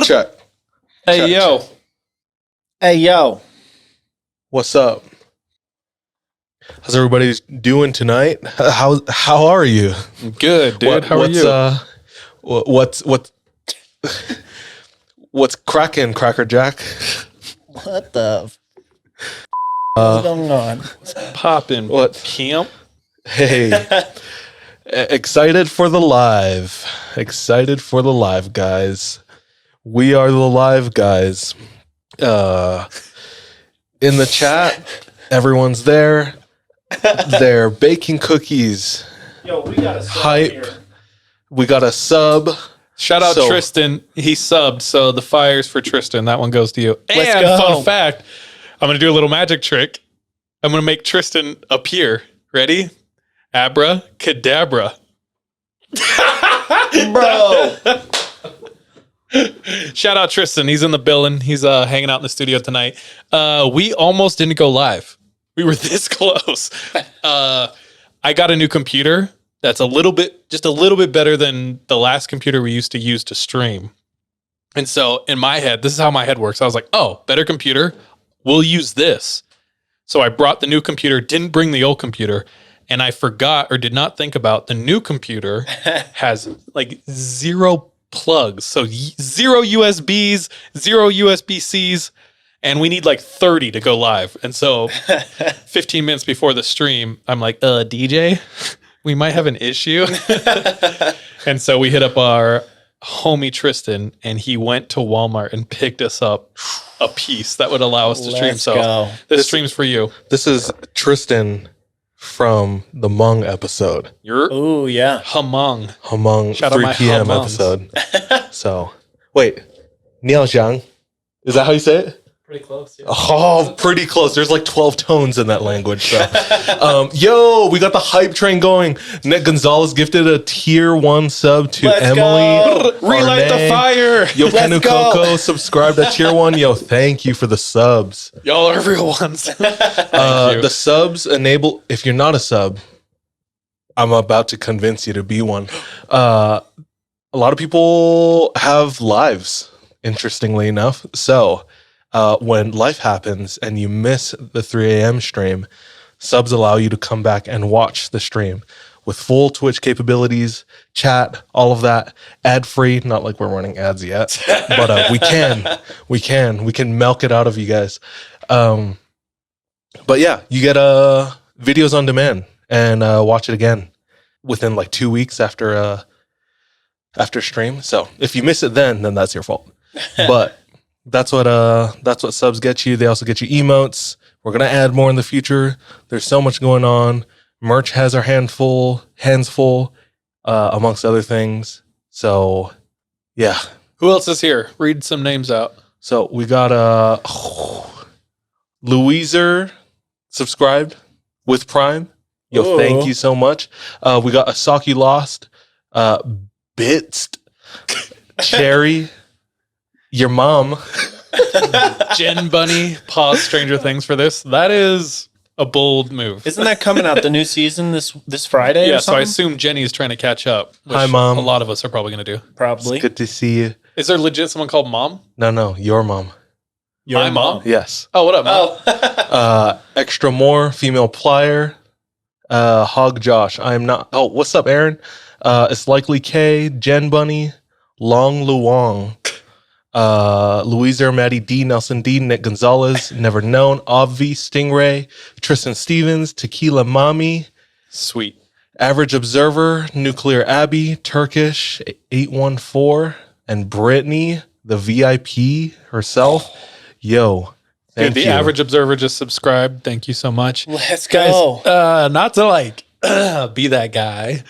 Check. Hey, Check, yo. check. Hey, yo. What's up? How's everybody doing tonight? How are you? Good, dude. How are you? What's cracking, Cracker Jack? What the what's going on? Popping. What? Camp? Hey, excited for the live. Excited for the live, guys. We are the live guys. In the chat, everyone's there. They're baking cookies. Yo, we got a Hype. We got a sub. Shout out So- Tristan. He subbed, so the fire's for Tristan. That one goes to you. Let's And go. fun fact, I'm going to do a little magic trick. I'm going to make Tristan appear. Ready? Abracadabra. Bro. Shout out Tristan. He's in the building. He's hanging out in the studio tonight. We almost didn't go live. We were this close. I got a new computer that's just a little bit better than the last computer we used to use to stream. And so in my head, this is how my head works. I was like, oh, better computer. We'll use this. So I brought the new computer, didn't bring the old computer, and I forgot or did not think about the new computer has like 0 plugs. So 0 USBs, 0 USB-Cs, and we need like 30 to go live. And so 15 minutes before the stream, I'm like, DJ, we might have an issue. And so we hit up our homie Tristan, and he went to Walmart and picked us up a piece that would allow us to stream. Let's So go. this stream's for you. This is Tristan from the Hmong episode. You're Ooh, yeah. Hmong. Hmong Shout out 3 my p.m. Hmongs. episode. So, wait. Niao Zhang. Is that how you say it? Pretty close, yeah. Oh, pretty close. There's like 12 tones in that language. So, yo, we got the hype train going. Nick Gonzalez gifted a tier 1 sub to Let's Emily. go. Relight the Arnay. fire. Yo, Let's Kenu go. Coco subscribed at tier 1. Yo, thank you for the subs. Y'all are real ones. Thank you. The subs enable, if you're not a sub, I'm about to convince you to be one. A lot of people have lives, interestingly enough. So, when life happens and you miss the 3 a.m. stream, subs allow you to come back and watch the stream with full Twitch capabilities, chat, all of that, ad free. Not like we're running ads yet, but we can milk it out of you guys. But yeah, you get videos on demand and watch it again within like 2 weeks after stream. So if you miss it then that's your fault. But that's what subs get you. They also get you emotes. We're gonna add more in the future. There's so much going on. Merch has our hands full, amongst other things. So yeah. Who else is here? Read some names out. So we got Louiser subscribed with Prime. Yo, Ooh. thank you so much. We got Asaki Lost, Bits, Cherry, your mom. Jen Bunny, pause Stranger Things for this. That is a bold move. Isn't that coming out the new season this Friday? Yeah, or so I something? assume Jenny is trying to catch up. Which Hi, Mom. A lot of us are probably going to do. Probably. Good to see you. Is there legit someone called Mom? No, your mom. Your My mom? Yes. Oh, what up, Mom? Oh. Extra more, female plier, Hog Josh. I am not. Oh, what's up, Aaron? It's likely K, Jen Bunny, Long Luong, Louiser, Maddie D, Nelson D, Nick Gonzalez, Never Known, Obvi, Stingray, Tristan Stevens, Tequila Mommy, Sweet. Average Observer, Nuclear Abbey, Turkish 814, and Brittany, the VIP herself. Yo, thank Dude, the you. average observer just subscribed. Thank you so much. Let's Guys, go. not to like be that guy,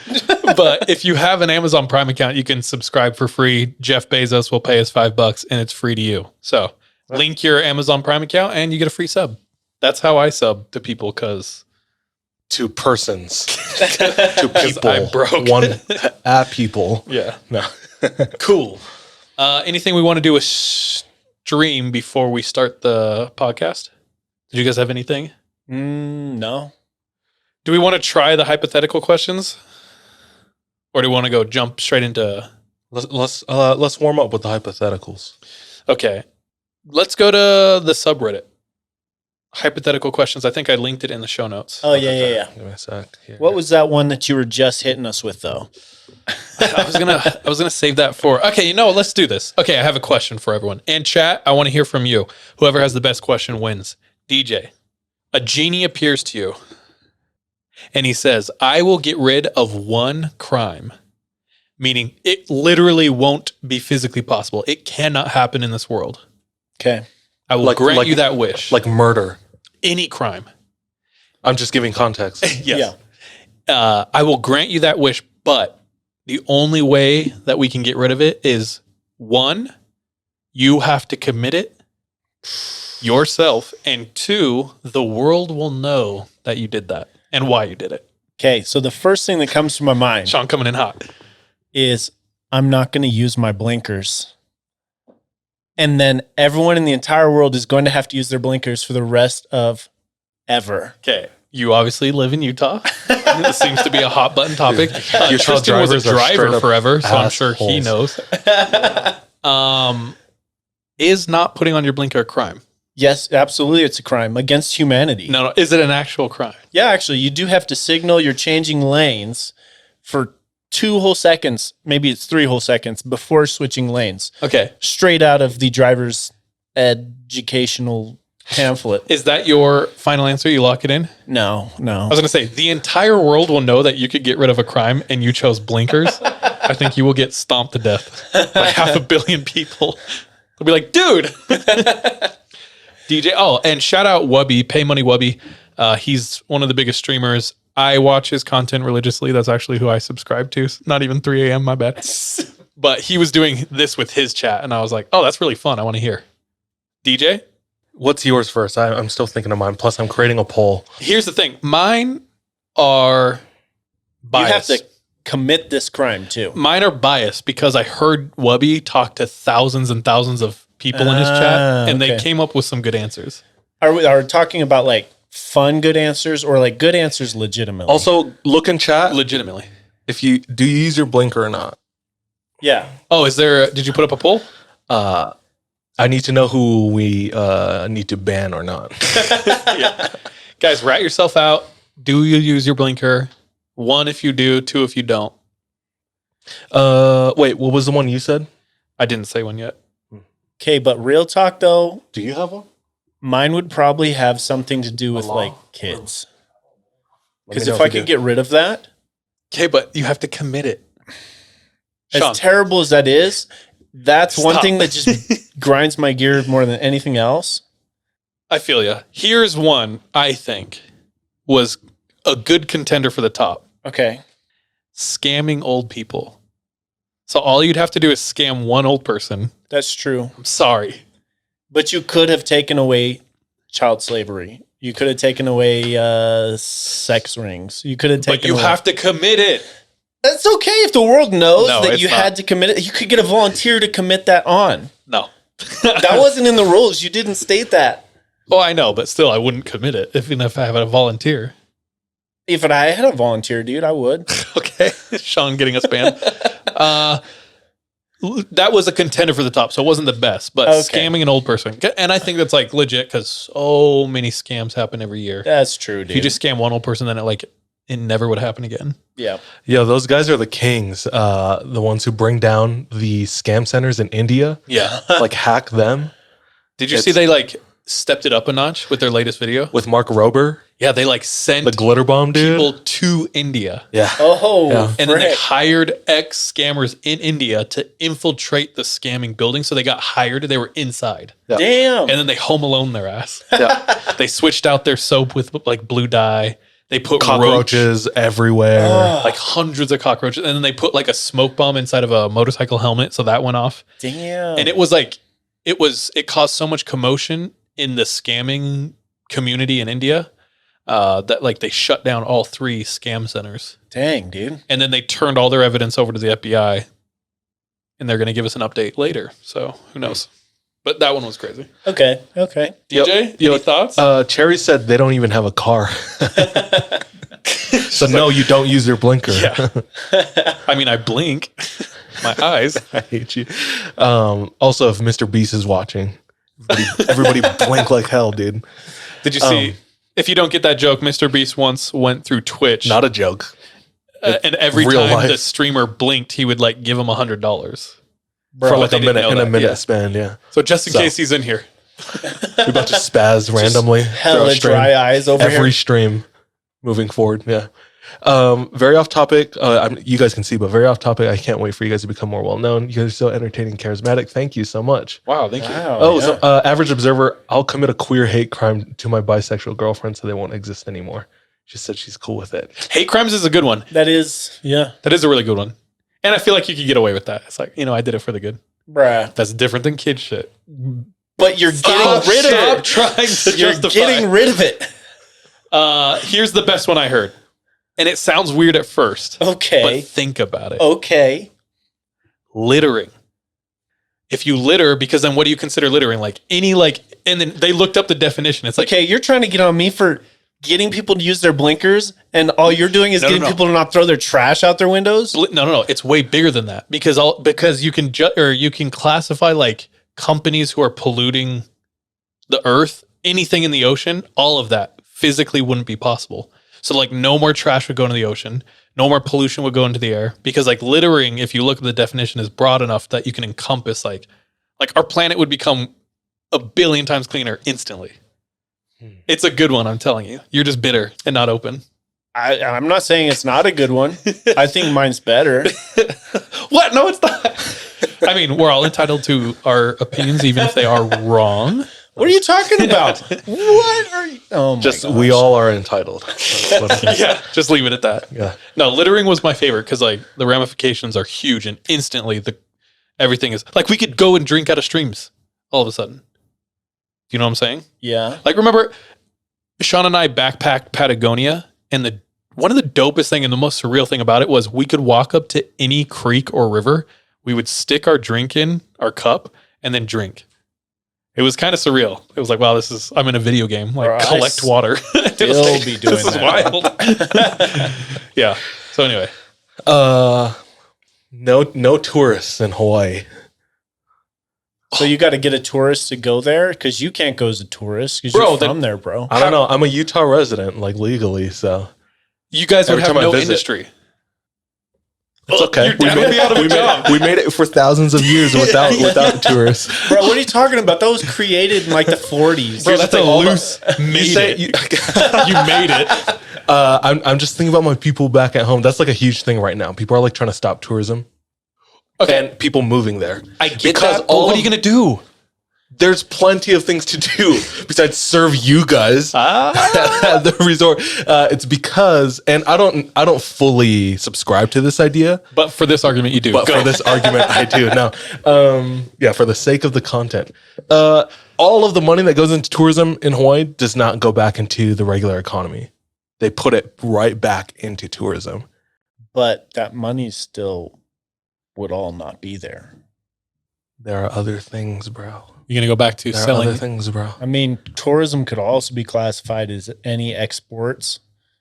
but if you have an Amazon Prime account, you can subscribe for free. Jeff Bezos will pay us $5 and it's free to you. So link your Amazon Prime account and you get a free sub. That's how I sub to people because to persons, to people. I'm broke. One at people. yeah. No. Cool. Anything we want to do with stream before we start the podcast? Did you guys have anything? No. Do we want to try the hypothetical questions? Or do we want to go jump straight into Let's warm up with the hypotheticals. Okay. Let's go to the subreddit. Hypothetical questions. I think I linked it in the show notes. Oh, yeah. Give me a sec. Here. What was that one that you were just hitting us with, though? I was gonna save that for. Okay, let's do this. Okay, I have a question for everyone. And chat, I want to hear from you. Whoever has the best question wins. DJ, a genie appears to you, and he says, "I will get rid of one crime," meaning it literally won't be physically possible. It cannot happen in this world. Okay. I will grant you that wish. Like murder. Any crime. I'm just giving context. Yes. Yeah. I will grant you that wish, but the only way that we can get rid of it is, one, you have to commit it yourself, and two, the world will know that you did that and why you did it. Okay, so the first thing that comes to my mind Sean coming in hot. is I'm not going to use my blinkers. And then everyone in the entire world is going to have to use their blinkers for the rest of ever. Okay. You obviously live in Utah. This seems to be a hot button topic. Utah Tristan was a drivers are straight driver up forever, so I'm sure he knows. Is not putting on your blinker a crime? Yes, absolutely. It's a crime against humanity. No. Is it an actual crime? Yeah, actually, you do have to signal you're changing lanes for 2 whole seconds. Maybe it's 3 whole seconds before switching lanes. Okay. Straight out of the driver's educational pamphlet. Is that your final answer? You lock it in? No. I was going to say, the entire world will know that you could get rid of a crime and you chose blinkers. I think you will get stomped to death by 500 million people. They'll be like, dude. DJ. Oh, and shout out Wubby, Pay Money Wubby. He's one of the biggest streamers. I watch his content religiously. That's actually who I subscribe to. Not even 3 a.m., my bad. But he was doing this with his chat, and I was like, oh, that's really fun. I want to hear. DJ? What's yours first? I'm still thinking of mine. Plus, I'm creating a poll. Here's the thing. Mine are biased. You have to commit this crime, too. Mine are biased because I heard Wubby talk to thousands and thousands of people in his chat, and they came up with some good answers. Are we talking about, like, fun good answers or, like, good answers legitimately? Also, look in chat. Legitimately. If you use your blinker or not. Yeah. Oh, did you put up a poll? I need to know who we need to ban or not. Yeah. Guys, rat yourself out. Do you use your blinker? 1 if you do, 2 if you don't. Wait, what was the one you said? I didn't say one yet. Okay, but real talk, though, Do you have one? mine would probably have something to do with, law? like, kids. Let me Because know if you I could do. get rid of that, Okay, but you have to commit it. Sean. as terrible as that is, that's one Stop. thing that just grinds my gear more than anything else. I feel you. Here's one I think was a good contender for the top. Okay. Scamming old people. So all you'd have to do is scam one old person. That's true. I'm sorry. But you could have taken away child slavery. You could have taken away sex rings. You could have taken But you away... have to commit it. That's okay if the world knows No, that it's you not. had to commit it. You could get a volunteer to commit that on. No. That wasn't in the rules. You didn't state that. Oh, I know, but still I wouldn't commit it even if I have a volunteer. If I had a volunteer, dude, I would. Okay. Sean getting us banned. That was a contender for the top, so it wasn't the best, but Okay. scamming an old person. And I think that's like legit because so many scams happen every year. That's true, dude. If you just scam one old person, then it never would happen again. yeah. Yeah, those guys are the kings. The ones who bring down the scam centers in India. Yeah. Like hack them Did you see they stepped it up a notch with their latest video? with Mark Rober, Yeah, they sent the glitter bomb dude. people to India. Yeah. Oh, Yeah. And then they frick. hired ex scammers in India to infiltrate the scamming building. So they got hired. They were inside. Yeah. Damn. And then they home alone their ass. Yeah. They switched out their soap with blue dye. They put Cockroaches everywhere. roach, hundreds of cockroaches. And then they put a smoke bomb inside of a motorcycle helmet. So that went off. Damn. And it caused so much commotion in the scamming community in India that they shut down all 3 scam centers. Dang, dude. And then they turned all their evidence over to the FBI, and they're going to give us an update later. So who knows? But that one was crazy. Okay. DJ, any thoughts? Cherry said they don't even have a car. So no, you don't use your blinker. Yeah. I mean, I blink. My eyes. I hate you. Also, if Mr. Beast is watching, everybody blink like hell, dude. Did you see? If you don't get that joke, Mr. Beast once went through Twitch. Not a joke. And every real time life. the streamer blinked, he would like give him $100 For like they a didn't minute, know in a that, minute yeah. span, yeah. So just in case he's in here. We're about to spaz randomly. Hella throughout stream. dry eyes over Every here. stream moving forward, yeah. Very off topic. You guys can see, but very off topic. I can't wait for you guys to become more well known. You guys are so entertaining, charismatic. Thank you so much. Wow, thank you. Wow, So average observer, I'll commit a queer hate crime to my bisexual girlfriend so they won't exist anymore. She said she's cool with it. Hate crimes is a good one. that is, yeah. That is a really good one. And I feel like you could get away with that. It's like, I did it for the good. Bruh. That's different than kid shit. But you're getting rid of Stop it. trying to You're justify. getting rid of it. Here's the best one I heard. And it sounds weird at first. Okay. But think about it. Okay. Littering. If you litter, because then what do you consider littering? Like any and then they looked up the definition. It's like, Okay, you're trying to get on me for getting people to use their blinkers, and all you're doing is No, no, getting no. people to not throw their trash out their windows? no. It's way bigger than that because you can you can classify like companies who are polluting the earth, anything in the ocean, all of that physically wouldn't be possible. So like no more trash would go into the ocean, no more pollution would go into the air because like littering, if you look at the definition, is broad enough that you can encompass like our planet would become a billion times cleaner instantly. It's a good one, I'm telling you. You're just bitter and not open. I'm not saying it's not a good one. I think mine's better. What? No, it's not. I mean, we're all entitled to our opinions, even if they are wrong. What are you talking about? What are you? Oh my Just gosh. we all are entitled. That's what I'm- Yeah, just leave it at that. yeah. No, littering was my favorite because like the ramifications are huge and instantly everything is like we could go and drink out of streams all of a sudden. Do you know what I'm saying? Yeah. Like remember, Sean and I backpacked Patagonia, and one of the dopest thing and the most surreal thing about it was we could walk up to any creek or river, we would stick our drink in our cup and then drink. It was kind of surreal. It was like, wow, I'm in a video game. Like, Bro, I collect water. still be doing this is that. wild. Yeah. So anyway, No tourists in Hawaii. So you got to get a tourist to go there because you can't go as a tourist because Bro, you're from there, bro. I don't know. I'm a Utah resident, like legally, so you guys would Every have time I no visit. industry. it's okay. Your dad would be out of a job. We made it for thousands of years without tourists. Bro, what are you talking about? That was created in like the 40s. Bro, Here's that's the a thing, all loose made say- it. you- You made it. I'm just thinking about my people back at home. That's like a huge thing right now. People are like trying to stop tourism Okay. and people moving there. I get Because that, but all what are of- you going to do? There's plenty of things to do besides serve you guys at the resort. It's because, and I don't fully subscribe to this idea, But for this argument, you do. but Go. for this argument, I do. No, yeah, for the sake of the content, all of the money that goes into tourism in Hawaii does not go back into the regular economy. They put it right back into tourism. But that money still would all not be there. There are other things, bro. You're going to go back to There are selling. other things, bro. I mean, tourism could also be classified as any exports.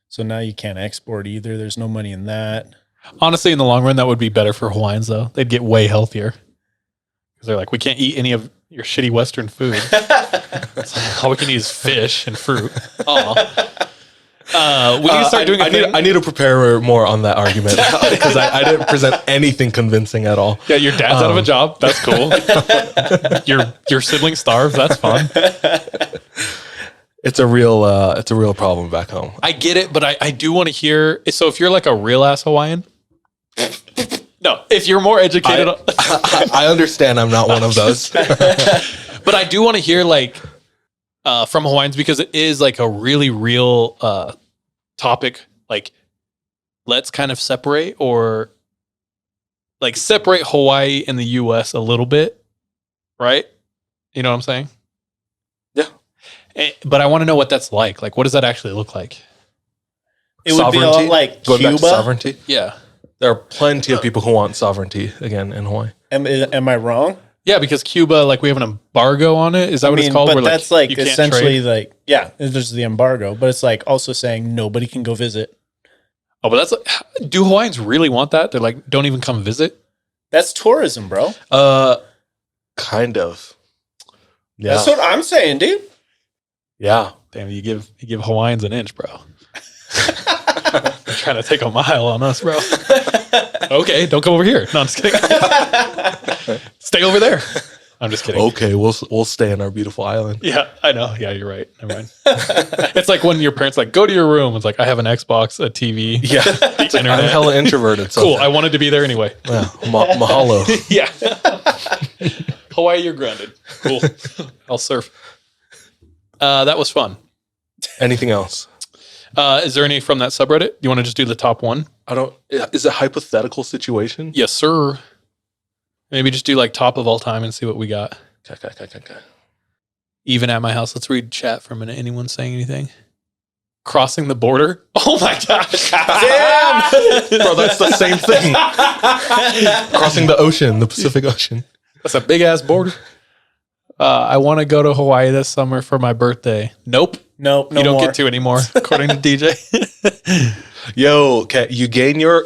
So now you can't export either. There's no money in that. Honestly, in the long run, that would be better for Hawaiians, though. They'd get way healthier. Because they're like, we can't eat any of your shitty Western food. It's like, all we can eat is fish and fruit. Aw. We need to start doing a thing. I need to prepare more on that argument because I didn't present anything convincing at all. Yeah, your dad's out of a job. That's cool. your sibling starves. That's fun. It's a real problem back home. I get it, but I do want to hear. So if you're like a real ass Hawaiian, no, if you're more educated, I understand I'm not one of those. but I do want to hear like from Hawaiians because it is like a really real topic. Like, let's kind of separate or like separate Hawaii and the U.S. a little bit, right? You know what I'm saying? Yeah. But I want to know what that's like. Like, what does that actually look like? It would be a lot like Going back to Cuba. sovereignty. Yeah. There are plenty of people who want sovereignty again in Hawaii. Am I wrong? Yeah, because Cuba, like we have an embargo on it. Is that what it's called? But Where, that's like you can't essentially trade? like, yeah, there's the embargo, but it's like also saying nobody can go visit. Oh, but that's like, do Hawaiians really want that? They're like, don't even come visit. That's tourism, bro. Kind of. Yeah. That's what I'm saying, dude. Yeah. Damn, you give Hawaiians an inch, bro. You're trying to take a mile on us, bro. Okay, don't come over here. No, I'm just kidding. Stay over there. I'm just kidding. Okay, we'll stay in our beautiful island. Yeah, I know. Yeah, you're right. Never mind. It's like when your parents like, go to your room. It's like, I have an Xbox, a TV. Yeah. The It's like, I'm internet. hella introverted. So Cool. I wanted to be there anyway. yeah, mahalo. Yeah. Hawaii, you're grounded. Cool. I'll surf. That was fun. Anything else? Is there any from that subreddit? You want to just do the top one? I don't. Is it a hypothetical situation? Yes, sir. Maybe just do like top of all time and see what we got. Okay. Even at my house. Let's read chat for a minute. Anyone saying anything? Crossing the border? Oh my gosh. Damn. Bro, that's the same thing. Crossing the ocean, the Pacific Ocean. That's a big ass border. I want to go to Hawaii this summer for my birthday. Nope. Nope. No you don't more. get to anymore, according to DJ. Yo, okay, you gain your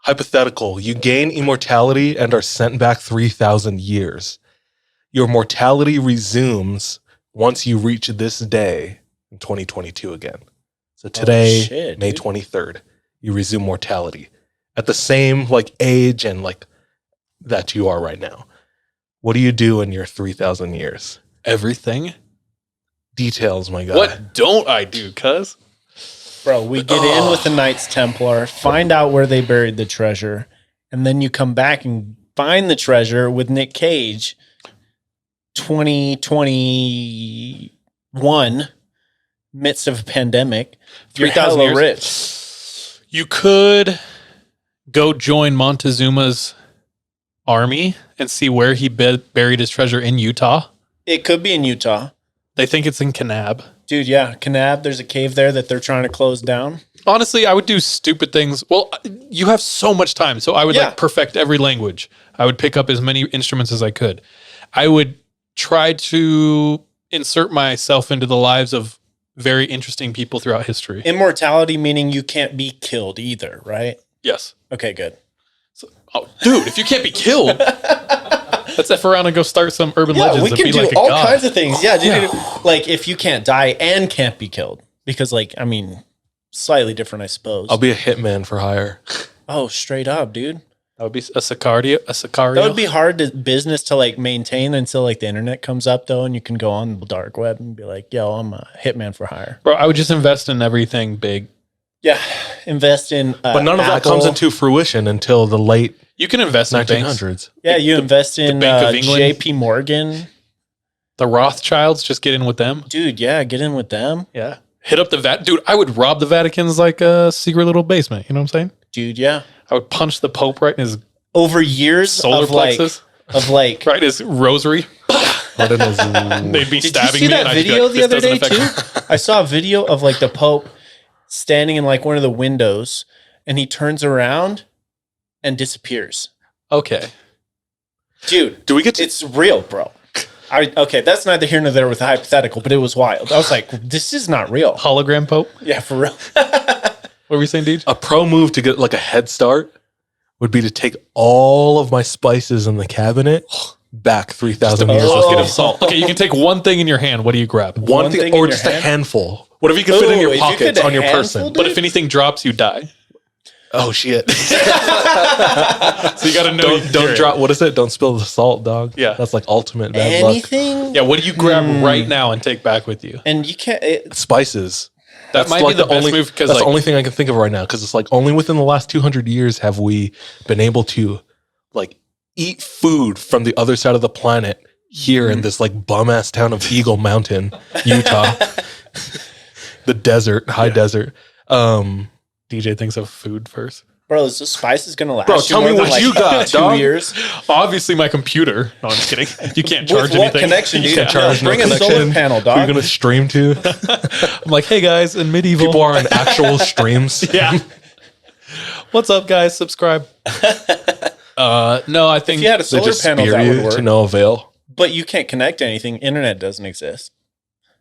hypothetical. You gain immortality and are sent back 3,000 years. Your mortality resumes once you reach this day in 2022 again. So today, shit, May dude. 23rd, you resume mortality at the same like age and like that you are right now. What do you do in your 3,000 years? Everything. Details, my God. What don't I do, cuz? Bro, we get in with the Knights Templar, find out where they buried the treasure, and then you come back and find the treasure with Nick Cage. 2021, midst of a pandemic. You're 3,000 hella years. rich. You could go join Montezuma's army and see where he buried his treasure in Utah. It could be in Utah. They think it's in Kanab. Dude, yeah. Kanab, there's a cave there that they're trying to close down. Honestly, I would do stupid things. Well, you have so much time, so I would like perfect every language. I would pick up as many instruments as I could. I would try to insert myself into the lives of very interesting people throughout history. Immortality meaning you can't be killed either, right? Yes. Okay, good. So, dude, if you can't be killed, let's F around and go start some urban legends. We and can be do like a all god. kinds of things. Yeah, dude. Like if you can't die and can't be killed. Because like, I mean, slightly different, I suppose. I'll be a hitman for hire. Oh, straight up, dude. That would be a Sicario. That would be hard business to like maintain until like the internet comes up though, and you can go on the dark web and be like, "Yo, I'm a hitman for hire." Bro, I would just invest in everything big. Yeah, invest in. But none of that Apple. comes into fruition until the late You can invest in banks. 1900s. Yeah, you invest in Bank of England. J.P. Morgan, The Rothschilds, just get in with them. dude. Yeah, get in with them, Yeah. Hit up the Dude, I would rob the Vatican's like a secret little basement. You know what I'm saying? dude. Yeah, I would punch the Pope right in his over years solar of plexus, like. right in his rosary. Right in his- They'd be Did you stabbing see me. and that I'd be video like, the "This other day doesn't affect too? me." I saw a video of like the Pope standing in like one of the windows, and he turns around and disappears. Okay. Dude, Do we get to it's real, bro. Okay, that's neither here nor there with the hypothetical, but it was wild. I was like, this is not real. Hologram Pope? Yeah, for real. What were we saying, Deej? a pro move to get like a head start would be to take all of my spices in the cabinet back 3,000 years. Oh. Bucket of salt. Okay, you can take one thing in your hand. What do you grab? One One thing, thing or in your just a hand? handful. Whatever you can fit in Ooh, your if you pockets could on your handful, person. dude. But if anything drops, you die. Oh shit! So you got to know. Don't drop. What is it? Don't spill the salt, dog. Yeah. that's like ultimate bad luck. anything. Yeah, what do you grab right now and take back with you? And you can't. Spices. That might be the best only move because that's like the only thing I can think of right now. Because it's like only within the last 200 years have we been able to like eat food from the other side of the planet here in this like bum ass town of Eagle Mountain, Utah, the desert, high desert. DJ thinks of food first. Bro, is the spice is gonna last? Bro, you tell more me than, what like, you got, 2 dog. years. Obviously, my computer. No, I'm just kidding. You can't charge With what anything. connection? You Dude? can't charge, no Bring a solar connection. panel, Who dog. you're gonna stream to? I'm like, hey guys, in medieval. People are on actual streams. Yeah. What's up, guys? Subscribe. No, I think if you had a They solar just panel, spear that would you work. to no avail. But you can't connect to anything. Internet doesn't exist.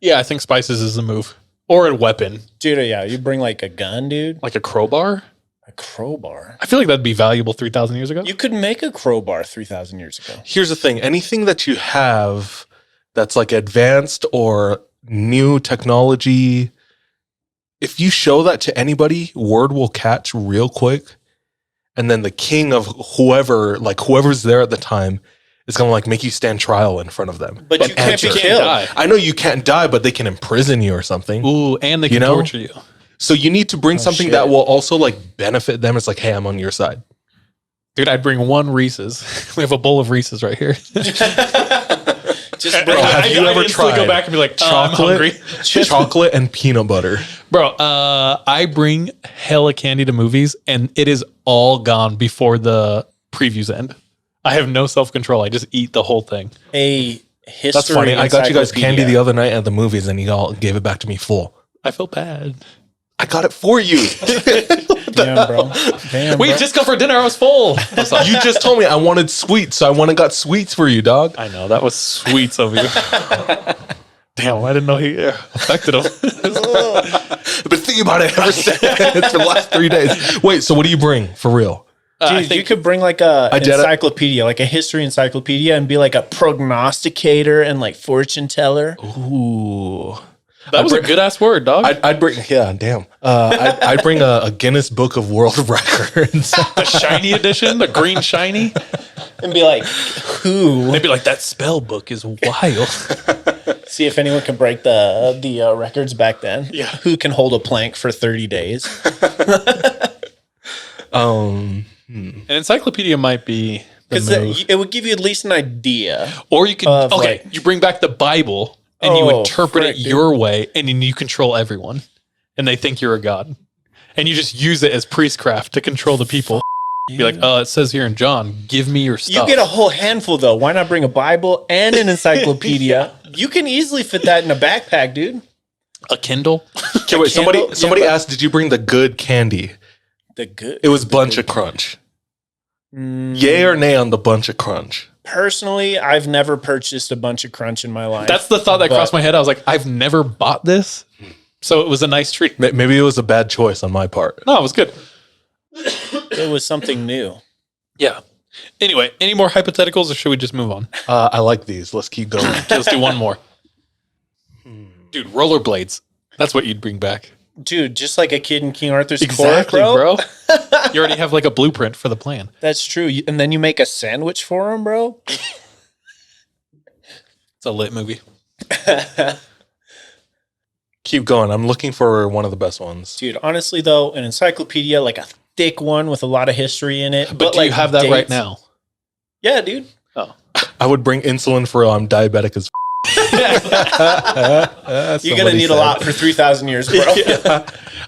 I think spices is the move, or a weapon Dude, yeah, you bring like a gun, dude. like a crowbar. A crowbar. I feel like that'd be valuable 3,000 years ago. You could make a crowbar 3,000 years ago. Here's the thing. Anything that you have that's like advanced or new technology, if you show that to anybody, word will catch real quick. And then the king of whoever's there at the time is going to like make you stand trial in front of them. But you can't be you killed. die. I know you can't die, but they can imprison you or something. Ooh, and they can torture you. So you need to bring something shit. that will also like benefit them. It's like, hey, I'm on your side. Dude, I'd bring one Reese's. We have a bowl of Reese's right here. Just Bro, have you ever tried go back and be like, I'm hungry. chocolate and peanut butter? Bro, I bring hella candy to movies, and it is all gone before the previews end. I have no self-control. I just eat the whole thing. a history. That's funny. I got you guys encyclopedia. candy the other night at the movies, and you all gave it back to me full. I feel bad. I got it for you. Damn, bro. Damn, Wait, bro. just come for dinner. I was full. You just told me I wanted sweets, so I went and got sweets for you, dog. I know. That was sweets of you. Damn, I didn't know he affected him. I've been thinking about it ever since for the last 3 days. Wait, so what do you bring for real? Dude, you could bring like a encyclopedia, like a history encyclopedia, and be like a prognosticator and like fortune teller. Ooh. That was a good ass word, dog. I'd bring, yeah, damn. I'd bring a Guinness Book of World Records. The shiny edition, the green shiny. And be like, who? They'd be like, that spell book is wild. See if anyone can break the records back then. Yeah. Who can hold a plank for 30 days? An encyclopedia might be the Because move. it would give you at least an idea. Or you could, of, okay, like- you bring back the Bible and you Oh, interpret frick, it dude. your way, and then you control everyone. And they think you're a god. And you just use it as priestcraft to control the people. Be like, it says here in John, give me your stuff. You get a whole handful, though. Why not bring a Bible and an encyclopedia? You can easily fit that in a backpack, dude. a Kindle. Okay, wait, candle? somebody Yeah, but- asked, did you bring the good candy? The good. It was Bunch of Crunch. Yay or nay on the Bunch of Crunch? Personally, I've never purchased a bunch of crunch in my life. That's the thought that But- crossed my head. I was like, I've never bought this. So it was a nice treat. Maybe it was a bad choice on my part. No, it was good. it was something new. Yeah. Anyway, any more hypotheticals or should we just move on? I like these. Let's keep going. Okay, let's do one more. Dude, rollerblades. That's what you'd bring back. Dude, just like a kid in King Arthur's Exactly, court, bro. You already have like a blueprint for the plan. That's true. And then you make a sandwich for him, bro. It's a lit movie. Keep going. I'm looking for one of the best ones. Dude, honestly, though, an encyclopedia, like a thick one with a lot of history in it. But do like you have that right dates. now? Yeah, dude. Oh. I would bring insulin for I'm diabetic as You're going to need a lot for 3,000 years, bro.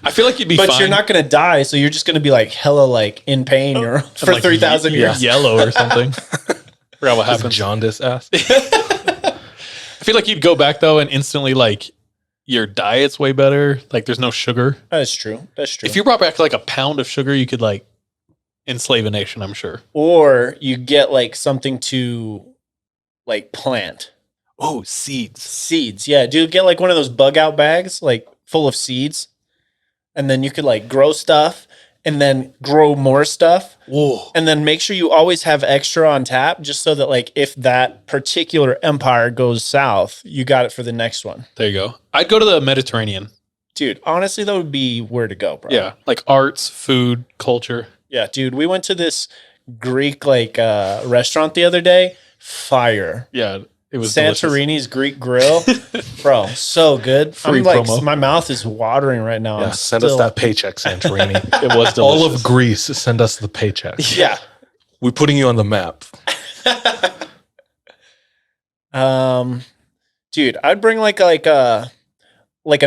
I feel like you'd be But fine. you're not going to die, so you're just going to be like hella like in pain for Like, 3,000 you're years. yellow or something. Forgot what happens. jaundice ass. I feel like you'd go back though and instantly like your diet's way better. Like there's no sugar. That's true. That's true. If you brought back like a pound of sugar, you could like enslave a nation, I'm sure. Or you get like something to like plant. Oh, seeds. Seeds. Yeah, dude, get like one of those bug out bags, like full of seeds. And then you could like grow stuff and then grow more stuff. Whoa. And then make sure you always have extra on tap just so that like if that particular empire goes south, you got it for the next one. There you go. I'd go to the Mediterranean. Dude, honestly, that would be where to go, bro. Yeah. Like arts, food, culture. Yeah, dude, we went to this Greek like restaurant the other day. Fire. Yeah. It was delicious. Santorini's Greek Grill. Bro, so good. Free I'm like, promo. my mouth is watering right now. Yeah, I'm send us still- that paycheck, Santorini. It was delicious. All of Greece, send us the paycheck. Yeah. We're putting you on the map. Dude, I'd bring like a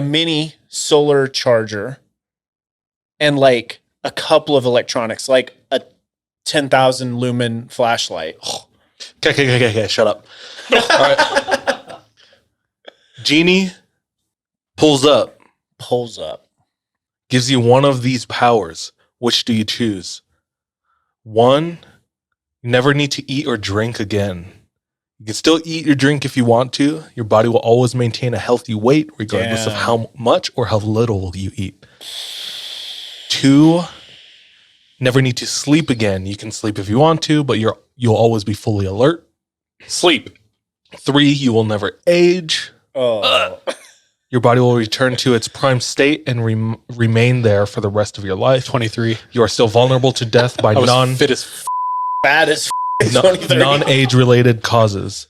mini solar charger and like a couple of electronics, like a 10,000 lumen flashlight. Okay, shut up. All right. Genie pulls up, Pulls up. gives you one of these powers. Which do you choose? 1, you never need to eat or drink again. You can still eat or drink if you want to. Your body will always maintain a healthy weight regardless of Damn. how much or how little you eat. 2, Never need to sleep again. You can sleep if you want to, but you'll always be fully alert. Sleep. 3, you will never age. Oh. Your body will return to its prime state and remain there for the rest of your life. 23. You are still vulnerable to death by I was fit as Bad as 23. non-age related causes.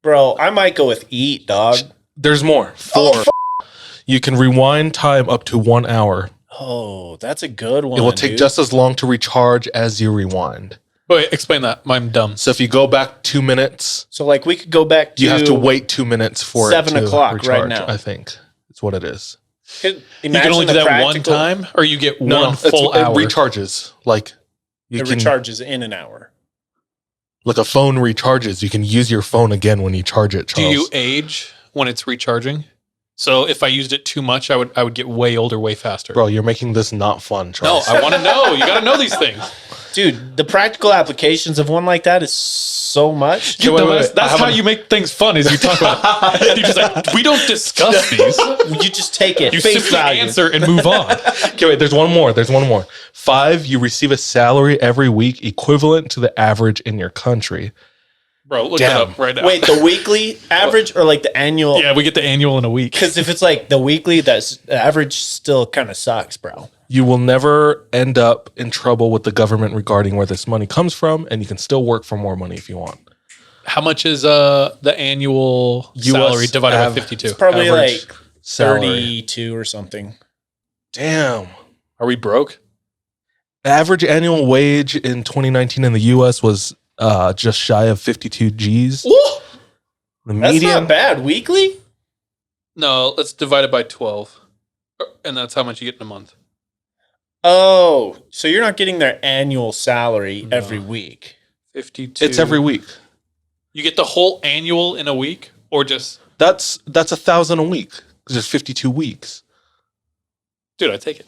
Bro, I might go with eat, dog. There's more. 4. You can rewind time up to 1 hour. Oh, that's a good one. It will take just as long to recharge as you rewind. Wait, explain that. I'm dumb. So if you go back 2 minutes, So like we could go back to you have to wait 2 minutes for 7 it to o'clock right recharge, now. I think that's what it is. You You can only do that one time, or you get one full it hour. recharges. Like you It can, recharges in an hour. like a phone recharges. You can use your phone again when you charge it. Do Charles. you age when it's recharging? So if I used it too much, I would get way older, way faster. Bro, you're making this not fun, No, Charles. I want to know. You got to know these things. Dude, the practical applications of one like that is so much. You wait, dumbass. wait. That's how you make things fun. Is you talk about. You're just like, we don't discuss these. You just take it. You face simply value. answer and move on. Okay, wait, there's one more. 5, you receive a salary every week equivalent to the average in your country. Bro, look Damn. it up right now. Wait, the weekly average or like the annual? Yeah, we get the annual in a week. Because if it's like the weekly, that's the average still kind of sucks, bro. You will never end up in trouble with the government regarding where this money comes from, and you can still work for more money if you want. How much is the annual salary divided by 52? It's probably Average like salary. 32 or something. Damn. Are we broke? Average annual wage in 2019 in the U.S. was just shy of 52 G's. Ooh, The that's median. not bad. Weekly? No, let's divide it by 12. And that's how much you get in a month. Oh, so you're not getting their annual salary No. every week. 52. It's every week. You get the whole annual in a week, or just, That's 1,000 a week because there's 52 weeks. dude, I take it.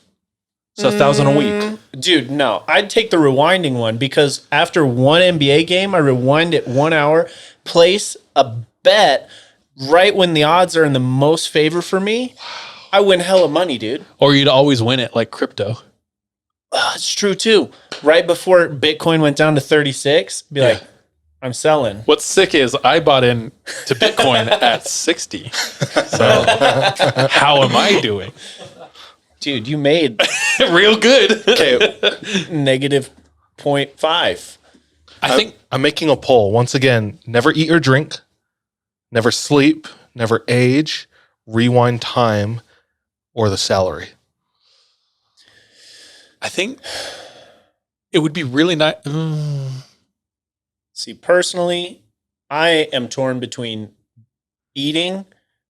So 1,000 a week. Dude, no. I'd take the rewinding one because after one NBA game, I rewind it 1 hour, place a bet right when the odds are in the most favor for me. I win hella money, dude. Or you'd always win it like crypto. It's true too. Right before Bitcoin went down to 36, be like, I'm selling. What's sick is I bought in to Bitcoin at 60. So how am I doing? Dude, you made Real good. Okay, negative 0.5. I think I'm making a poll. Once again, never eat or drink, never sleep, never age, rewind time, or the salary. it would be really nice. See, personally, I am torn between eating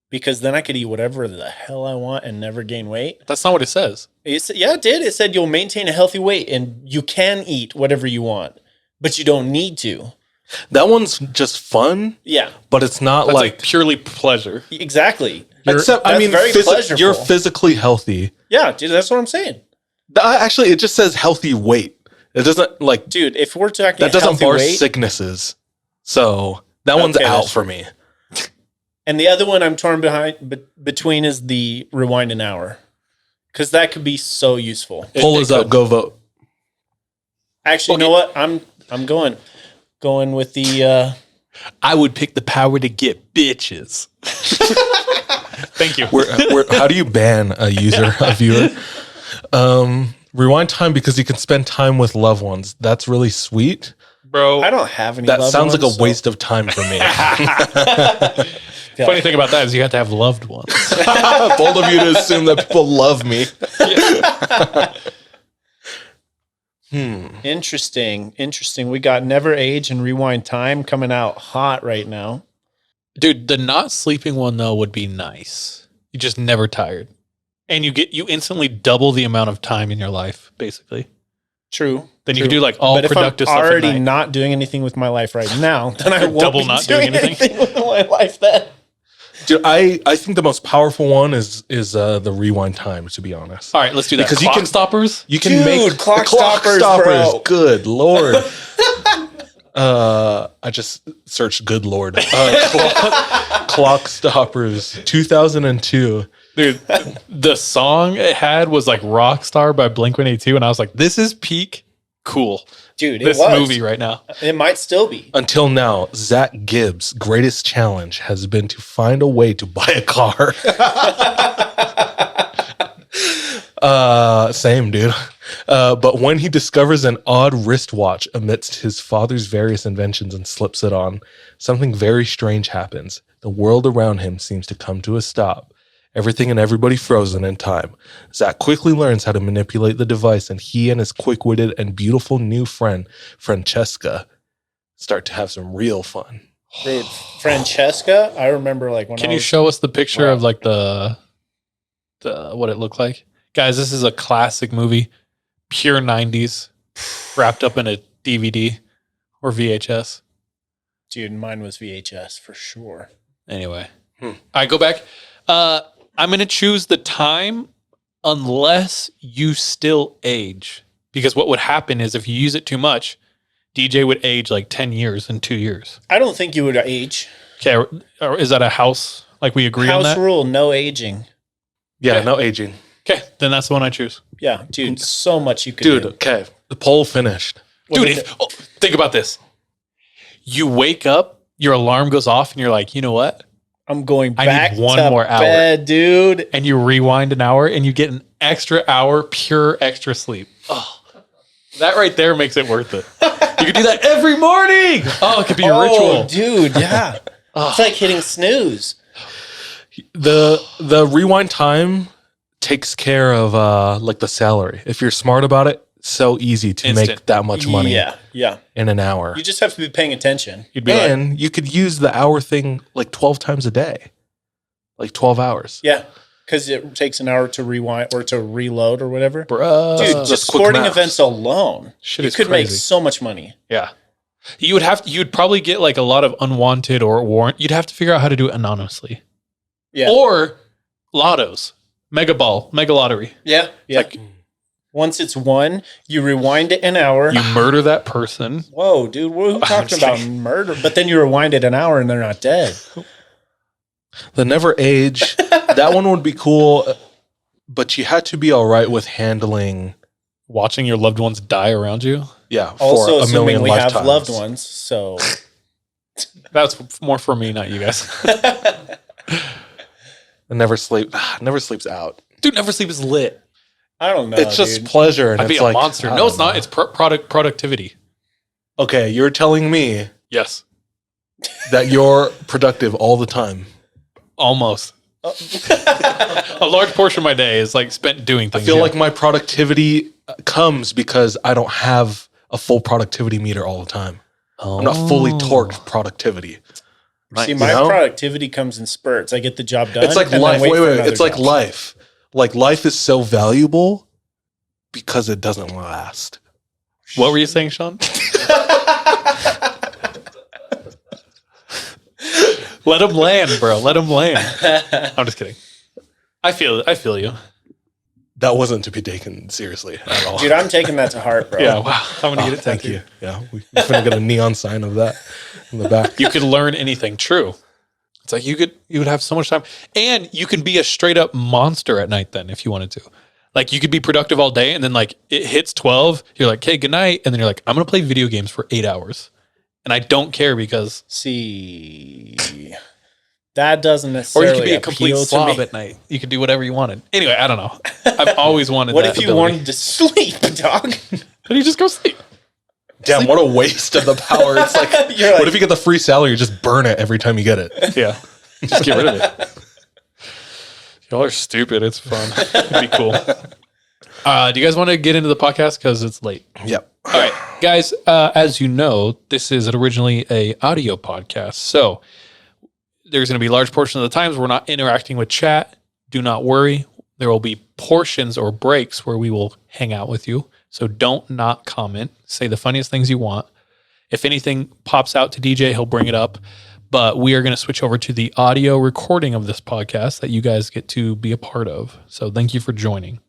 because then I could eat whatever the hell I want and never gain weight. That's not what it says. Yeah, it did. It said you'll maintain a healthy weight and you can eat whatever you want, but you don't need to. That one's just fun, Yeah, but it's not That's like. like purely pleasure. exactly. Except, I that's mean, very pleasurable. you're physically healthy. Yeah, dude, that's what I'm saying. Actually, it just says healthy weight. It doesn't like Dude, if we're talking that doesn't healthy bar weight, sicknesses. So that one's Okay, out that's for me. and the other one I'm torn between is the rewind an hour because that could be so useful. Poll is up. Go vote. Actually, you know what? I'm going with the. I would pick the power to get bitches. Thank you. How do you ban a user, a viewer? Rewind time because you can spend time with loved ones. That's really sweet. Bro, I don't have any. That loved sounds like ones, a waste of time for me. funny thing about that is you have to have loved ones. Bold of you to assume that people love me. Interesting. We got Never Age and Rewind Time coming out hot right now. Dude, the not sleeping one though would be nice. You just never tired. And you instantly double the amount of time in your life, basically. True. Then you can do like all but productive if I'm stuff at already night. not doing anything with my life right now, then I won't Double be not doing doing anything? with my life then. Dude, I think the most powerful one is the rewind time, to be honest. All right, let's do that. Because Because you can- stoppers. You can Dude, make clock stoppers, bro. Good Lord. I just searched good Lord. Clock stoppers 2002. Dude, the song it had was like Rockstar by Blink-182, and I was like, this is peak cool. Dude, This movie right now. It might still be. Until now, Zach Gibbs' greatest challenge has been to find a way to buy a car. Same, dude. But when he discovers an odd wristwatch amidst his father's various inventions and slips it on, something very strange happens. The world around him seems to come to a stop. Everything and everybody frozen in time. Zach quickly learns how to manipulate the device, and he and his quick-witted and beautiful new friend, Francesca, start to have some real fun. Dude, Francesca, I remember like when Can you show us the picture of like the what it looked like? Guys, this is a classic movie. Pure 90s. Wrapped up in a DVD or VHS. Dude, mine was VHS for sure. Anyway. I go back. I'm going to choose the time unless you still age. Because what would happen is if you use it too much, DJ would age like 10 years in 2 years. I don't think you would age. Okay. Or is that a house? Like we agree on that? House rule, no aging. Yeah, no aging. Okay. Then that's the one I choose. Yeah, dude, so much you could Dude, do. okay. The poll finished. Dude, think about this. You wake up, your alarm goes off, and you're like, you know what? I'm going I back need one to more hour. bed, dude. And you rewind an hour, and you get an extra hour, pure extra sleep. Oh, that right there makes it worth it. You could do that every morning. Oh, it could be a ritual. Dude, yeah. It's like hitting snooze. The rewind time takes care of like the salary. If you're smart about it, so easy to Instant. make that much money Yeah. in an hour. You just have to be paying attention. You'd be And you could use the hour thing like 12 times a day. Like 12 hours. Yeah, because it takes an hour to rewind or to reload or whatever. bruh. Dude, That's just quick sporting maths. events alone, Shit you is could make crazy. so much money. Yeah. You'd probably get like a lot of unwanted or warrant. You'd have to figure out how to do it anonymously. Yeah. Or lottos, mega ball, mega lottery. Yeah. Like Once it's won, you rewind it an hour. you murder that person. Whoa, dude, who talking just about kidding. murder? But then you rewind it an hour and they're not dead. The never age. That one would be cool, but you had to be all right with handling. Watching your loved ones die around you. Yeah, for Also, a assuming million we lifetimes. have loved ones, so That's more for me, not you guys. And never sleeps out. Dude, Never Sleep is lit. I don't know. It's just dude. pleasure, and I'd be it's a like monster. I No, don't it's not. know. It's productivity. Okay, you're telling me Yes. that you're productive all the time. Almost. A large portion of my day is like spent doing I things. feel like my productivity comes because I don't have a full productivity meter all the time. I'm not fully torqued productivity. See, You my know? productivity comes in spurts. I get the job done. It's like and then life. wait for Wait. another It's like job. life. Like life is so valuable because it doesn't last. What were you saying, Sean? Let him land, bro. Let him land. I'm just kidding. I feel you. That wasn't to be taken seriously at all. Dude, I'm taking that to heart, bro. Yeah. Wow. I'm gonna get it Thank tattooed. you. Yeah, we're gonna get a neon sign of that in the back. You could learn anything. True. It's like you would have so much time, and you can be a straight up monster at night. Then, if you wanted to, like, you could be productive all day, and then like it hits 12, you're like, "Okay, good night," and then you're like, "I'm gonna play video games for 8 hours," and I don't care because. See, that doesn't Or necessarily you could be a complete appeal to slob me. at night. You could do whatever you wanted. Anyway, I don't know. I've always wanted What that if you ability. wanted to sleep, dog? Then you just go sleep. Damn, what a waste of the power! It's like, You're like- what if you get the free salary? You just burn it every time you get it. Yeah. Just get rid of it. Y'all are stupid. It's fun. It'd be cool. Do you guys want to get into the podcast? Because it's late. Yep. All right, guys, as you know, this is originally a audio podcast. So there's going to be a large portion of the times we're not interacting with chat. Do not worry. There will be portions or breaks where we will hang out with you. So don't not comment. Say the funniest things you want. If anything pops out to DJ, he'll bring it up. But we are going to switch over to the audio recording of this podcast that you guys get to be a part of. So thank you for joining.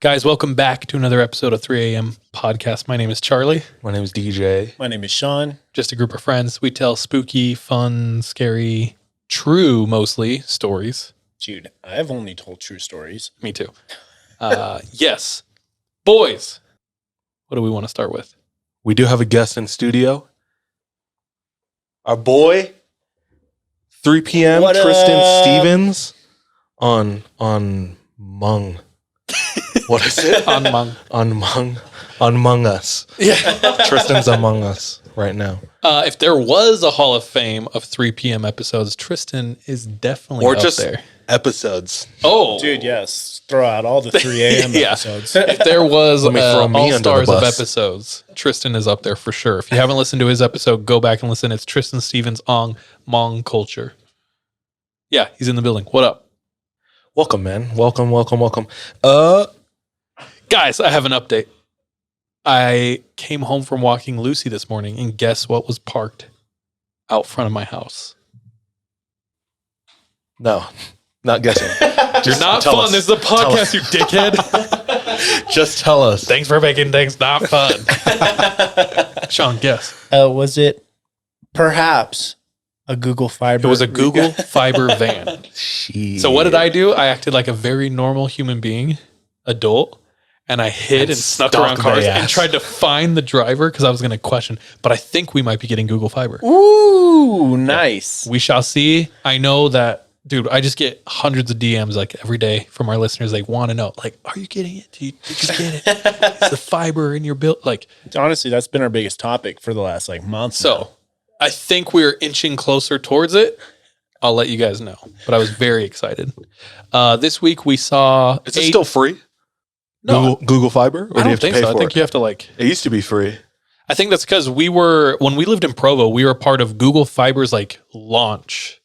Guys, welcome back to another episode of 3 a.m. podcast. My name is Charlie. My name is DJ. My name is Sean. Just a group of friends. We tell spooky, fun, scary, true, mostly, stories. Dude, I've only told true stories. Me too. Yes. Boys, What do we want to start with? We do have a guest in studio. Our boy, 3 p.m. What Tristan up? Stevens on Mung. What is it? On Mung. On Mung Us. Yeah. Tristan's among us right now. If there was a Hall of Fame of 3 p.m. episodes, Tristan is definitely Or up just there. episodes. Oh, Dude, yes. Throw out all the 3 a.m. Yeah. episodes. If there was Let me throw me all under the stars of bus. episodes, Tristan is up there for sure. If you haven't listened to his episode, go back and listen. It's Tristan Stevens on Hmong culture. Yeah, he's in the building. What up? Welcome, man. Welcome. Guys, I have an update. I came home from walking Lucy this morning, and guess what was parked out front of my house? No, not guessing. You're not tell fun. us. This is a Tell podcast, us. you dickhead. Just tell us. Thanks for making things not fun. Sean, guess. Was it perhaps a Google Fiber? It was a Google Fiber van. So what did I do? I acted like a very normal human being, adult, and I hid and snuck stalked around cars their and ass. tried to find the driver because I was going to question. But I think we might be getting Google Fiber. Ooh, nice. We shall see. I know that, dude, I just get hundreds of DMs like every day from our listeners. They want to know, like, are you getting it? Did you get it? Is the fiber in your build? Like, Honestly, that's been our biggest topic for the last month. so I think we're inching closer towards it. I'll let you guys know. But I was very excited. This week we saw. Is it still free? No, Google Fiber? Or I do you don't have to think pay so. I for think it? you have to like. It used to be free. I think that's because when we lived in Provo, we were part of Google Fiber's like launch.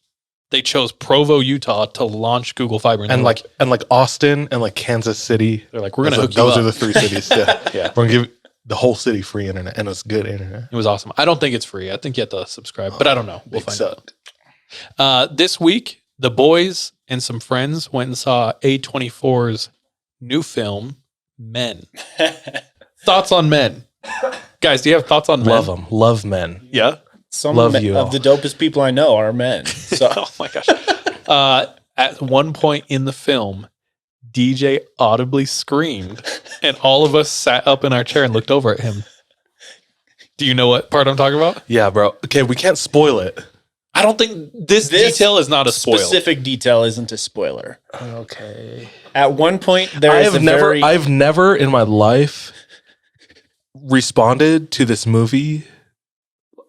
They chose Provo, Utah to launch Google Fiber. And like Austin and like Kansas City. they're like, we're going to hook you Those up. are the 3 cities. Yeah. Yeah. We're going to give the whole city free internet. And it's good internet. It was awesome. I don't think it's free. I think you have to subscribe, but I don't know. We'll Big find out. This week, the boys and some friends went and saw A24's new film, Men. Thoughts on Men? Guys, do you have thoughts on Men? Love them. Love men. Yeah. Some Love of you all. the dopest people I know are men. So Oh my gosh. At one point in the film, DJ audibly screamed, and all of us sat up in our chair and looked over at him. Do you know what part I'm talking about? Yeah, bro. Okay, we can't spoil it. I don't think this detail is not a spoil. specific detail isn't a spoiler. Okay. At one point, there is I've never in my life responded to this movie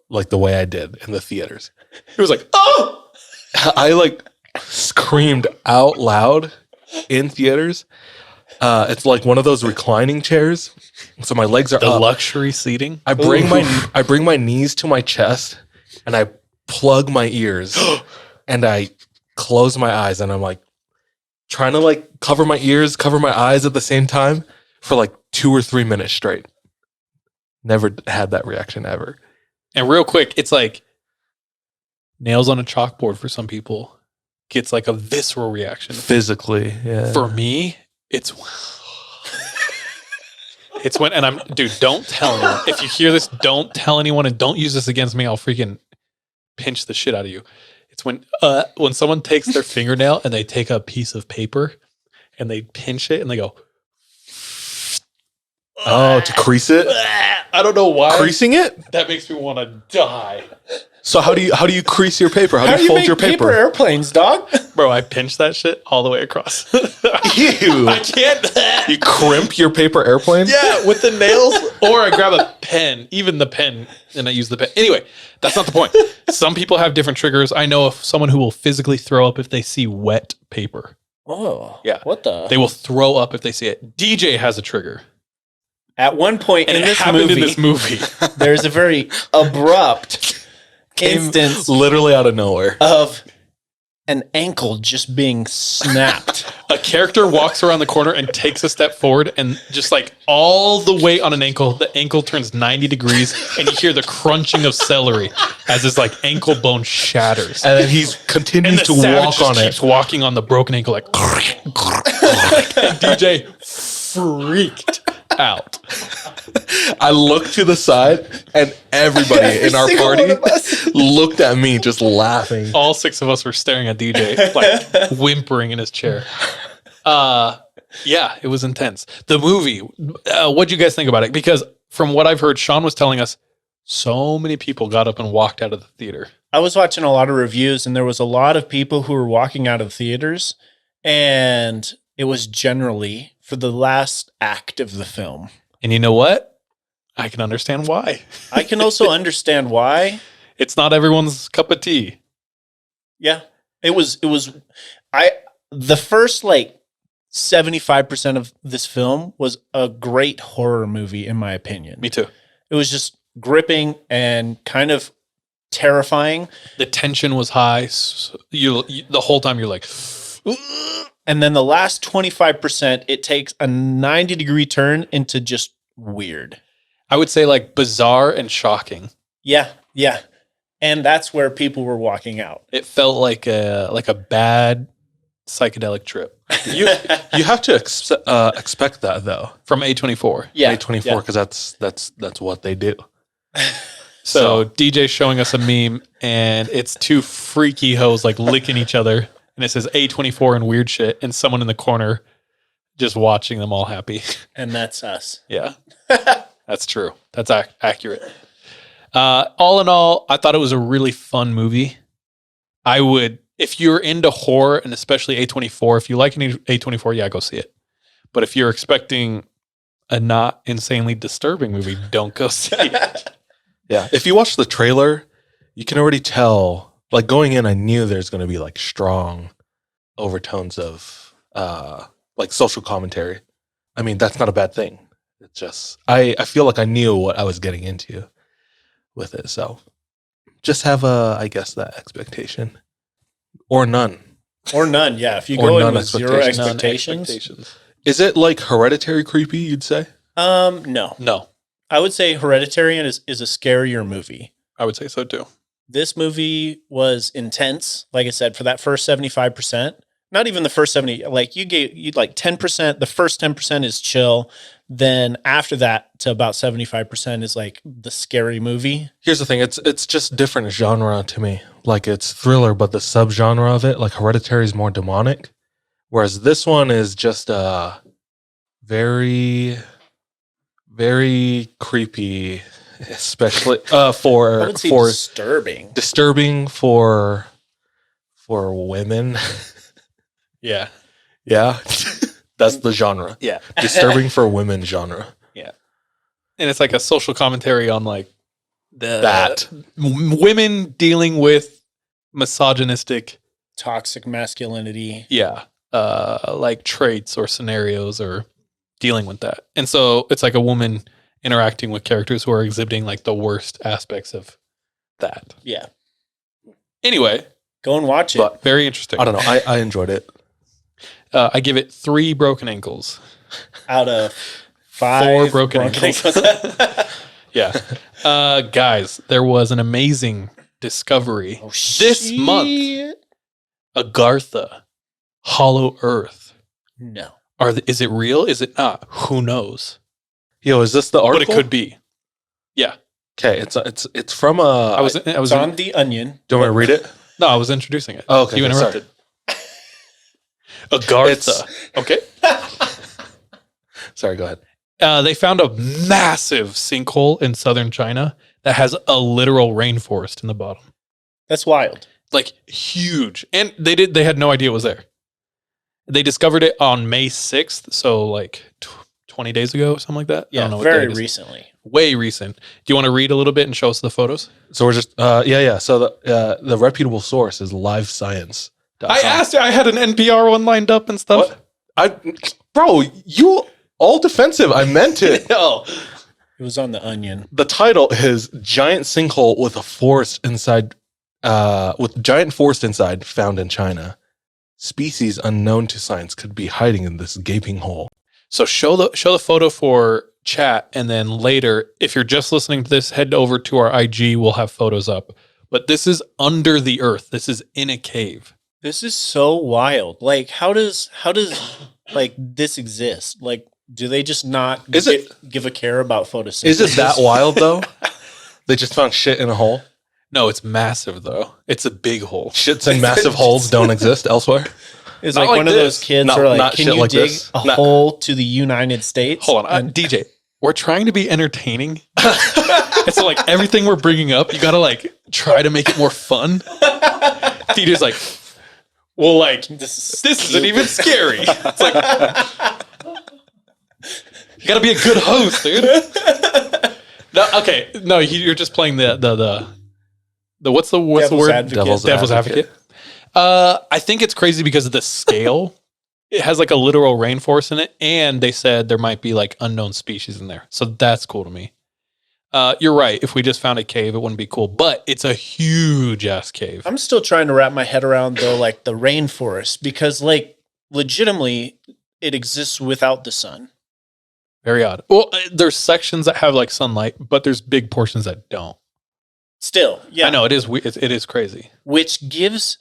like the way I did in the theaters. It was like, oh! I like screamed out loud in theaters. It's like one of those reclining chairs. So my legs are The up. luxury seating. I bring my knees to my chest and I plug my ears and I close my eyes and I'm like trying to like cover my ears, cover my eyes at the same time for like 2 or 3 minutes straight. Never had that reaction ever. And real quick, it's like nails on a chalkboard for some people gets like a visceral reaction. Physically, yeah. For me, it's when, and I'm, dude, don't tell anyone. If you hear this, don't tell anyone and don't use this against me. I'll freaking pinch the shit out of you. It's when someone takes their fingernail and they take a piece of paper and they pinch it and they go, Oh, to crease it? I don't know why. Creasing it? That makes me want to die. So how do you crease your paper? How do you fold make your paper paper? airplanes, dog? Bro, I pinch that shit all the way across. Ew. I can't. You crimp your paper airplane? Yeah, with the nails, or I grab a pen, even the pen, and I use the pen. Anyway, that's not the point. Some people have different triggers. I know of someone who will physically throw up if they see wet paper. Oh, Yeah. What the? They will throw up if they see it. DJ has a trigger. At one point And in it this happened movie, in this movie. there's a very abrupt instance Literally out of nowhere. of an ankle just being snapped. A character walks around the corner and takes a step forward and just like all the way on an ankle, the ankle turns 90 degrees and you hear the crunching of celery as his like ankle bone shatters. And then he And continues the to savage walk just on keeps it. walking on the broken ankle like and DJ freaked out. I looked to the side and everybody in our single party one of us. looked at me just laughing. All 6 of us were staring at DJ, like whimpering in his chair. Yeah, it was intense. The movie, what'd you guys think about it? Because from what I've heard, Sean was telling us so many people got up and walked out of the theater. I was watching a lot of reviews, and there was a lot of people who were walking out of theaters, and it was generally for the last act of the film. And you know what? I can understand why. I can also understand why. It's not everyone's cup of tea. Yeah. The first like 75% of this film was a great horror movie, in my opinion. Me too. It was just gripping and kind of terrifying. The tension was high. So you the whole time you're like, and then the last 25%, it takes a 90-degree turn into just weird. I would say like bizarre and shocking. Yeah, yeah. And that's where people were walking out. It felt like a bad psychedelic trip You have to expect that though from A24. Yeah, A24 because that's what they do. So DJ's showing us a meme, and it's two freaky hoes like licking each other, and it says A24 and weird shit, and someone in the corner just watching them all happy. And that's us. Yeah, that's true. That's accurate. All in all, I thought it was a really fun movie. I would, if you're into horror, and especially A24, if you like A24, yeah, go see it. But if you're expecting a not insanely disturbing movie, don't go see it. Yeah. If you watch the trailer, you can already tell, like going in, I knew there's going to be like strong overtones of like social commentary. I mean, that's not a bad thing. It's just, I feel like I knew what I was getting into with it. So just have I guess that expectation or none. Or none, yeah. If you Or go in none with zero expectations. expectations. Is it like Hereditary creepy, you'd say? No. No, I would say Hereditary is a scarier movie. I would say so too. This movie was intense, like I said, for that first 75%. Not even the first 70, like you like 10%, the first 10% is chill. Then after that to about 75% is like the scary movie. Here's the thing, it's just different genre to me. Like it's thriller, but the subgenre of it, like Hereditary is more demonic. Whereas this one is just very, very creepy, especially I for would say disturbing for women. Yeah. Yeah. That's the genre. Yeah. Disturbing for women genre. Yeah. And it's like a social commentary on like That. Women dealing with misogynistic, toxic masculinity. like traits or scenarios or dealing with that. And so it's like a woman interacting with characters who are exhibiting like the worst aspects of that. Yeah. Anyway, Go and watch it. but very interesting. I don't know. I enjoyed it. I give it 3 broken ankles. Out of 5 4 broken ankles. Yeah. Guys, there was an amazing discovery this month. Agartha, Hollow Earth. No. Is it real? Is it not? Who knows? Yo, is this the But article? it could be. Yeah. Okay, it's from a. I was It's on The Onion. Do you want me to read it? No, I was introducing it. Oh, okay. You okay, interrupted. Agartha. Okay. Sorry, go ahead. They found a massive sinkhole in southern China that has a literal rainforest in the bottom. That's wild. Like huge. And they had no idea it was there. They discovered it on May 6th, so like 20 days ago, something like that. I Yeah, don't know what very day it is. recently. Way recent. Do you want to read a little bit and show us the photos? So we're just yeah. So the reputable source is LiveScience. I asked you. I had an NPR one lined up and stuff. What? Bro, you all defensive. I meant it. No. It was on The Onion. The title is "Giant Sinkhole with a Forest Inside," with giant forest inside found in China. Species unknown to science could be hiding in this gaping hole. So show the photo for chat, and then later, if you're just listening to this, head over to our IG. We'll have photos up. But this is under the earth. This is in a cave. This is so wild. Like, how does like this exist? Like, do they just not give a care about photosynthesis? Is it that wild though? They just found shit in a hole. No, it's massive though. It's a big hole. Shits in massive holes don't exist elsewhere. It's Not like like one of this. those kids Not- where like, not can shit you like dig this. a Not- hole to the United States? Hold on, And DJ. we're trying to be entertaining. And so like everything we're bringing up, you gotta like try to make it more fun. Dejay's like, well, like this isn't even scary. It's like you gotta be a good host, dude. No, okay, no, you're just playing the what's the word? Devil's advocate. I think it's crazy because of the scale. It has like a literal rainforest in it, and they said there might be like unknown species in there. So that's cool to me. You're right. If we just found a cave, it wouldn't be cool, but it's a huge ass cave. I'm still trying to wrap my head around though, like the rainforest, because like legitimately it exists without the sun. Very odd. Well, there's sections that have like sunlight, but there's big portions that don't. Still, yeah. I know it is. It is crazy. Which gives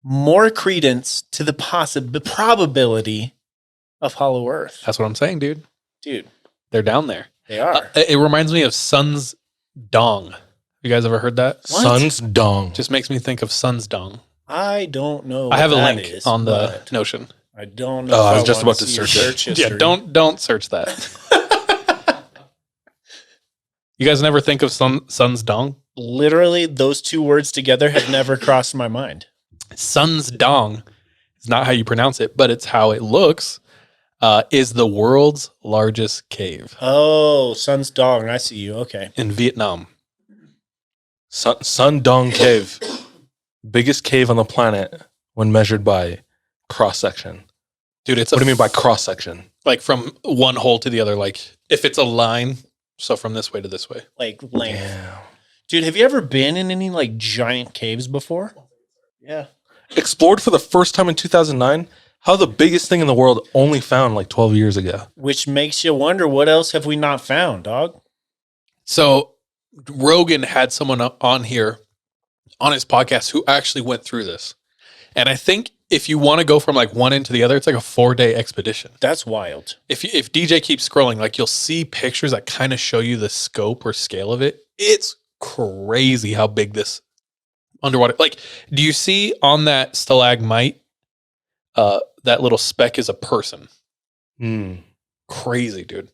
more credence to the probability of Hollow Earth. That's what I'm saying, dude. Dude, they're down there. they are. It reminds me of Sun's Dong. You guys ever heard that? What? Sun's dong. Just makes me think of Sun's Dong. I don't know. I have a what that link is, on the but Notion. I don't know. Oh, if I was just wanna about to see your search it. Yeah, history. don't search that. You guys never think of Sun's Dong? Literally, those two words together have never crossed my mind. Sun's Dong is not how you pronounce it, but it's how it looks. Is the world's largest cave Oh, Sun's Dong. I see you. Okay. in Vietnam. Sun Dong Cave. Biggest cave on the planet when measured by cross section. Dude, it's What do you mean by cross section? like from one hole to the other? Like if it's a line, so from this way to this way. Like length. Damn. Dude, have you ever been in any like giant caves before? Yeah. Explored for the first time in 2009. How the biggest thing in the world only found like 12 years ago. Which makes you wonder, what else have we not found, dog? So Rogan had someone on here on his podcast who actually went through this. And I think if you want to go from like one end to the other, it's like a 4-day expedition. That's wild. If DJ keeps scrolling, like you'll see pictures that kind of show you the scope or scale of it. It's crazy how big this underwater. Like, do you see on that stalagmite, that little speck is a person? Crazy, dude.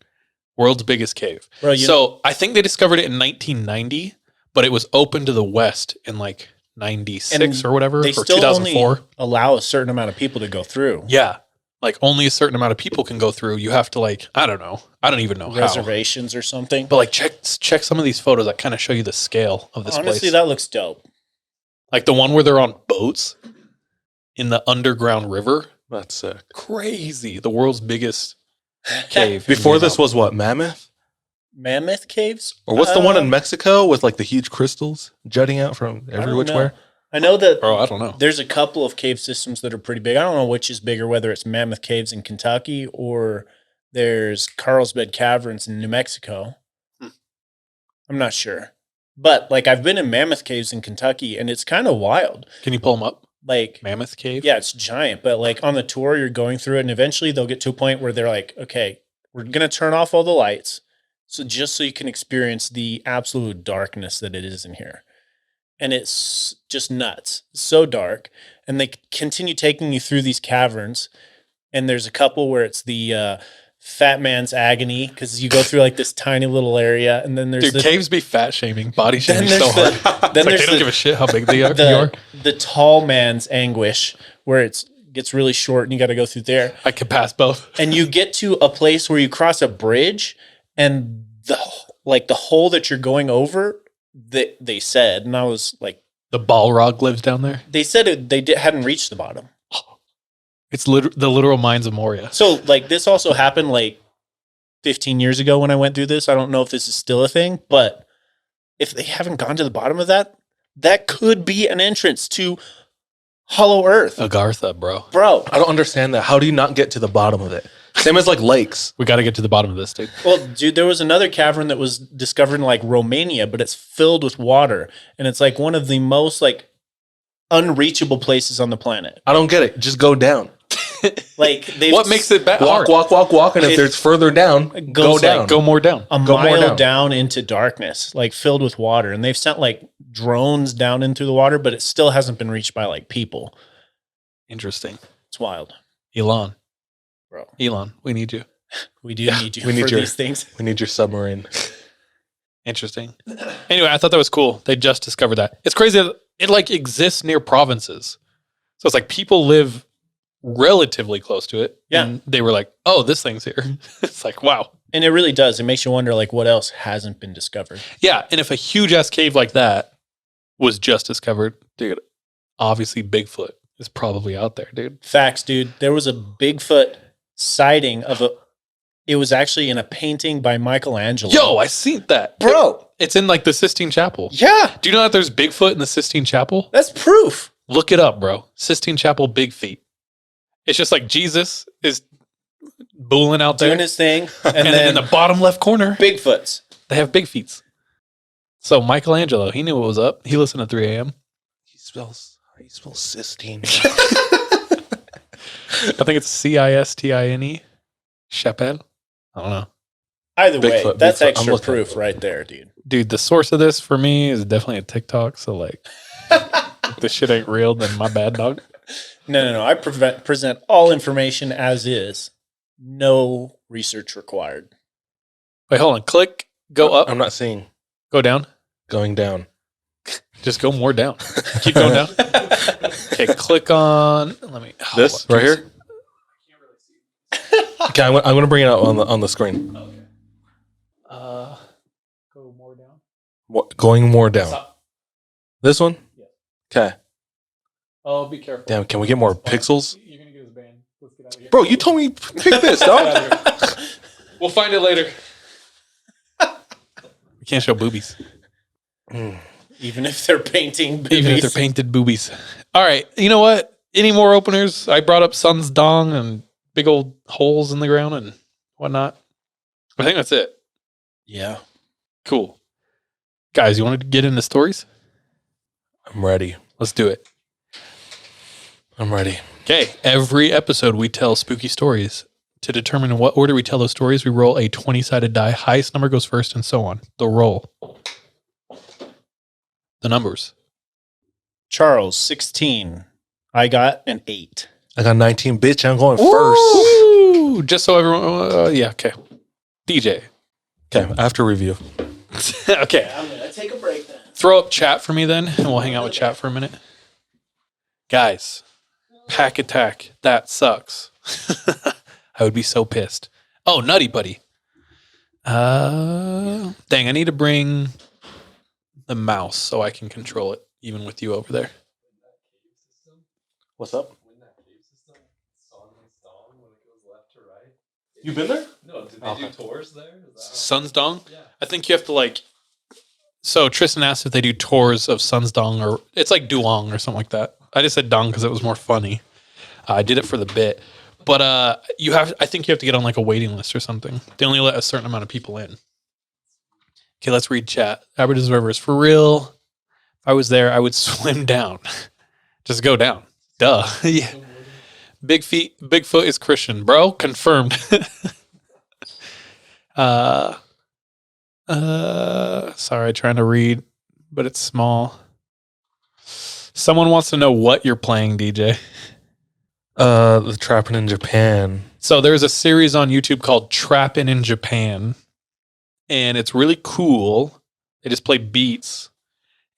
World's biggest cave. Bro, So I think they discovered it in 1990, but it was open to the West in like 96 And or whatever, they or still 2004. only allow a certain amount of people to go through. Yeah. Like only a certain amount of people can go through. You have to like, I don't know. I don't even know how. Reservations or something. But like check some of these photos that kind of show you the scale of this Honestly, place. that looks dope. Like the one where they're on boats in the underground river. That's sick. Crazy. The world's biggest cave. Before this was what, Mammoth? Mammoth caves? Or what's the one in Mexico with like the huge crystals jutting out from I every don't which know. way? I know that Bro, I don't know. there's a couple of cave systems that are pretty big. I don't know which is bigger, whether it's Mammoth Caves in Kentucky or there's Carlsbad Caverns in New Mexico. I'm not sure. But like I've been in Mammoth Caves in Kentucky and it's kind of wild. Can you pull them up? Like, Mammoth Cave? yeah, it's giant, but like on the tour, you're going through it and eventually they'll get to a point where they're like, okay, we're going to turn off all the lights. So just so you can experience the absolute darkness that it is in here. And it's just nuts. It's so dark. And they continue taking you through these caverns. And there's a couple where it's the fat man's agony because you go through like this tiny little area. And then there's Dude, caves be fat shaming, body shaming so there's hard. then It's like there's they don't give a shit how big they are. you are. the tall man's anguish where it gets really short and you got to go through there. I could pass both. And you get to a place where you cross a bridge and the hole that you're going over, they said, and I was like, The Balrog lives down there. they said hadn't reached the bottom. It's the literal mines of Moria. So like this also happened like 15 years ago when I went through this. I don't know if this is still a thing, but if they haven't gone to the bottom of that, that could be an entrance to Hollow Earth. Agartha, bro. Bro. I don't understand that. How do you not get to the bottom of it? Same as like lakes. We got to get to the bottom of this, dude. Well, dude, there was another cavern that was discovered in like Romania, but it's filled with water. And it's like one of the most like unreachable places on the planet. I don't get it. Just go down. Like they What makes it bad? Walk, and if there's further down, go goes down. like Go more down. a Go more mile down. down into darkness, like filled with water. And they've sent like drones down into the water, but it still hasn't been reached by like people. Interesting. It's wild. Elan. Bro. Elan, we need you. We do need you we need for your- these things. We need your submarine. Interesting. Anyway, I thought that was cool. They just discovered that. It's crazy that it like exists near provinces. So it's like people live relatively close to it. Yeah. And they were like, oh, this thing's here. It's like, wow. And it really does. It makes you wonder, like, what else hasn't been discovered? Yeah. And if a huge ass cave like that was just discovered, dude, obviously Bigfoot is probably out there, dude. Facts, dude. There was a Bigfoot sighting of a. It was actually in a painting by Michelangelo. Yo, I seen that. Bro. It's in like the Sistine Chapel. Yeah, Do you know that there's Bigfoot in the Sistine Chapel? that's proof. Look it up, bro. Sistine Chapel, big feet. It's just like Jesus is booling out there. Doing his thing. And, and then then in the bottom left corner, Bigfoots. they have big feet. So Michelangelo, he knew what was up. He listened at 3 a.m. He spells Sistine. I think it's Cistine. Chapelle? I don't know. Either way, Bigfoot, that's Bigfoot. I'm extra looking. proof right there, dude. Dude, the source of this for me is definitely a TikTok. So, like, if this shit ain't real, then my bad, dog. No. I present all information as is. No research required. Wait, hold on. Click, go up, I'm not seeing. go down. Going down. Just go more down. Keep going down. Okay, click on. Let me. This hold right on. here. Okay, I'm gonna bring it out on the screen. Go more down. Going more down. Stop. This one. Okay. Oh, be careful. Damn. Can we get more pixels, You're gonna get us banned. Let's get out of here. bro? You told me pick this, Get dog. out of here. We'll find it later. We can't show boobies, Even if they're painting boobies. even if they're painted boobies. All right. You know what? Any more openers? I brought up Sun's dong and big old holes in the ground and whatnot. I think that's it. Yeah. Cool. Guys, you want to get into stories? I'm ready. Let's do it. I'm ready. Okay. Every episode, we tell spooky stories. To determine in what order we tell those stories, we roll a 20-sided die. Highest number goes first and so on. The roll. The numbers. Charles, 16. I got an 8. I got 19, bitch. I'm going first. Woo! Just so everyone... yeah, okay. DJ. Okay, after review. Okay. I'm going to take a break then. Throw up chat for me then, and we'll hang out with chat for a minute. Guys, pack attack. That sucks. I would be so pissed. Oh, Nutty Buddy. Dang, I need to bring the mouse so I can control it, even with you over there. What's up? When that cave system song and song when it goes left to right. You been there? No, did they Okay. do tours there? Is that how- Sun's Dong? Yeah. I think you have to like. So Tristan asked if they do tours of Sun's Dong, or it's like Duong or something like that. I just said Dong because it was more funny. I did it for the bit, but you have. I think you have to get on like a waiting list or something. They only let a certain amount of people in. Okay, let's read chat. Aberdeen's River is for real. If I was there, I would swim down. Just go down. Duh. Yeah. Bigfoot is Christian, bro. Confirmed. Sorry, trying to read, but it's small. Someone wants to know what you're playing, DJ. The Trapping in Japan. So there's a series on YouTube called Trappin' in Japan, and it's really cool. They just play beats,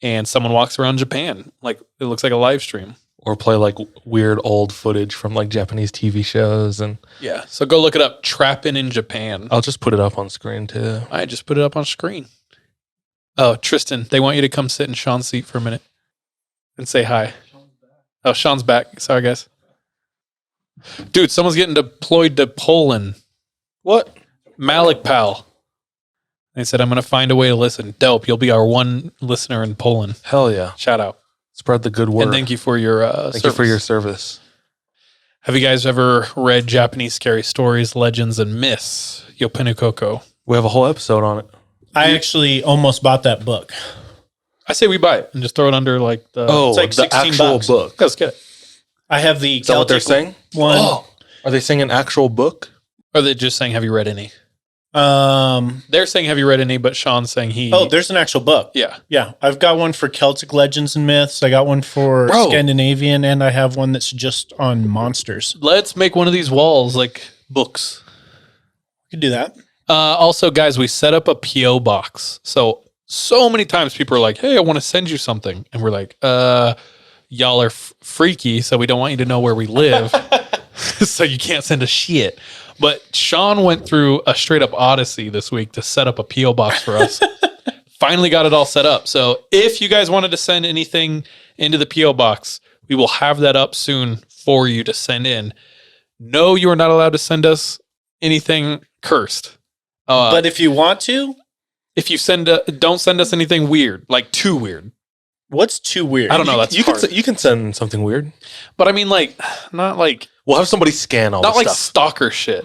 and someone walks around Japan. Like, it looks like a live stream. Or play like weird old footage from like Japanese TV shows, and Yeah, so go look it up. Trappin' in Japan. I'll just put it up on screen too. I just put it up on screen. Oh, Tristan, they want you to come sit in Sean's seat for a minute and say hi. Oh, Sean's back. Sorry, guys. Dude, someone's getting deployed to Poland. What? Malik Pal. They said, I'm going to find a way to listen. Dope. You'll be our one listener in Poland. Hell yeah! Shout out. Spread the good word. And thank you for your Thank you for your service. Have you guys ever read Japanese scary stories, legends, and myths? Yopenu Koko. We have a whole episode on it. I actually almost bought that book. I say we buy it and just throw it under like the... Oh, It's like the 16 actual bucks. book. Let's get it. I have the Is that what they're Celtic saying? one. Oh, are they saying an actual book? Or are they just saying, have you read any? Um, They're saying, have you read any? But Sean's saying he... oh, there's an actual book. Yeah. Yeah, I've got one for Celtic legends and myths. I got one for Bro. Scandinavian, and I have one that's just on monsters. Let's make one of these walls like books. Could do that. Also, guys, we set up a PO box. So many times people are like, "Hey, I want to send you something," and we're like, "Y'all are freaky, so we don't want you to know where we live, so you can't send us shit." But Sean went through a straight up odyssey this week to set up a PO box for us. Finally got it all set up. So if you guys wanted to send anything into the PO box, we will have that up soon for you to send in. No, you are not allowed to send us anything cursed. But if you want to, if you don't send us anything weird, like too weird. what's too weird? I don't know. That's You hard. can send something weird. But I mean, like, not like We'll have somebody scan all not the like stuff. stalker shit.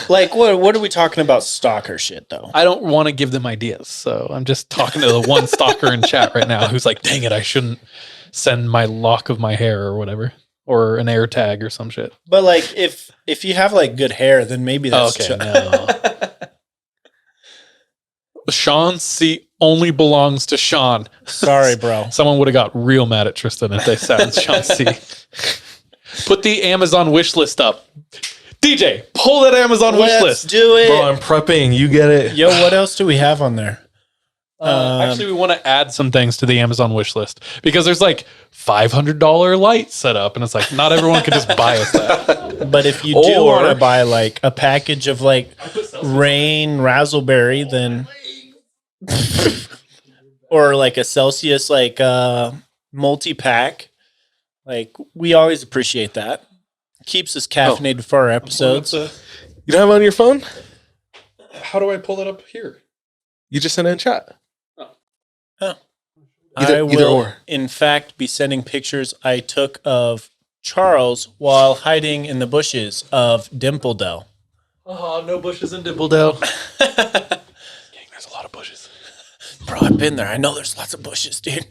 Like, what are we talking about stalker shit, though? I don't want to give them ideas, so I'm just talking to the one stalker in chat right now who's like, "Dang it, I shouldn't send my lock of my hair or whatever, or an air tag or some shit." But, like, if you have, like, good hair, then maybe that's... Okay, no. Sean's seat only belongs to Sean. Sorry, bro. Someone would have got real mad at Tristan if they sat in Sean's seat. Put the Amazon wish list up. DJ, pull that Amazon wish Let's list. do it. Bro, I'm prepping. You get it. Yo, what else do we have on there? Actually, we want to add some things to the Amazon wish list because there's like $500 light set up, and it's like not everyone can just buy us that. But if you do Or- want to buy, like, a package of, like, Rain Razzleberry, then... or, like, a Celsius, like, multi-pack. Like, we always appreciate that. Keeps us caffeinated for our episodes. You don't have it on your phone? How do I pull it up here? You just send it in chat. I Either will, or. in fact, be sending pictures I took of Charles while hiding in the bushes of Dimpledale. Oh, no bushes in Dimpledale. Dang, there's a lot of bushes. Bro, I've been there. I know there's lots of bushes, dude.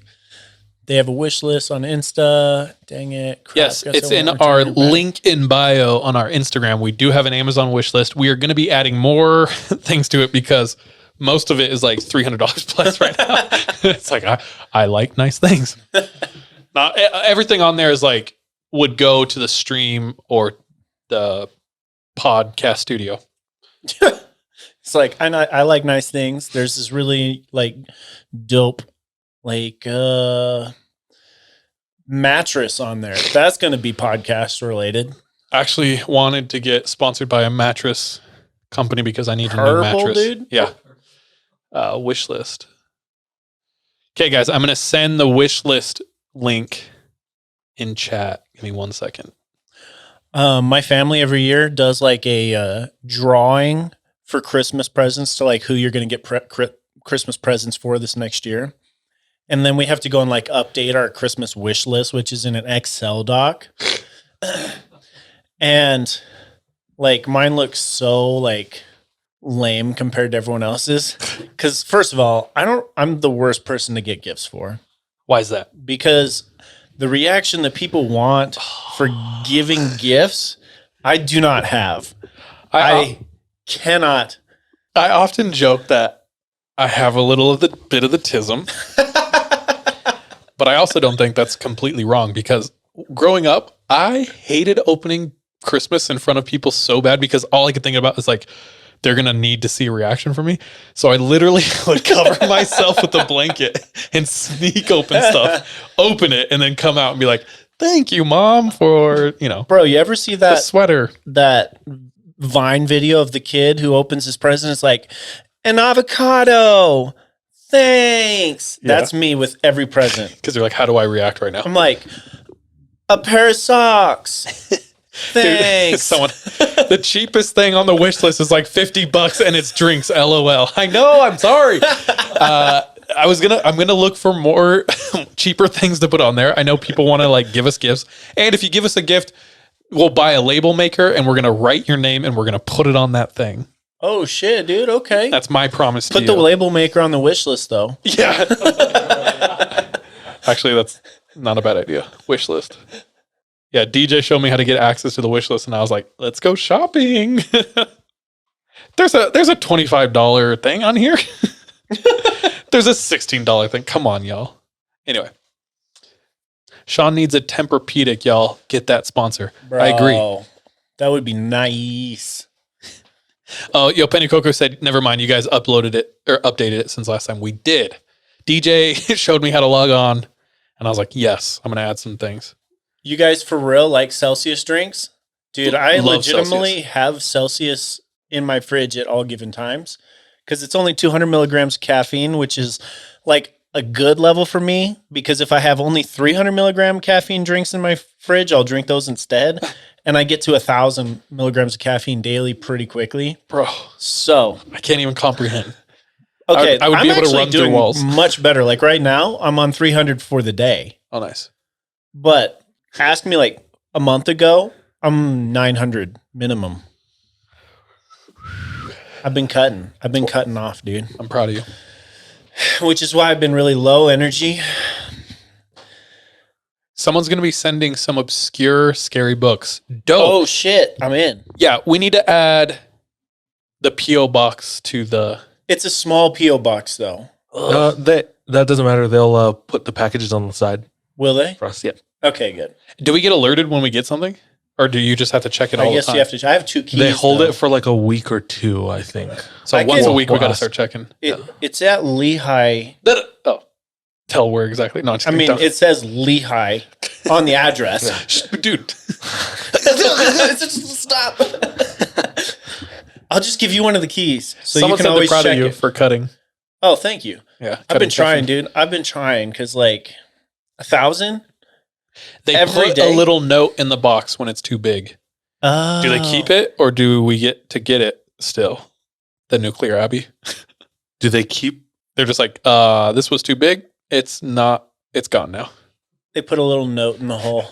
They have a wish list on Insta. Dang it. Crap, Yes, guess it's I in won't our return it back. link in bio on our Instagram. We do have an Amazon wish list. We are going to be adding more things to it because most of it is like $300 plus right now. It's like, I like nice things. Not everything on there is like would go to the stream or the podcast studio. It's like, I like nice things. There's this really, like, dope, like, mattress on there. That's going to be podcast related. Actually wanted to get sponsored by a mattress company because I need a new Purple, mattress. dude? Yeah. Wish list. Okay, guys, I'm going to send the wish list link in chat. Give me 1 second. My family every year does like a drawing for Christmas presents to like who you're going to get Christmas presents for this next year. And then we have to go and like update our Christmas wish list, which is in an Excel doc. And like mine looks so like lame compared to everyone else's. Cause first of all, I'm the worst person to get gifts for Why is that? because the reaction that people want for giving gifts, I do not have. I cannot. I often joke that I have a little of the bit of the tism, but I also don't think that's completely wrong because growing up, I hated opening Christmas in front of people so bad because all I could think about is like, they're going to need to see a reaction from me. So I literally would cover myself with a blanket and sneak open stuff, open it, and then come out and be like, thank you, Mom, for, Bro, you ever see the that sweater. Vine video of the kid who opens his present? It's like, an avocado. Thanks. Yeah. That's me with every present. Because they're like, how do I react right now? I'm like, a pair of socks. Dude, Thanks. the cheapest thing on the wish list is like $50 and it's drinks. LOL. I know. I'm sorry. I'm gonna look for more cheaper things to put on there. I know people want to like give us gifts, and if you give us a gift, we'll buy a label maker and we're gonna write your name and we're gonna put it on that thing. Oh shit, dude. Okay. That's my promise to Put you. the label maker on the wish list though. Yeah. Actually, that's not a bad idea. Wish list. Yeah, DJ showed me how to get access to the wish list, and I was like, "Let's go shopping." There's a $25 thing on here. There's a $16 thing. Come on, y'all. Anyway, Sean needs a Tempur-Pedic, y'all. Get that sponsor. Bro, I agree. That would be nice. Oh, Yo Penny Coco said, never mind, you guys uploaded it or updated it since last time. We did. DJ showed me how to log on, and I was like, yes, I'm going to add some things. You guys for real like Celsius drinks? Dude, I Love legitimately Celsius. have Celsius in my fridge at all given times because it's only 200 milligrams of caffeine, which is like a good level for me because if I have only 300 milligram caffeine drinks in my fridge, I'll drink those instead. And I get to 1,000 milligrams of caffeine daily pretty quickly. Bro, So, I can't even comprehend. okay, I would be able to actually run through doing walls. much better. Like right now, I'm on 300 for the day. Oh, nice. But ask me like a month ago, I'm 900 minimum. I've been cutting off, dude. I'm proud of you. Which is why I've been really low energy. Someone's going to be sending some obscure, scary books. Dope. Oh shit, I'm in. Yeah, we need to add the P.O. box to the... It's a small PO box though. That doesn't matter. They'll put the packages on the side Will they? for us. Yeah. Okay, good. Do we get alerted when we get something? Or do you just have to check it all I the guess time? you have to. I have 2 keys. They hold though. it for like a week or 2, I think. So I once can- a week, we got to Wow. start checking. It's at Lehigh. Oh, tell where exactly. No, I'm just I kidding. mean, Don't. it says Lehigh on the address. Dude. Stop. I'll just give you one of the keys, so Someone you can said they're always proud check of you it. for cutting. Oh, thank you. Yeah. I've cutting been trying, caffeine. dude. I've been trying because like 1,000. They every put day? a little note in the box when it's too big. Do they keep it or do we get to get it still? The Nuclear Abbey? Do they keep? They're just like, this was too big. It's not, it's gone now. They put a little note in the hole.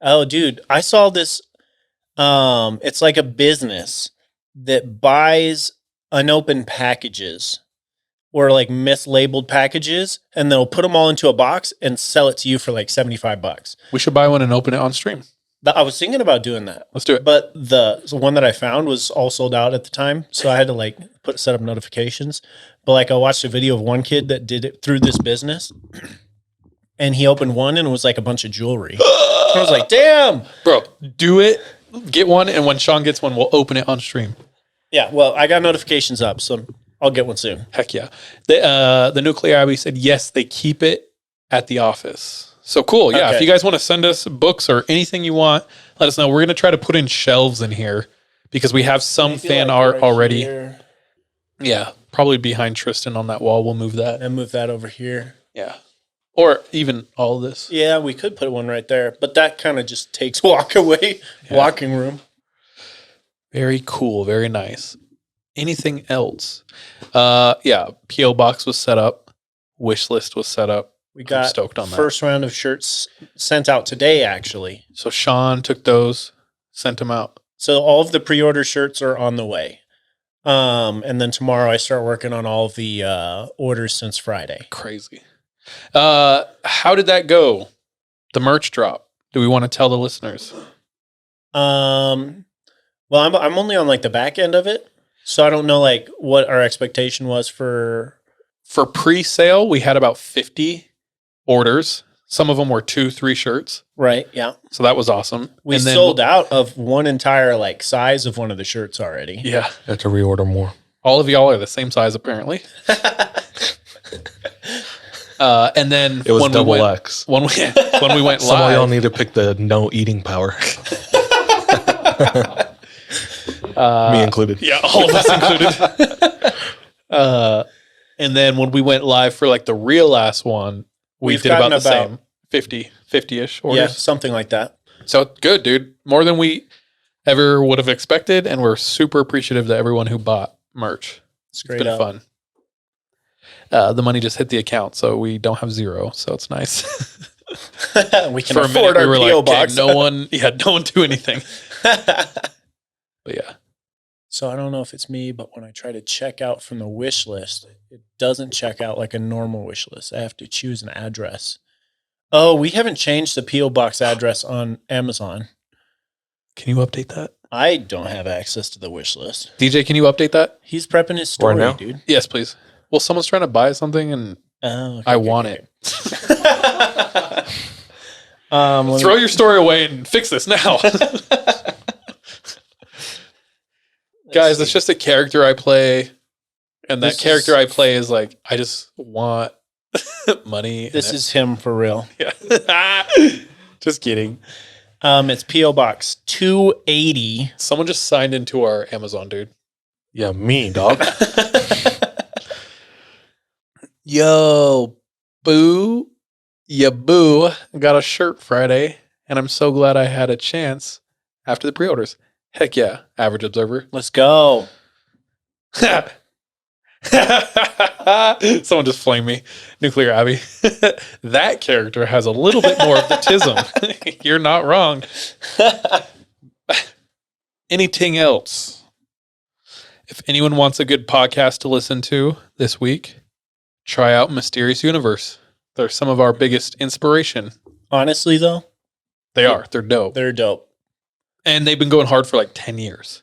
Oh, dude, I saw this. It's like a business that buys unopened packages or like mislabeled packages, and they'll put them all into a box and sell it to you for like $75. We should buy one and open it on stream. I was thinking about doing that, Let's do it. but the one that I found was all sold out at the time, so I had to like set up notifications. But like I watched a video of one kid that did it through this business, and he opened one and it was like a bunch of jewelry. I was like, damn. Bro, do it. Get one. And when Sean gets one, we'll open it on stream. Yeah, well, I got notifications up, so I'll get one soon. Heck yeah. The Nuclear Abbey said, yes, they keep it at the office. So cool. Yeah. Okay. If you guys want to send us books or anything you want, let us know. We're going to try to put in shelves in here because we have some fan art already. Here, Yeah. Probably behind Tristan on that wall. We'll move that. and move that over here. Yeah. Or even all of this. Yeah, we could put one right there, but that kind of just takes walking room. Very cool. Very nice. Anything else? Yeah. P.O. box was set up. Wish list was set up. We I'm got stoked on that. first round of shirts sent out today, actually. So Sean took those, sent them out. So all of the pre-order shirts are on the way. And then tomorrow I start working on all of the orders since Friday. Crazy. How did that go? The merch drop. Do we want to tell the listeners? Well, I'm only on like the back end of it, so I don't know like what our expectation was for. For pre-sale, we had about 50 orders. Some of them were 2-3 shirts. Right. Yeah. So that was awesome. We And then- sold out of one entire like size of one of the shirts already. Yeah. I have to reorder more. All of y'all are the same size apparently. And then It was when double we went, X. when we went Some of y'all live, need to pick the no eating power. Me included. yeah, all of us included. And then when we went live for like the real last one, we We've did about gotten the about- same 50-ish orders. Yeah, something like that. So good, dude. More than we ever would have expected. And we're super appreciative to everyone who bought merch. It's Straight been up. fun. The money just hit the account, so we don't have zero. So it's nice. We can For a afford minute, our we were PO like, box. "Okay, no one do anything." But yeah, So I don't know if it's me, but when I try to check out from the wish list, it doesn't check out like a normal wish list. I have to choose an address. Oh, we haven't changed the PO box address on Amazon. can you update that? I don't have access to the wish list. DJ, can you update that? He's prepping his story, now? dude. Yes, please. Well, someone's trying to buy something, and Oh, I want it. Let Throw your story away and fix this now. Guys, it's just a character I play. And that This character is- I play is like, I just want money. This is him for real. Yeah. Just kidding. It's P.O. Box 280. Someone just signed into our Amazon, dude. Yeah, me, dog. Yo, boo. Ya boo. Got a shirt Friday, and I'm so glad I had a chance after the pre-orders. Heck yeah, average observer. Let's go. Someone just flamed me. Nuclear Abbey. That character has a little bit more of the tism. You're not wrong. Anything else? If anyone wants a good podcast to listen to this week, try out Mysterious Universe. They're some of our biggest inspiration. Honestly, though, They are. They're dope. they're dope. And they've been going hard for like 10 years.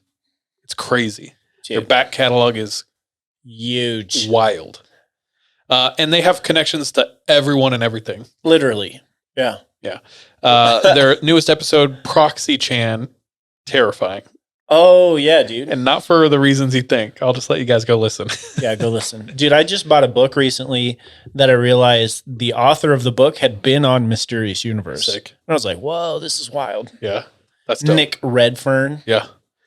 It's crazy. Their Dude, back catalog is huge. wild. And they have connections to everyone and everything. Literally. Yeah. Their newest episode, Proxy Chan, terrifying. Oh, yeah, dude. And not for the reasons you think. I'll just let you guys go listen. Yeah, go listen. Dude, I just bought a book recently that I realized the author of the book had been on Mysterious Universe. Sick. And I was like, whoa, this is wild. Yeah. That's dope. Nick Redfern Yeah.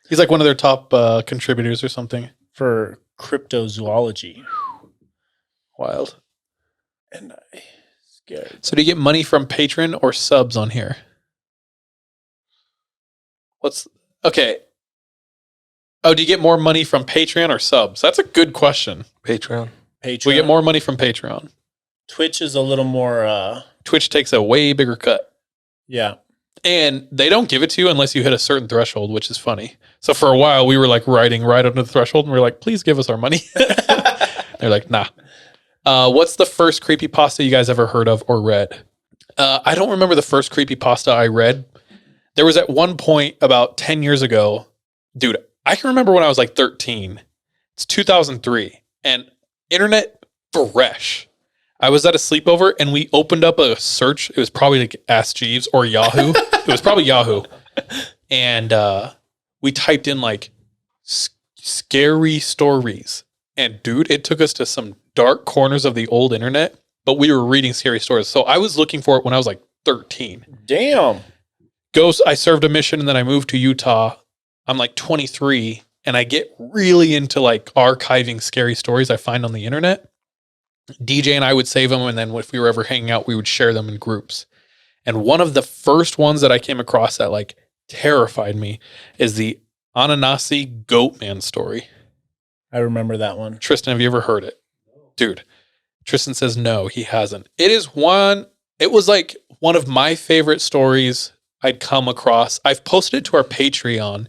He's like one of their top contributors or something. for cryptozoology. Wild. And I scared. So do you get money from patron or subs on here? Okay. Oh, do you get more money from Patreon or subs? That's a good question. Patreon. Patreon. We get more money from Patreon. Twitch is a little more, Twitch takes a way bigger cut. yeah. And they don't give it to you unless you hit a certain threshold, which is funny. So for a while, we were like riding right under the threshold and we are like, please give us our money. They're like, nah. What's the first creepypasta you guys ever heard of or read? I don't remember the first creepypasta I read. There was at one point about 10 years ago, dude, I can remember when I was like 13. It's 2003 and internet fresh. I was at a sleepover and we opened up a search. It was probably like Ask Jeeves or Yahoo. It was probably Yahoo. And we typed in like scary stories. And dude, it took us to some dark corners of the old internet, but we were reading scary stories. So I was looking for it when I was like 13. Damn. I served a mission and then I moved to Utah. I'm like 23 and I get really into like archiving scary stories I find on the internet. DJ and I would save them, and then if we were ever hanging out, we would share them in groups. And one of the first ones that I came across that like terrified me is the Ananasi Goatman story. I remember that one. Tristan, have you ever heard it? Dude, Tristan says no, he hasn't. It was like one of my favorite stories I'd come across. I've posted it to our Patreon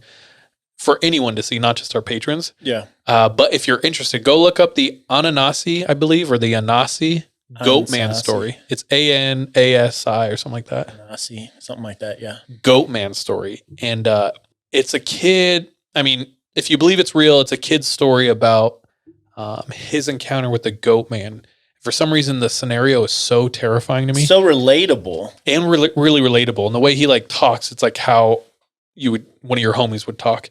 for anyone to see, not just our patrons. Yeah. But if you're interested, go look up the Ananasi, I believe, or the Anasi Goatman Anansi. story. It's ANASI or something like that. Nasi, something like that. Yeah. Goatman story. And it's a kid. I mean, if you believe it's real, it's a kid's story about his encounter with the Goatman. For some reason, the scenario is so terrifying to me. So relatable. And really relatable. And the way he like talks, it's like how one of your homies would talk.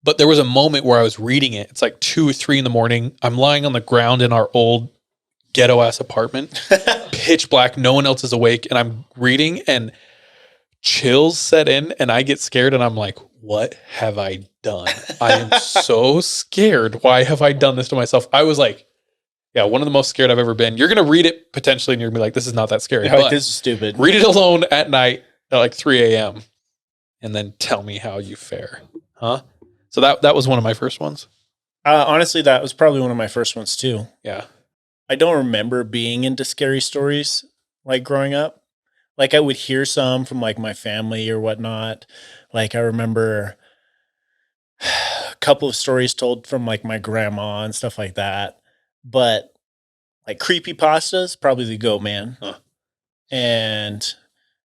But there was a moment where I was reading it. It's like 2 or 3 in the morning. I'm lying on the ground in our old ghetto ass apartment, pitch black. No one else is awake. And I'm reading and chills set in and I get scared and I'm like, what have I done? I am so scared. Why have I done this to myself? I was like, yeah, one of the most scared I've ever been. You're going to read it potentially and you're going to be like, this is not that scary. You're like, But this is stupid. read it alone at night at like 3 a.m. and then tell me how you fare. Huh? So that was one of my first ones. Honestly, that was probably one of my first ones too. Yeah. I don't remember being into scary stories like growing up. Like I would hear some from like my family or whatnot. Like I remember a couple of stories told from like my grandma and stuff like that. But like creepypastas, probably the Goatman. Huh. And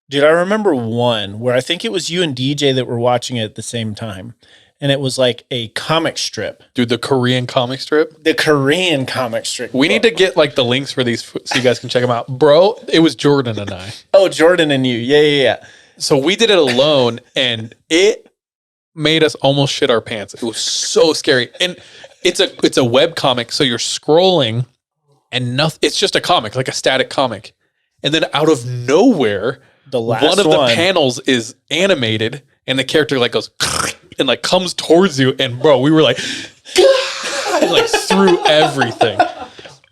dude, I remember one where I think it was you and DJ that were watching it at the same time. And it was like a comic strip. Dude, the Korean comic strip. The Korean comic strip. We need to get like the links for these so you guys can check them out. Bro, it was Jordan and I. Oh, Jordan and you. Yeah. So we did it alone and made us almost shit our pants. It was so scary. And it's a web comic, so you're scrolling and nothing. It's just a comic, like a static comic. And then out of nowhere, The last one of the one. panels is animated and the character like goes and like comes towards you. And bro, we were like, and like through everything.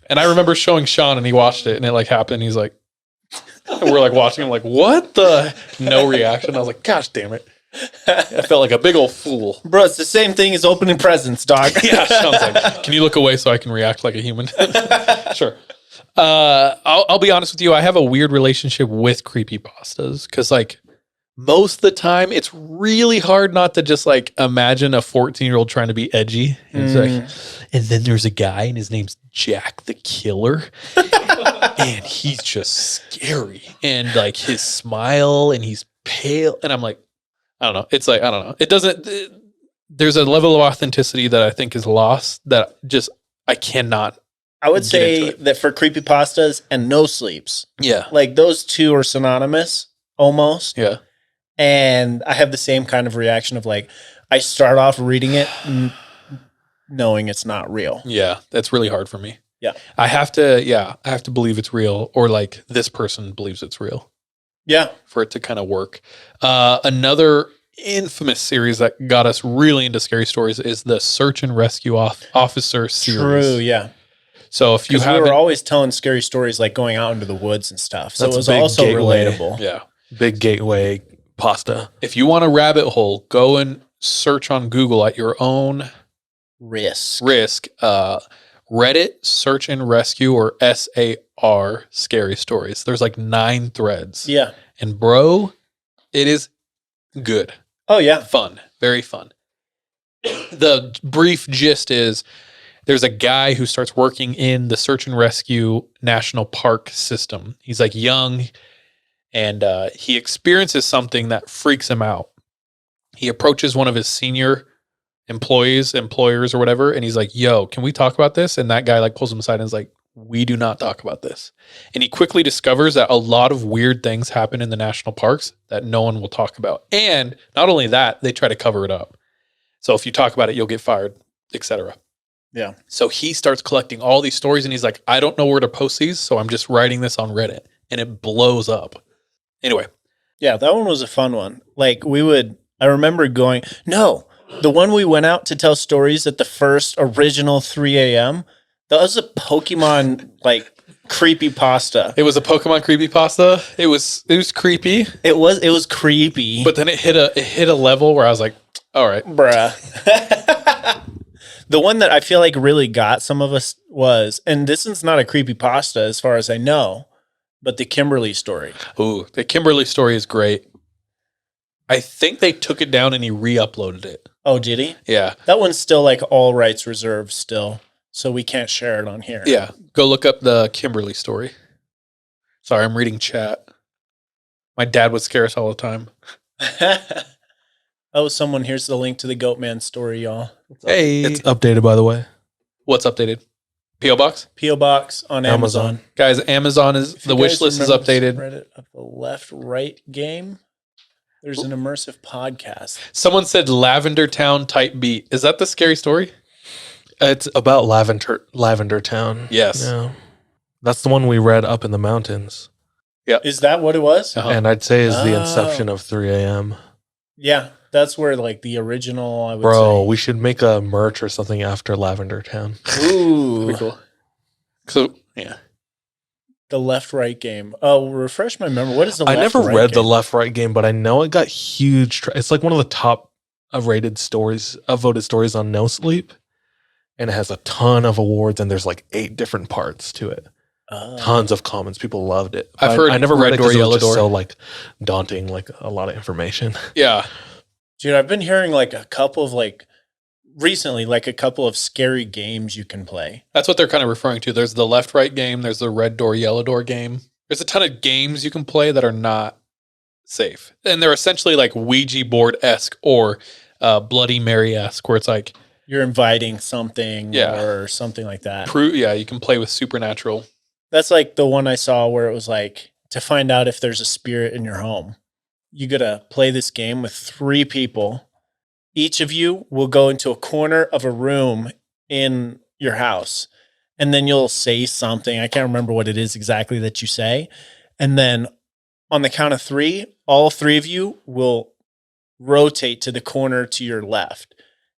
And I remember showing Sean and he watched it and it like happened. He's like, and we're like watching him like, what the? No reaction. I was like, gosh damn it. I felt like a big old fool. Bro, it's the same thing as opening presents, dog. Yeah, Sean's like, can you look away so I can react like a human? Sure. I'll be honest with you. I have a weird relationship with creepypastas because, like, most of the time, it's really hard not to just like imagine a 14-year-old trying to be edgy. And it's like, and then there's a guy, and his name's Jack the Killer, and he's just scary, and like his smile, and he's pale, and I'm like, I don't know. It's like I don't know. It doesn't. There's a level of authenticity that I think is lost that just I cannot. I would Get say into it. that for creepypastas and no sleeps, Yeah. like those two are synonymous almost. Yeah. And I have the same kind of reaction of like, I start off reading it knowing it's not real. Yeah, that's really hard for me. Yeah. I have to believe it's real, or like this person believes it's real Yeah. for it to kind of work. Another infamous series that got us really into scary stories is the Search and Rescue Officer series. True. Yeah. So if you Because we haven't, were always telling scary stories like going out into the woods and stuff. So That's it a was big also gateway. relatable. yeah, Big gateway pasta. if you want a rabbit hole, go and search on Google at your own Risk. Reddit Search and Rescue or SAR scary stories. There's like 9 threads. Yeah. And bro, it is good. Oh, yeah. Fun. Very fun. The brief gist is there's a guy who starts working in the Search and Rescue National Park system. He's like young and he experiences something that freaks him out. He approaches one of his senior employers or whatever, and he's like, yo, can we talk about this? And that guy like pulls him aside and is like, we do not talk about this. And he quickly discovers that a lot of weird things happen in the national parks that no one will talk about. And not only that, they try to cover it up. So if you talk about it, you'll get fired, etc. Yeah. So he starts collecting all these stories and he's like, I don't know where to post these, so I'm just writing this on Reddit. And it blows up. Anyway, Yeah. That one was a fun one. Like I remember going, no, the one we went out to tell stories at the first original 3 a.m. That was a Pokemon like creepy pasta. it was a Pokemon creepypasta. It was creepy, It was creepy. but then it hit a level where I was like, all right. Bruh. The one that I feel like really got some of us was, and this is not a creepy pasta as far as I know, but the Kimberly story. Ooh, the Kimberly story is great. I think they took it down and he re-uploaded it. Oh, did he? Yeah. That one's still like all rights reserved still, so we can't share it on here. Yeah. Go look up the Kimberly story. Sorry, I'm reading chat. My dad would scare us all the time. Oh, here's the link to the Goatman story, y'all. Hey. It's updated, by the way. What's updated? P.O. Box? P.O. Box on Amazon. Guys, Amazon is, If the you wish guys list is remember the updated. Reddit of the left-right game. There's an immersive podcast. Someone said Lavender Town type beat. Is that the scary story? It's about Lavender Town. Yes. Yeah. That's the one we read up in the mountains. Is that what it was? Uh-huh. And I'd say is the Oh. inception of 3 a.m. Yeah, that's where like the original. I would Bro, we should make a merch or something after Lavender Town. say. Ooh, Pretty cool. So, yeah. the left-right game. Oh, refresh my memory. What is the? I never left-right read the game? left-right game, but I know it got huge. It's like one of the top voted stories on No Sleep. And it has a ton of awards, and there's like 8 different parts to it. Oh. Tons of comments. People loved it. I've But heard I never Red read it Door, 'cause it Yellow was just Door. so like daunting, like a lot of information. Yeah. Dude, I've been hearing like a couple of recently, like a couple of scary games you can play. That's what they're kind of referring to. There's the left right game, there's the red door, yellow door game. There's a ton of games you can play that are not safe. And they're essentially like Ouija board esque or Bloody Mary esque, where it's like, You're inviting something Yeah. or something like that. you can play with supernatural. That's like the one I saw where it was like to find out if there's a spirit in your home. You got to play this game with 3 people each of you will go into a corner of a room in your house, and then you'll say something. I can't remember what it is exactly that you say. And then on the count of 3, all 3 of you will rotate to the corner to your left.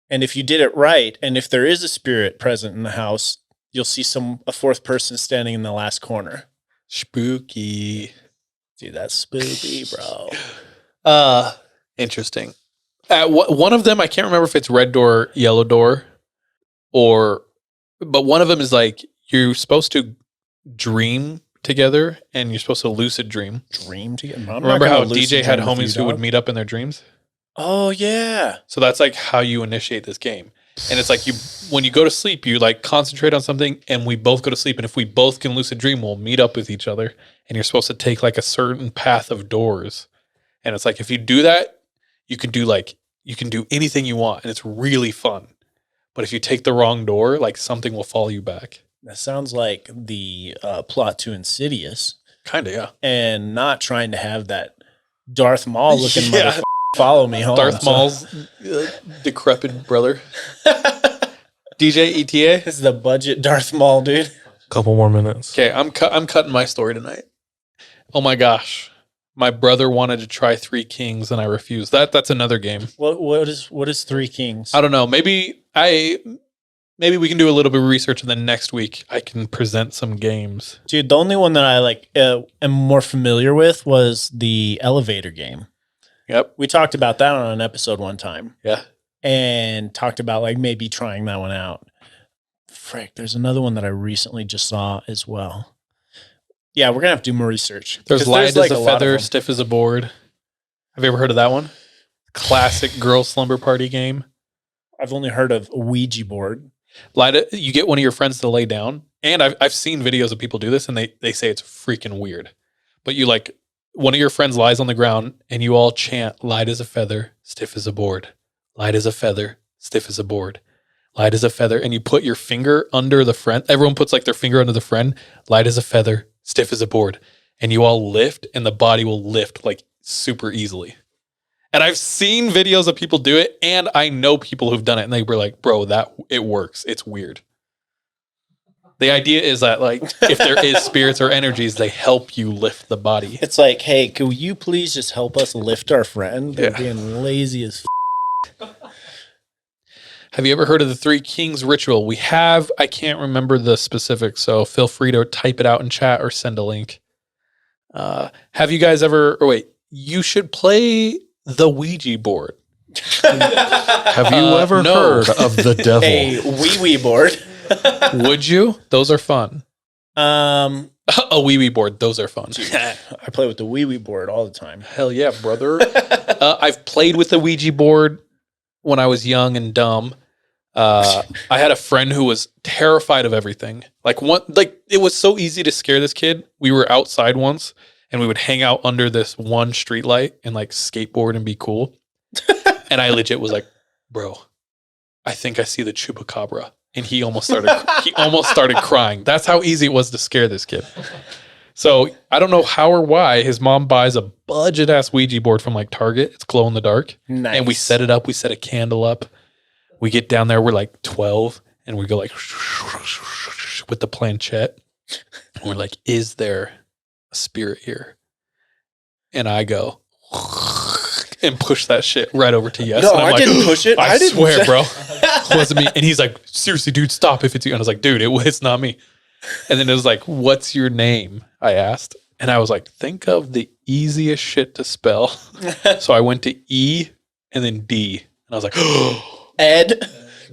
And if you did it right, and if there is a spirit present in the house, you'll see a 4th person standing in the last corner. Spooky. Dude, that's spooky, bro. Interesting. One of them, I can't remember if it's red door, yellow door, but one of them is like you're supposed to dream together and you're supposed to lucid dream. Dream together. Remember how DJ had homies who would meet up in their dreams? Oh, yeah. So that's like how you initiate this game. And it's like when you go to sleep, you like concentrate on something and we both go to sleep. And if we both can lucid dream, we'll meet up with each other. And you're supposed to take like a certain path of doors. And it's like, if you do that, you can do anything you want. And it's really fun. But if you take the wrong door, like something will follow you back. That sounds like the plot to Insidious. Kind of, yeah. And not trying to have that Darth Maul looking motherfucker follow me home. Darth Maul's decrepit brother. DJ ETA. This is the budget Darth Maul, dude. Couple more minutes. Okay, I'm cutting my story tonight. Oh my gosh. My brother wanted to try 3 Kings and I refused. That's another game. What is 3 Kings? I don't know. Maybe we can do a little bit of research and then next week I can present some games. Dude, the only one that I am more familiar with was the elevator game. Yep. We talked about that on an episode one time. Yeah. And talked about like maybe trying that one out. Frick, there's another one that I recently just saw as well. Yeah, we're going to have to do more research. There's light as a feather, stiff as a board. Have you ever heard of that one? Classic girl slumber party game. I've only heard of a Ouija board. You get one of your friends to lay down. And I've seen videos of people do this and they say it's freaking weird. But you like, one of your friends lies on the ground and you all chant, light as a feather, stiff as a board. Light as a feather, stiff as a board. Light as a feather. And you put your finger under the friend. Everyone puts like their finger under the friend. Light as a feather, stiff as a board. And you all lift and the body will lift like super easily. And I've seen videos of people do it and I know people who've done it and they were like, bro, it works. It's weird. The idea is that like if there is spirits or energies, they help you lift the body. It's like, hey, could you please just help us lift our friend? They're Yeah. being lazy as Have you ever heard of the 3 Kings ritual? We have. I can't remember the specifics, so feel free to type it out in chat or send a link. Have you guys ever, or wait, you should play the Ouija board. Have you ever no. heard of the devil? a wee board. Would you? Those are fun. Um, A wee board. Those are fun. I play with the wee board all the time. Hell yeah, brother. I've played with the Ouija board when I was young and dumb. I had a friend who was terrified of everything. It was so easy to scare this kid. We were outside once and we would hang out under this one street light and like skateboard and be cool. And I legit was like, bro, I think I see the chupacabra. And he almost started crying. That's how easy it was to scare this kid. So I don't know how or why his mom buys a budget ass Ouija board from like Target. It's glow in the dark. Nice. And we set it up. We set a candle up. We get down there. We're like 12 and we go like with the planchette. And we're like, is there a spirit here? And I go and push that shit right over to yes. No, and I'm I didn't push it. I didn't swear, bro. It wasn't me. And he's like, seriously, dude, stop if it's you. And I was like, dude, it's not me. And then it was like, what's your name? I asked. And I was like, think of the easiest shit to spell. So I went to E and then D. And I was like, oh, Ed.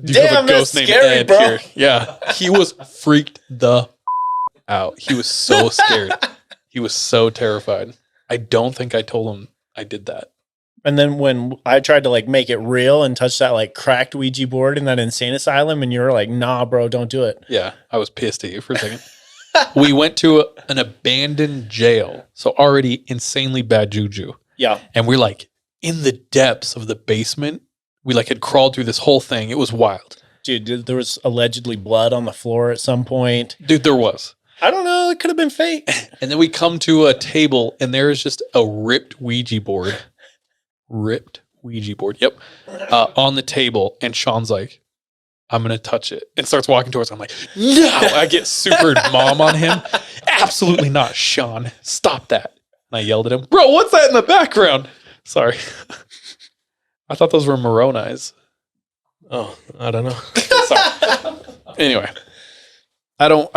do you have Damn, a ghost that's named scary, Ed bro. here? Yeah. He was freaked the out. He was so scared. He was so terrified. I don't think I told him I did that. And then when I tried to like make it real and touch that like cracked Ouija board in that insane asylum, and you were like, nah, bro, don't do it. Yeah, I was pissed at you for a second. We went to an abandoned jail. So already insanely bad juju. Yeah. And we're like in the depths of the basement. We like had crawled through this whole thing. It was wild. Dude, there was allegedly blood on the floor at some point. Dude, there was. I don't know. It could have been fake. And then we come to a table and there is just a ripped Ouija board. Ripped Ouija board. Yep. On the table. And Sean's like, I'm going to touch it. And starts walking towards it. I'm like, no. I get super mom on him. Absolutely not, Sean. Stop that. And I yelled at him, bro, what's that in the background? Sorry. I thought those were Moroni's. Oh, I don't know. Sorry. Anyway, I don't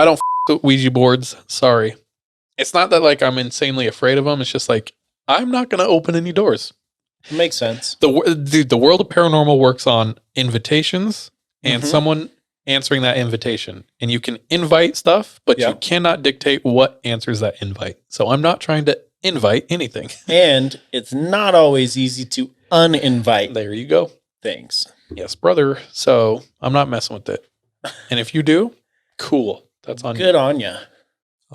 with Ouija boards. Sorry. It's not that like I'm insanely afraid of them. It's just like I'm not going to open any doors. Makes sense. The world of paranormal works on invitations and someone answering that invitation. And you can invite stuff, but you cannot dictate what answers that invite. So I'm not trying to invite anything. And it's not always easy to uninvite There you go. things. Yes, brother. So I'm not messing with it. And if you do, cool. That's on you. Good on ya.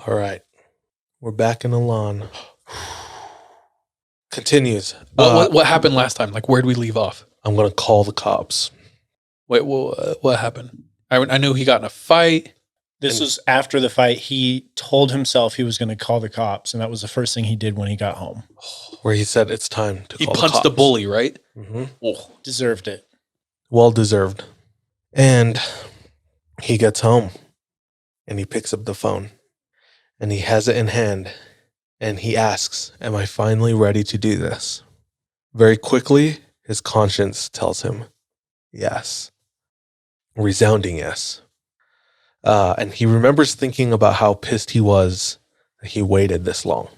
All right. We're back in Elan. Continues. What happened last time? Like, where'd we leave off? I'm going to call the cops. Wait, well, what happened? I knew he got in a fight. This was after the fight. He told himself he was going to call the cops, and that was the first thing he did when he got home. Where he said it's time to He call punched the the cops. bully, right? Mm-hmm. Oh, Deserved it. Well deserved. And he gets home and he picks up the phone and he has it in hand and he asks, am I finally ready to do this? Very quickly, his conscience tells him yes. Resounding yes. And he remembers thinking about how pissed he was that he waited this long.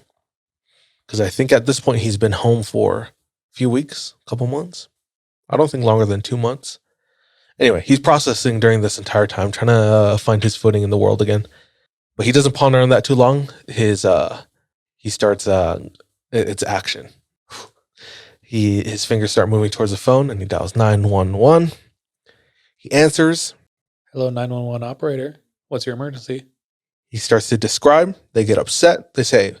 Because I think at this point he's been home for a few weeks, a couple months. I don't think longer than 2 months. Anyway, he's processing during this entire time, trying to find his footing in the world again. But he doesn't ponder on that too long. He starts, it's action. His fingers start moving towards the phone and he dials 911. He answers. hello, 911 operator. What's your emergency? He starts to describe. They get upset. They say,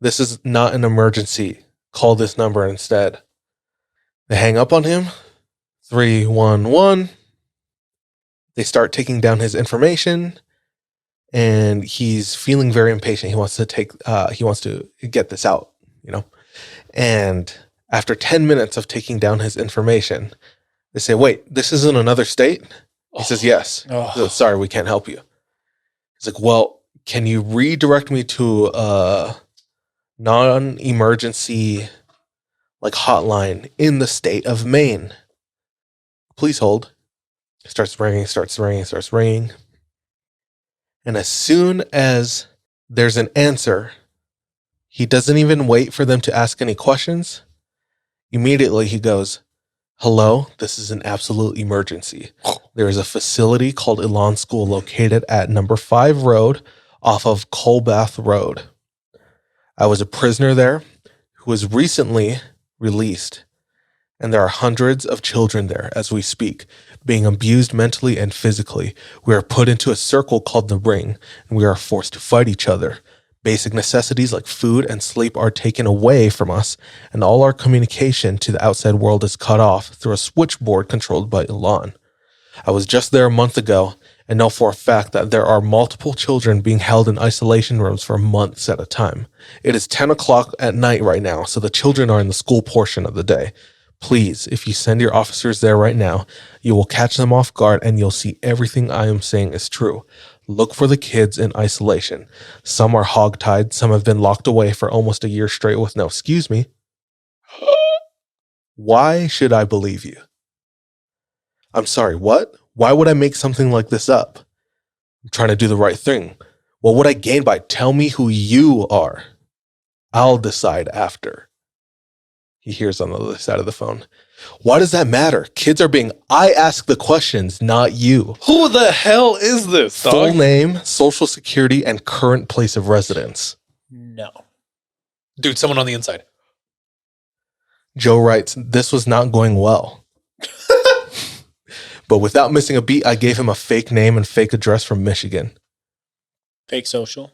this is not an emergency. Call this number instead. They hang up on him. 311. They start taking down his information and he's feeling very impatient. He wants to get this out, you know? And after 10 minutes of taking down his information, they say, wait, this isn't another state? He says, yes. Oh. Sorry, we can't help you. He's like, well, can you redirect me to a non-emergency like hotline in the state of Maine? Please hold. Starts ringing. And as soon as there's an answer, he doesn't even wait for them to ask any questions. Immediately he goes, hello, this is an absolute emergency. There is a facility called Elan School located at number 5 Road off of Colbath Road. I was a prisoner there who was recently released. And there are hundreds of children there as we speak, being abused mentally and physically. We are put into a circle called the ring, and we are forced to fight each other. Basic necessities like food and sleep are taken away from us, and all our communication to the outside world is cut off through a switchboard controlled by Elan. I was just there a month ago, and know for a fact that there are multiple children being held in isolation rooms for months at a time. It is 10 o'clock at night right now, so the children are in the school portion of the day. Please, if you send your officers there right now, you will catch them off guard and you'll see everything I am saying is true. Look for the kids in isolation. Some are hogtied. Some have been locked away for almost a year straight with no excuse me. Why should I believe you? I'm sorry, what? Why would I make something like this up? I'm trying to do the right thing. What would I gain by tell me who you are? I'll decide after. He hears on the other side of the phone. Why does that matter? Kids are I ask the questions, not you. Who the hell is this, dog? Full name, social security, and current place of residence. No. Dude, someone on the inside. Joe writes, this was not going well. But without missing a beat, I gave him a fake name and fake address from Michigan. Fake social.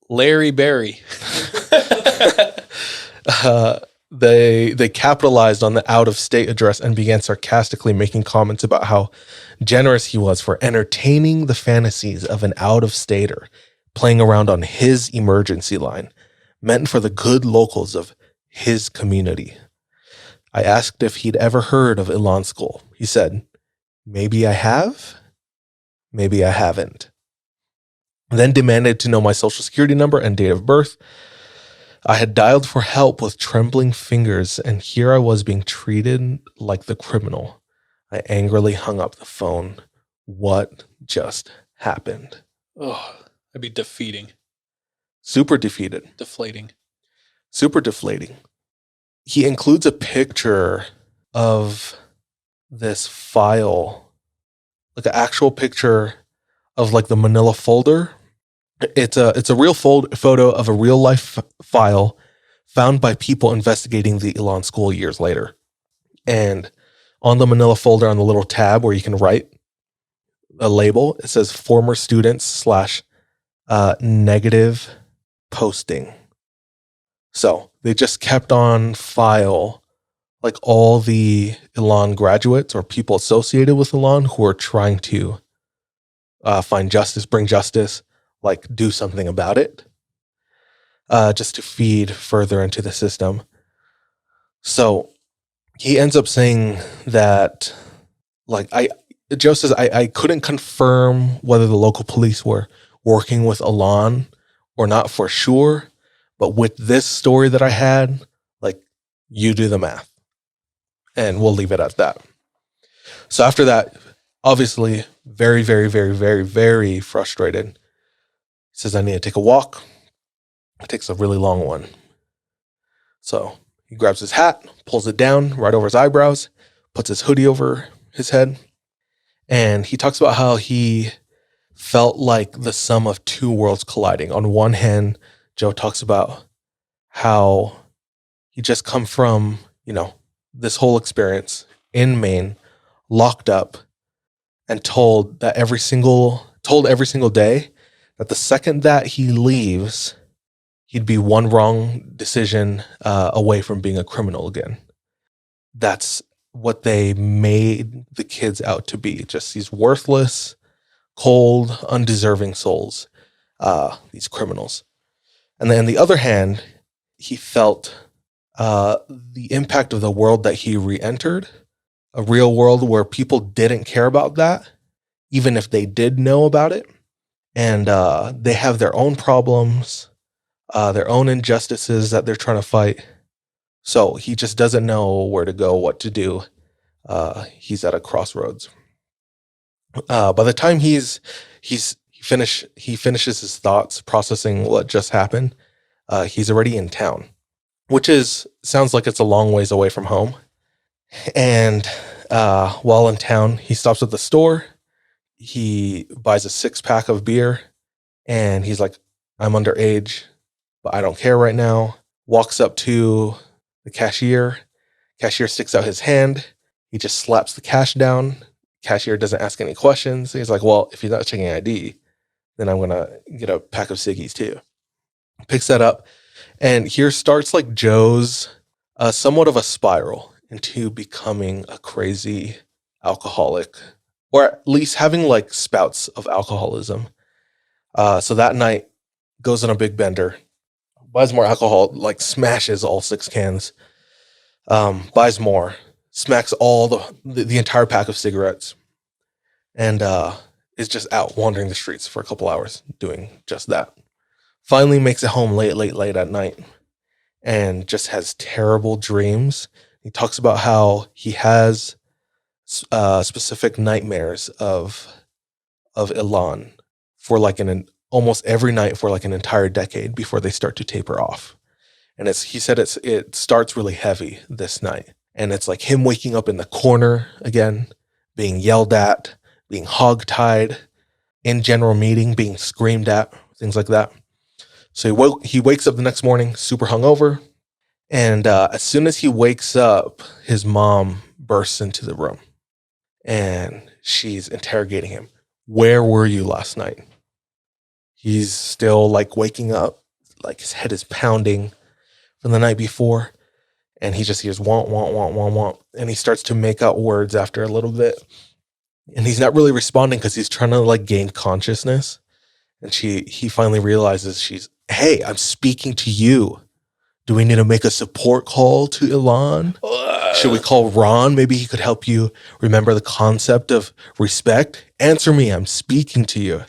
Larry Berry. They capitalized on the out-of-state address and began sarcastically making comments about how generous he was for entertaining the fantasies of an out-of-stater, playing around on his emergency line, meant for the good locals of his community. I asked if he'd ever heard of Elan School. He said, maybe I have, maybe I haven't. Then demanded to know my social security number and date of birth. I had dialed for help with trembling fingers, and here I was being treated like the criminal. I angrily hung up the phone. What just happened? Oh, that'd be defeating, Super defeated. deflating. Super deflating. He includes a picture of this file, like an actual picture of like the manila folder. It's a real photo of a real life file found by people investigating the Elan School years later. And on the manila folder, on the little tab where you can write a label, it says former students / negative posting. So they just kept on file like all the Elan graduates or people associated with Elan who are trying to find justice, bring justice, like do something about it, just to feed further into the system. So he ends up saying that, like, Joe says, I couldn't confirm whether the local police were working with Elan or not for sure. But with this story that I had, like, you do the math. And we'll leave it at that. So after that, obviously, very, very, very, very, very frustrated. He says, I need to take a walk. It takes a really long one. So he grabs his hat, pulls it down right over his eyebrows, puts his hoodie over his head. And he talks about how he felt like the sum of two worlds colliding. On one hand, Joe talks about how he just come from, this whole experience in Maine, locked up, and told every single day that the second that he leaves, he'd be one wrong decision away from being a criminal again. That's what they made the kids out to be. Just these worthless, cold, undeserving souls, these criminals. And then on the other hand, he felt the impact of the world that he re-entered, a real world where people didn't care about that, even if they did know about it. And they have their own problems, their own injustices that they're trying to fight. So he just doesn't know where to go, what to do. He's at a crossroads. By the time he finishes his thoughts, processing what just happened, he's already in town, which sounds like it's a long ways away from home. And while in town, he stops at the store. He buys a 6-pack of beer, and he's like, I'm underage, but I don't care right now. Walks up to the cashier. Cashier sticks out his hand. He just slaps the cash down. Cashier doesn't ask any questions. He's like, well, if you're not checking ID, then I'm going to get a pack of ciggies too. Picks that up. And here starts like Joe's somewhat of a spiral into becoming a crazy alcoholic, or at least having like spouts of alcoholism. So that night goes on a big bender, buys more alcohol, like smashes all 6 cans, buys more, smacks all the entire pack of cigarettes, and is just out wandering the streets for a couple hours doing just that. Finally makes it home late at night, and just has terrible dreams. He talks about how he has specific nightmares of Elan for like almost every night for like an entire decade before they start to taper off. And he said it starts really heavy this night. And it's like him waking up in the corner again, being yelled at, being hogtied, in general meeting, being screamed at, things like that. So he wakes up the next morning super hungover. And as soon as he wakes up, his mom bursts into the room. And she's interrogating him. Where were you last night? He's still like waking up, like his head is pounding from the night before. And he just hears want, want, want, want, want. And he starts to make out words after a little bit. And he's not really responding because he's trying to like gain consciousness. And he finally realizes hey, I'm speaking to you. Do we need to make a support call to Elan? Should we call Ron? Maybe he could help you remember the concept of respect. Answer me. I'm speaking to you.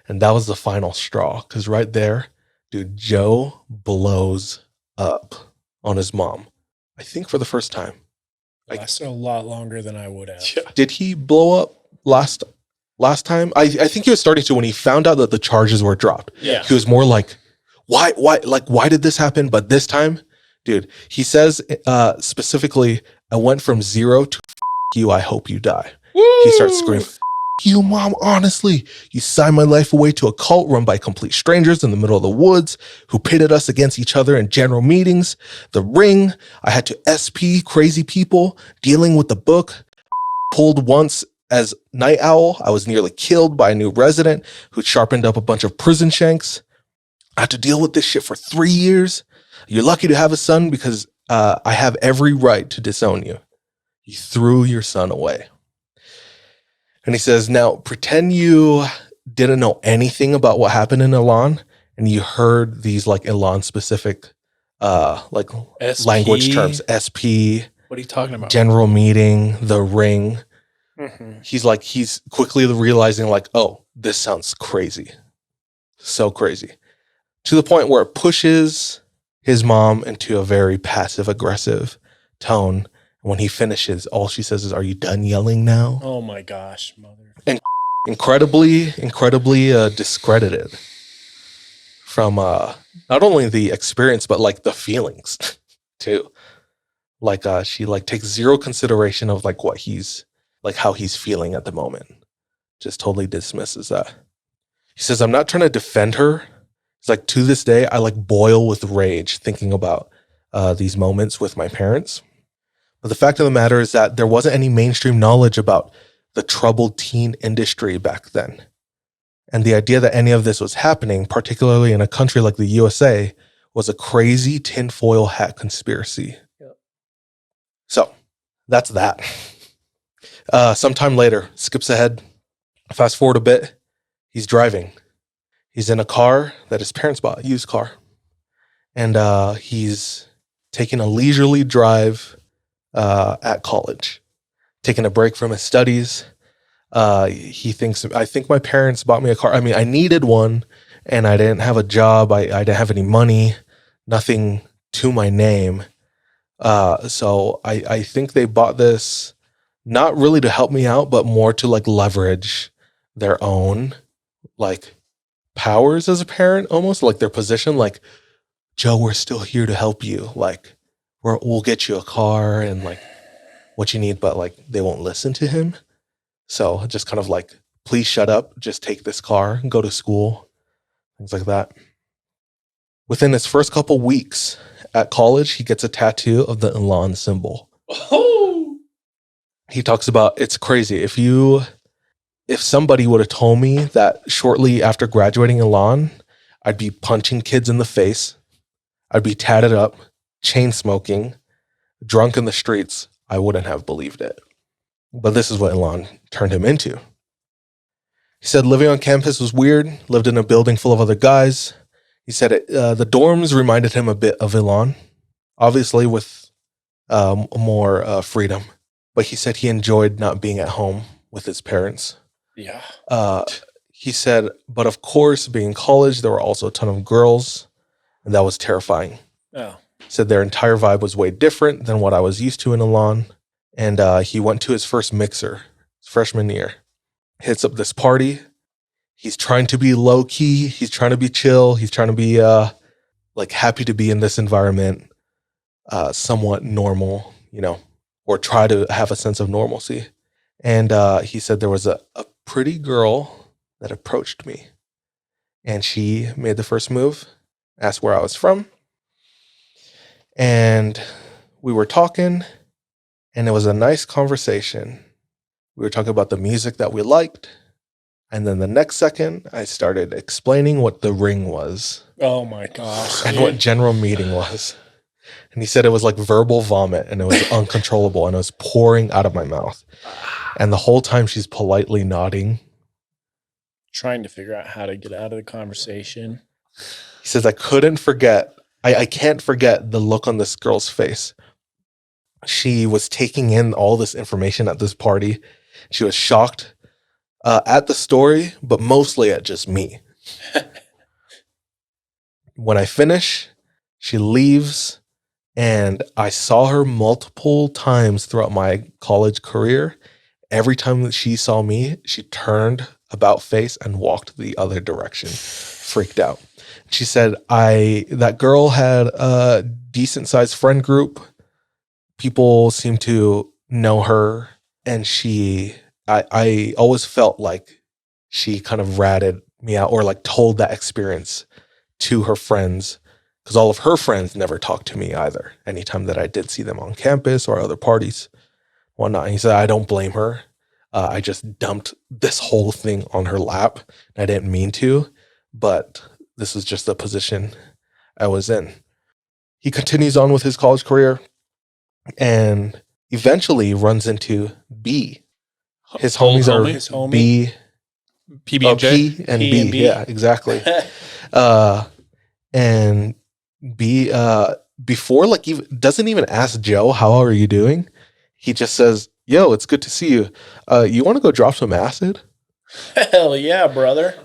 And that was the final straw. Because right there, dude, Joe blows up on his mom. I think for the first time. Lasted a lot longer than I would have. Yeah. Did he blow up last time? I think he was starting to when he found out that the charges were dropped. Yeah. He was more like, why did this happen? But this time, dude, he says specifically, I went from 0 to you, I hope you die. Woo! He starts screaming, you, mom, honestly, you signed my life away to a cult run by complete strangers in the middle of the woods who pitted us against each other in general meetings. The ring, I had to SP crazy people dealing with the book. Pulled once as night owl. I was nearly killed by a new resident who sharpened up a bunch of prison shanks. I had to deal with this shit for 3 years. You're lucky to have a son because I have every right to disown you. You threw your son away. And he says, now pretend you didn't know anything about what happened in Elan and you heard these like Elan specific like SP? language terms, SP, What are you talking about? general meeting, the ring. Mm-hmm. He's quickly realizing like, oh, this sounds crazy. So crazy. To the point where it pushes his mom into a very passive aggressive tone. When he finishes, all she says is, are you done yelling now? Oh my gosh, mother. Incredibly discredited from not only the experience, but like the feelings too. Like she like takes zero consideration of like what he's like, how he's feeling at the moment. Just totally dismisses that. He says, I'm not trying to defend her. It's like to this day, I like boil with rage thinking about these moments with my parents. But the fact of the matter is that there wasn't any mainstream knowledge about the troubled teen industry back then. And the idea that any of this was happening, particularly in a country like the USA, was a crazy tinfoil hat conspiracy. Yep. So that's that. Sometime later, skips ahead, fast forward a bit, he's driving. He's in a car that his parents bought, a used car. And he's taking a leisurely drive at college, taking a break from his studies. He thinks, I think my parents bought me a car. I mean, I needed one and I didn't have a job. I didn't have any money, nothing to my name. So I think they bought this not really to help me out, but more to like leverage their own like powers as a parent, almost like their position. Like, Joe, we're still here to help you. Like, we'll get you a car and like what you need, but like they won't listen to him. So just kind of like, please shut up. Just take this car and go to school. Things like that. Within his first couple weeks at college, he gets a tattoo of the Elan symbol. Oh, He talks about, it's crazy. If somebody would have told me that shortly after graduating Elan, I'd be punching kids in the face, I'd be tatted up, chain smoking, drunk in the streets, I wouldn't have believed it. But this is what Elan turned him into. He said living on campus was weird, lived in a building full of other guys. He said the dorms reminded him a bit of Elan, obviously with more freedom. But he said he enjoyed not being at home with his parents. Yeah. He said, but of course, being in college, there were also a ton of girls, and that was terrifying. Oh. Said their entire vibe was way different than what I was used to in Elan. And he went to his first mixer, his freshman year. Hits up this party. He's trying to be low key. He's trying to be chill. He's trying to be like happy to be in this environment, somewhat normal, you know, or try to have a sense of normalcy. And he said there was a pretty girl that approached me, and she made the first move, asked where I was from, and we were talking, and it was a nice conversation. We were talking about the music that we liked, and then the next second, I started explaining what the ring was Oh my gosh. and what general meeting was. And he said it was like verbal vomit, and it was uncontrollable, and it was pouring out of my mouth. And the whole time she's politely nodding. Trying to figure out how to get out of the conversation. He says, I can't forget the look on this girl's face. she was taking in all this information at this party. She was shocked at the story, but mostly at just me. When I finish, she leaves, and I saw her multiple times throughout my college career. Every time that she saw me, she turned about face and walked the other direction, freaked out. She said, that girl had a decent sized friend group. People seem to know her, and I always felt like she kind of ratted me out, or like told that experience to her friends, because all of her friends never talked to me either. Anytime that I did see them on campus or other parties, whatnot. And he said, I don't blame her. I just dumped this whole thing on her lap. I didn't mean to, but this was just the position I was in. He continues on with his college career and eventually runs into B. His Old homies are His homie? B, PB and J. P and P B. and B. Yeah, exactly. And B, before, like, even doesn't even ask Joe, how are you doing? He just says, yo, it's good to see you. You want to go drop some acid? Hell yeah, brother.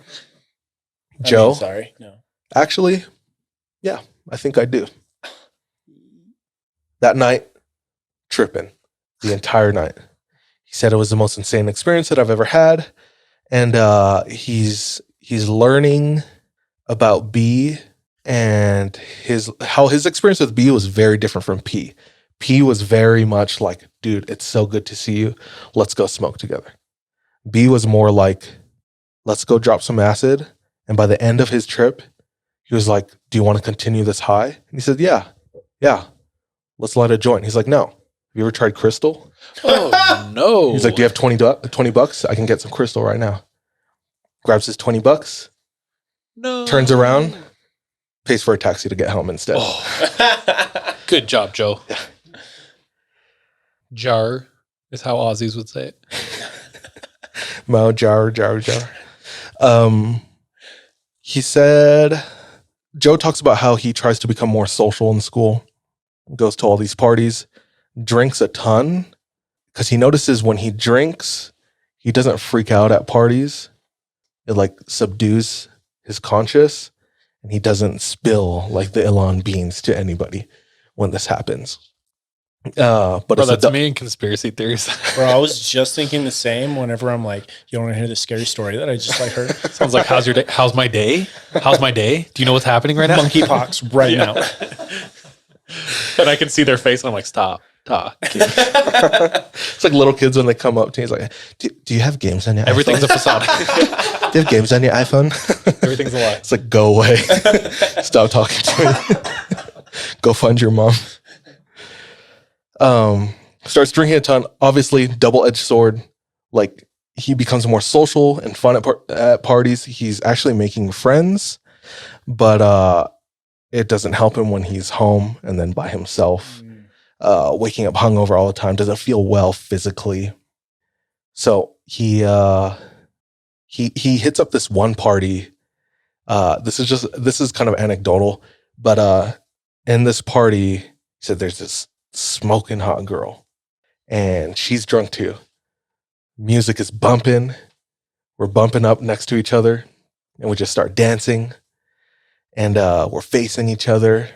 Joe? Sorry. No. Actually, yeah, I think I do. That night, tripping the entire night. He said it was the most insane experience that I've ever had. And he's learning about B, and how his experience with B was very different from P. P was very much like, dude, it's so good to see you. Let's go smoke together. B was more like, let's go drop some acid. And by the end of his trip, he was like, do you want to continue this high? And he said, yeah, let's light a joint. He's like, no. Have you ever tried crystal? Oh, no. He's like, do you have 20 bucks? I can get some crystal right now. Grabs his 20 bucks, No. turns around, pays for a taxi to get home instead. Oh, good job, Joe. Jar is how Aussies would say it. Mo, jar. He said, Joe talks about how he tries to become more social in school, goes to all these parties, drinks a ton, because he notices when he drinks, he doesn't freak out at parties. It like subdues his conscience, and he doesn't spill like the Elan beans to anybody when this happens. But Bro, it's that's me in conspiracy theories. Bro, I was just thinking the same whenever I'm like, you want to hear the scary story that I just like heard? Sounds like, how's your day? How's my day? How's my day? Do you know what's happening right now? Monkeypox right now. And I can see their face, and I'm like, stop. It's like little kids when they come up to you. He's like, do you have games on your Everything's a iPhone? facade. Do you have games on your iPhone? Everything's a lie. It's like, go away. Stop talking to me. Go find your mom. Starts drinking a ton. Obviously, double-edged sword. Like, he becomes more social and fun at parties. He's actually making friends, but it doesn't help him when he's home and then by himself. Waking up hungover all the time, doesn't feel well physically. So he hits up this one party. This is kind of anecdotal, but in this party, he said there's this smoking hot girl, and she's drunk too. Music is bumping. We're bumping up next to each other, and we just start dancing, and we're facing each other.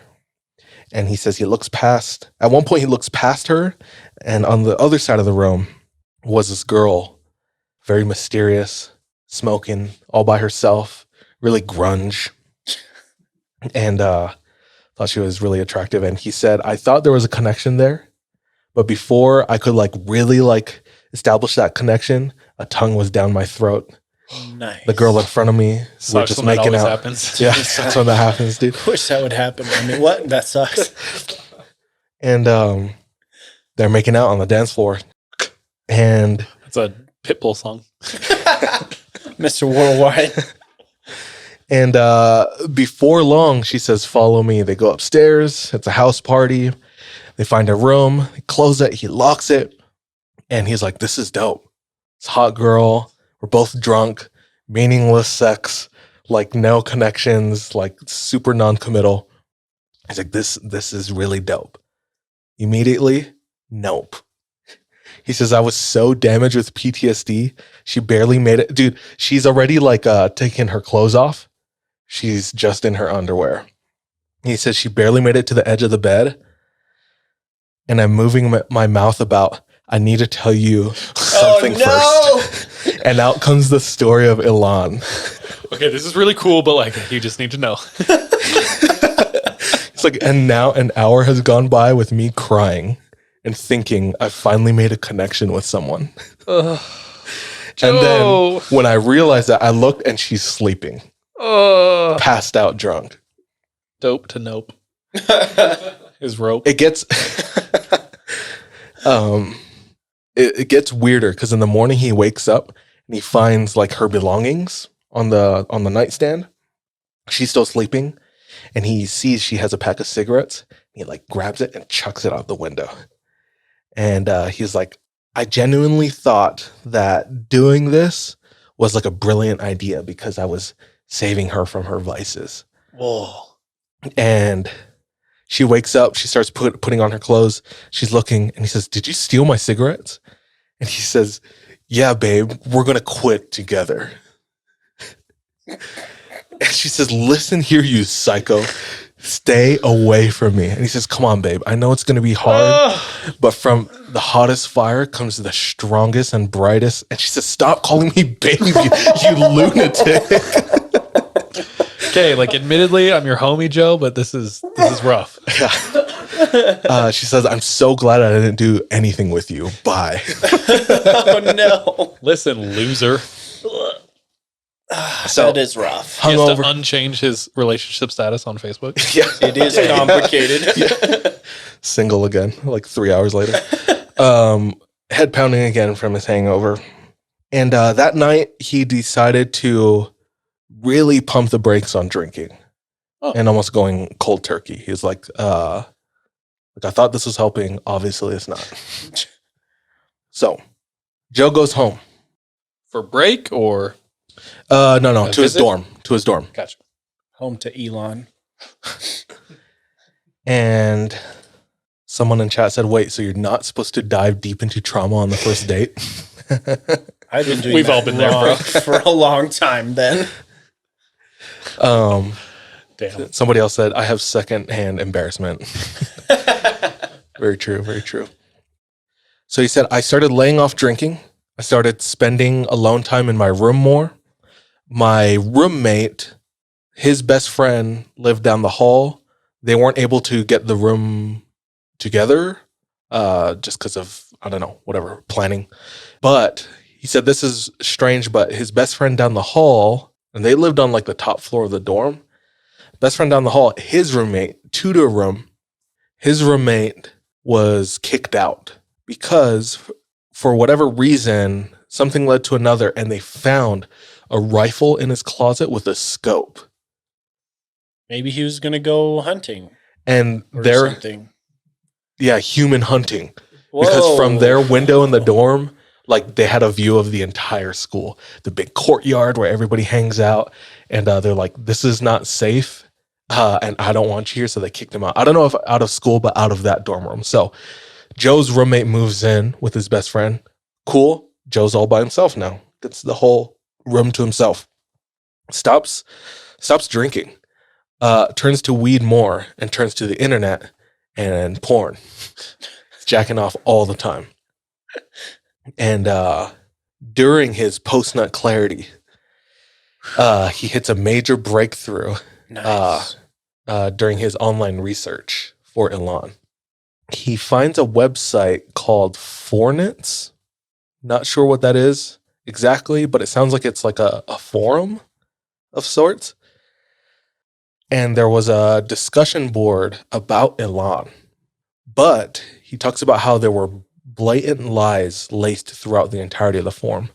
And he says at one point he looks past her, and on the other side of the room was this girl, very mysterious, smoking all by herself, really grunge, and thought she was really attractive. And he said, I thought there was a connection there, but before I could really establish that connection, a tongue was down my throat. Nice. The girl in front of me, we're Sucks just when that making always out. happens. Yeah, that's when that happens, dude. Wish that would happen. I mean, what? That sucks. And they're making out on the dance floor, and It's a Pitbull song. Mr. Worldwide. And before long, she says, follow me. They go upstairs. It's a house party. They find a room. They close it. He locks it. And he's like, this is dope. It's a hot girl. We're both drunk. Meaningless sex. Like no connections. Like super non-committal. He's like, this is really dope. Immediately, Nope. He says, I was so damaged with PTSD, she barely made it. Dude, she's already like taking her clothes off. She's just in her underwear. He says she barely made it to the edge of the bed. And I'm moving my mouth about, I need to tell you something first. And out comes the story of Elan. Okay, this is really cool, but like, you just need to know. It's like, and now an hour has gone by with me crying and thinking I finally made a connection with someone. And then when I realized that, I looked and she's sleeping. Passed out drunk. Dope to nope. His rope. It gets it gets weirder because in the morning he wakes up and he finds like her belongings on the nightstand. She's still sleeping and he sees she has a pack of cigarettes. He like grabs it and chucks it out the window. And he's like, I genuinely thought that doing this was like a brilliant idea because I was saving her from her vices. Whoa. And she wakes up, she starts putting on her clothes. She's looking and he says, did you steal my cigarettes? And he says, yeah, babe, we're going to quit together. And she says, listen here, you psycho. Stay away from me. And he says, come on, babe. I know it's going to be hard, but from the hottest fire comes the strongest and brightest. And she says, stop calling me babe, you lunatic. Okay, like admittedly, I'm your homie, Joe, but this is rough. She says, I'm so glad I didn't do anything with you. Bye. Oh, no. Listen, loser. So, that is rough. He has to hungover. unchange his relationship status on Facebook. Yeah. It is complicated. Single again, like 3 hours later. Head pounding again from his hangover. And that night, he decided to really pump the brakes on drinking and almost going cold turkey. He's like, I thought this was helping. Obviously, it's not. So, Joe goes home. For break or? No, A to his visit? dorm. To his dorm. Gotcha. Home to Elan. And someone in chat said, wait, so you're not supposed to dive deep into trauma on the first date? I've been doing We've that all been there, bro. for a long time then. Damn. Somebody else said, I have secondhand embarrassment. Very true, very true. So he said, I started laying off drinking. I started spending alone time in my room more. My roommate, his best friend, lived down the hall. They weren't able to get the room together just because of, I don't know, whatever, planning. But he said, this is strange, but his best friend down the hall, and they lived on like the top floor of the dorm. Best friend down the hall, his roommate, two-to room, his roommate was kicked out because for whatever reason, something led to another, and they found a rifle in his closet with a scope. Maybe he was going to go hunting And or they're, something. yeah, human hunting. Because from their window in the dorm, like they had a view of the entire school, the big courtyard where everybody hangs out. And they're like, this is not safe. And I don't want you here. So they kicked him out. I don't know if out of school, but out of that dorm room. So Joe's roommate moves in with his best friend. Cool. Joe's all by himself now. Gets the whole room to himself. Stops drinking. Turns to weed more and turns to the internet and porn. Jacking off all the time. And during his post-nut clarity, he hits a major breakthrough Nice. during his online research for Elan. He finds a website called Fornits. Not sure what that is exactly, but it sounds like it's like a forum of sorts. And there was a discussion board about Elan. But he talks about how there were blatant lies laced throughout the entirety of the forum.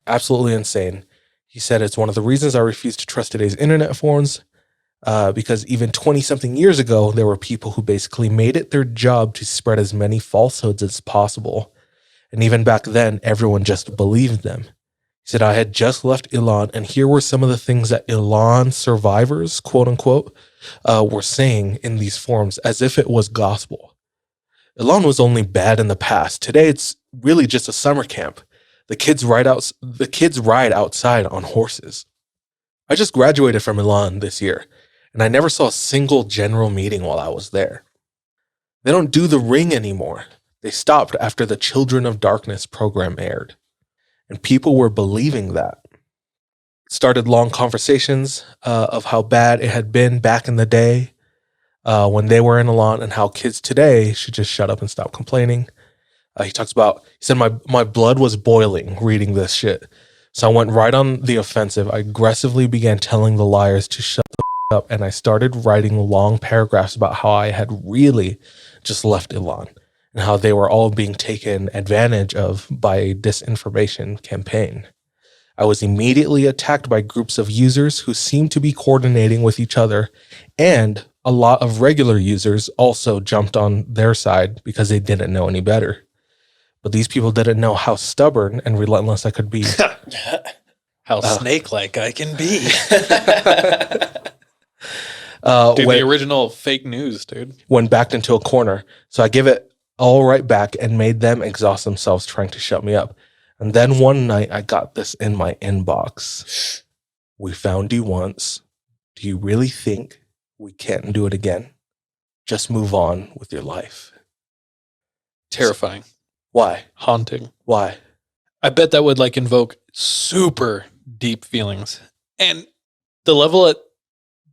Absolutely insane. He said, it's one of the reasons I refuse to trust today's internet forums, because even 20-something years ago, there were people who basically made it their job to spread as many falsehoods as possible. And even back then, everyone just believed them. He said, I had just left Elan, and here were some of the things that Elan survivors, quote unquote, were saying in these forums as if it was gospel. Elan was only bad in the past. Today, it's really just a summer camp. The kids ride outside on horses. I just graduated from Elan this year, and I never saw a single general meeting while I was there. They don't do the ring anymore. They stopped after the Children of Darkness program aired, and people were believing that. Started long conversations of how bad it had been back in the day when they were in Elan, and how kids today should just shut up and stop complaining. He said, my blood was boiling reading this shit. So I went right on the offensive. I aggressively began telling the liars to shut the up, and I started writing long paragraphs about how I had really just left Elan and how they were all being taken advantage of by a disinformation campaign. I was immediately attacked by groups of users who seemed to be coordinating with each other, and a lot of regular users also jumped on their side because they didn't know any better. But these people didn't know how stubborn and relentless I could be. How snake-like I can be. Dude, the original fake news, dude. When backed into a corner. So I give it all right back and made them exhaust themselves trying to shut me up. And then one night I got this in my inbox. We found you once. Do you really think we can't do it again? Just move on with your life. Terrifying. Why? Haunting. Why? I bet that would like invoke super deep feelings. And the level that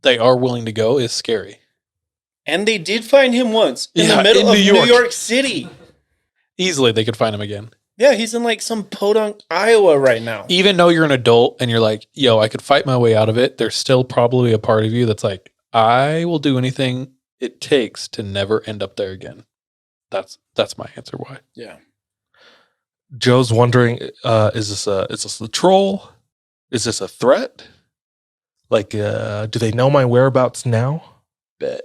they are willing to go is scary. And they did find him once in the Yeah, middle in of New New York. York City. Easily they could find him again. Yeah, he's in like some podunk, Iowa right now. Even though you're an adult and you're like, yo, I could fight my way out of it, there's still probably a part of you that's like, I will do anything it takes to never end up there again. That's my answer why. Yeah. Joe's wondering, is this a troll? Is this a threat? Like, do they know my whereabouts now? Bet.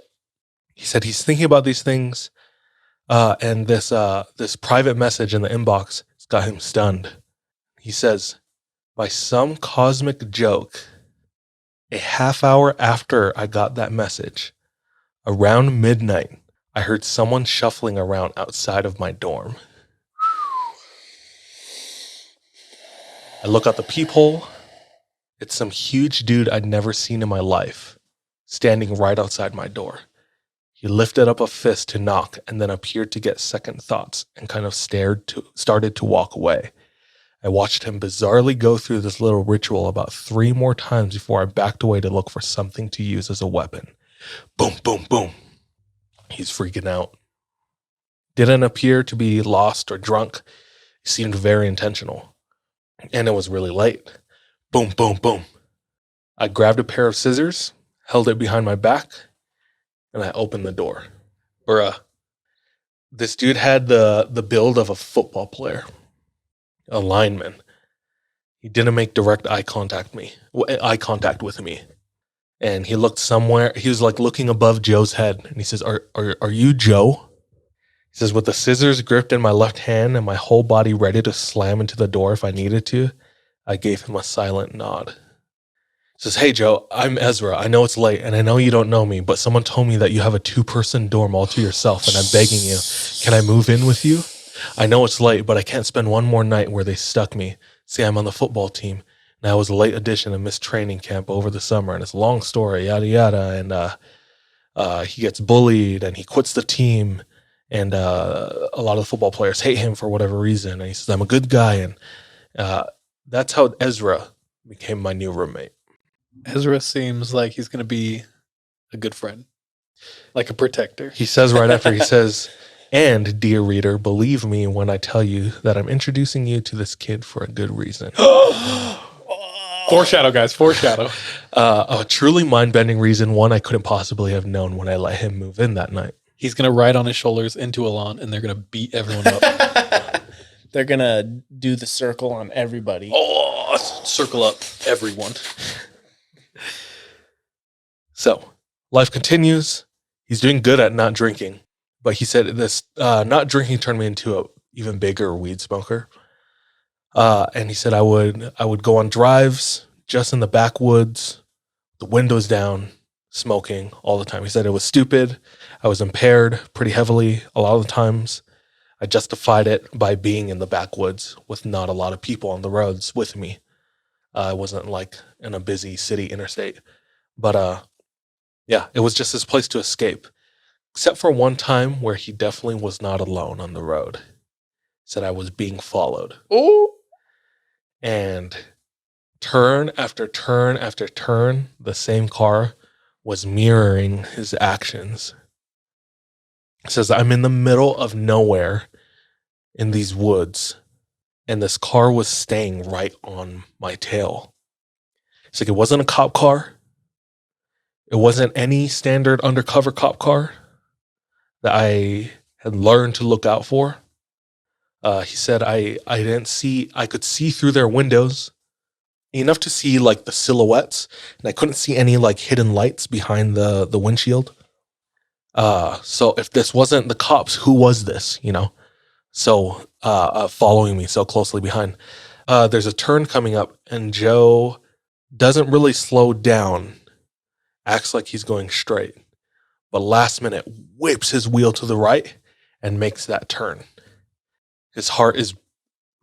He said he's thinking about these things, and this private message in the inbox has got him stunned. He says, by some cosmic joke, a half hour after I got that message, around midnight, I heard someone shuffling around outside of my dorm. I look out the peephole. It's some huge dude I'd never seen in my life, standing right outside my door. He lifted up a fist to knock and then appeared to get second thoughts and kind of started to walk away. I watched him bizarrely go through this little ritual about 3 more times before I backed away to look for something to use as a weapon. Boom, boom, boom. He's freaking out. Didn't appear to be lost or drunk. He seemed very intentional. And it was really late. Boom, boom, boom. I grabbed a pair of scissors, held it behind my back, and I opened the door. Bruh. This dude had the build of a football player, a lineman. He didn't make direct eye contact with me. And he looked somewhere. He was like looking above Joe's head. And he says, are you Joe? He says, with the scissors gripped in my left hand and my whole body ready to slam into the door if I needed to, I gave him a silent nod. He says, hey, Joe, I'm Ezra. I know it's late and I know you don't know me, but someone told me that you have a 2-person dorm all to yourself and I'm begging you. Can I move in with you? I know it's late, but I can't spend one more night where they stuck me. See, I'm on the football team. And I was a late addition and missed training camp over the summer. And it's a long story, yada, yada. And he gets bullied and he quits the team. And a lot of the football players hate him for whatever reason. And he says, I'm a good guy. And that's how Ezra became my new roommate. Ezra seems like he's going to be a good friend, like a protector. He says right after, he says, and dear reader, believe me when I tell you that I'm introducing you to this kid for a good reason. Foreshadow, guys, foreshadow. A truly mind-bending reason, one I couldn't possibly have known when I let him move in that night. He's going to ride on his shoulders into Elan and they're going to beat everyone up. They're going to do the circle on everybody. Oh, circle up everyone. So, life continues. He's doing good at not drinking. But he said this not drinking turned me into an even bigger weed smoker. And he said I would go on drives just in the backwoods, the windows down, smoking all the time. He said it was stupid. I was impaired pretty heavily a lot of the times. I justified it by being in the backwoods with not a lot of people on the roads with me. I wasn't like in a busy city interstate. But yeah, it was just his place to escape. Except for one time where he definitely was not alone on the road. Said I was being followed. Oh, And turn after turn after turn, the same car was mirroring his actions. It says, I'm in the middle of nowhere in these woods, and this car was staying right on my tail. It's like it wasn't a cop car. It wasn't any standard undercover cop car that I had learned to look out for. He said I could see through their windows enough to see like the silhouettes, and I couldn't see any like hidden lights behind the windshield. So if this wasn't the cops, who was this? So following me so closely behind. There's a turn coming up, and Joe doesn't really slow down, acts like he's going straight, but last minute whips his wheel to the right and makes that turn. His heart is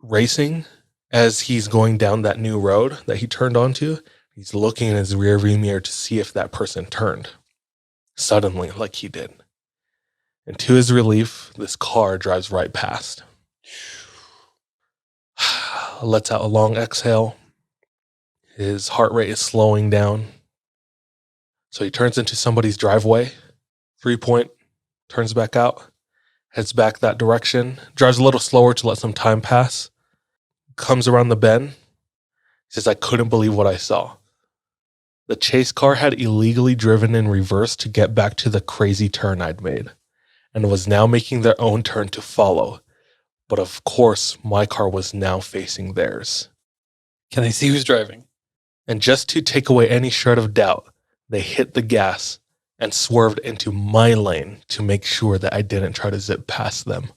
racing as he's going down that new road that he turned onto. He's looking in his rearview mirror to see if that person turned suddenly like he did. And to his relief, this car drives right past. Lets out a long exhale. His heart rate is slowing down. So he turns into somebody's driveway, 3-point, turns back out, heads back that direction, drives a little slower to let some time pass, comes around the bend. He says, I couldn't believe what I saw. The chase car had illegally driven in reverse to get back to the crazy turn I'd made, and was now making their own turn to follow. But of course, my car was now facing theirs. can they see who's driving? And just to take away any shred of doubt, they hit the gas and swerved into my lane to make sure that I didn't try to zip past them.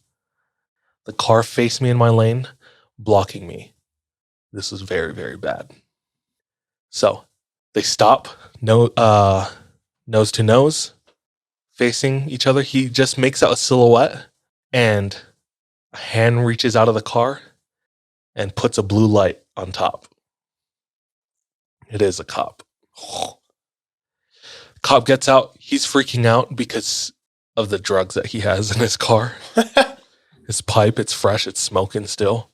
The car faced me in my lane, blocking me. This was very, very bad. So they stop, nose to nose, facing each other. He just makes out a silhouette, and a hand reaches out of the car and puts a blue light on top. It is a cop. Cop gets out. He's freaking out because of the drugs that he has in his car. His pipe, it's fresh, it's smoking still.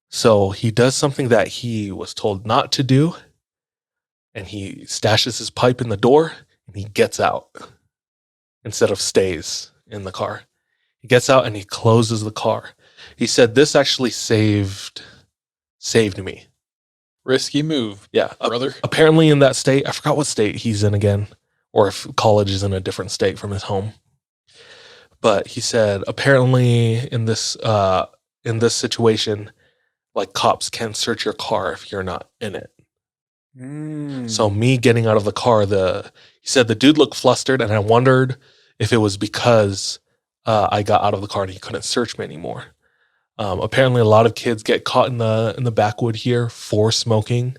So he does something that he was told not to do, and he stashes his pipe in the door, and he gets out instead of stays in the car. He gets out and he closes the car. He said, this actually saved me. Risky move, Yeah. brother. Apparently in that state, I forgot what state he's in again, or if college is in a different state from his home. But he said, apparently in this situation, like cops can't search your car if you're not in it. So me getting out of the car, he said the dude looked flustered, and I wondered if it was because I got out of the car and he couldn't search me anymore. Apparently, a lot of kids get caught in the backwood here for smoking,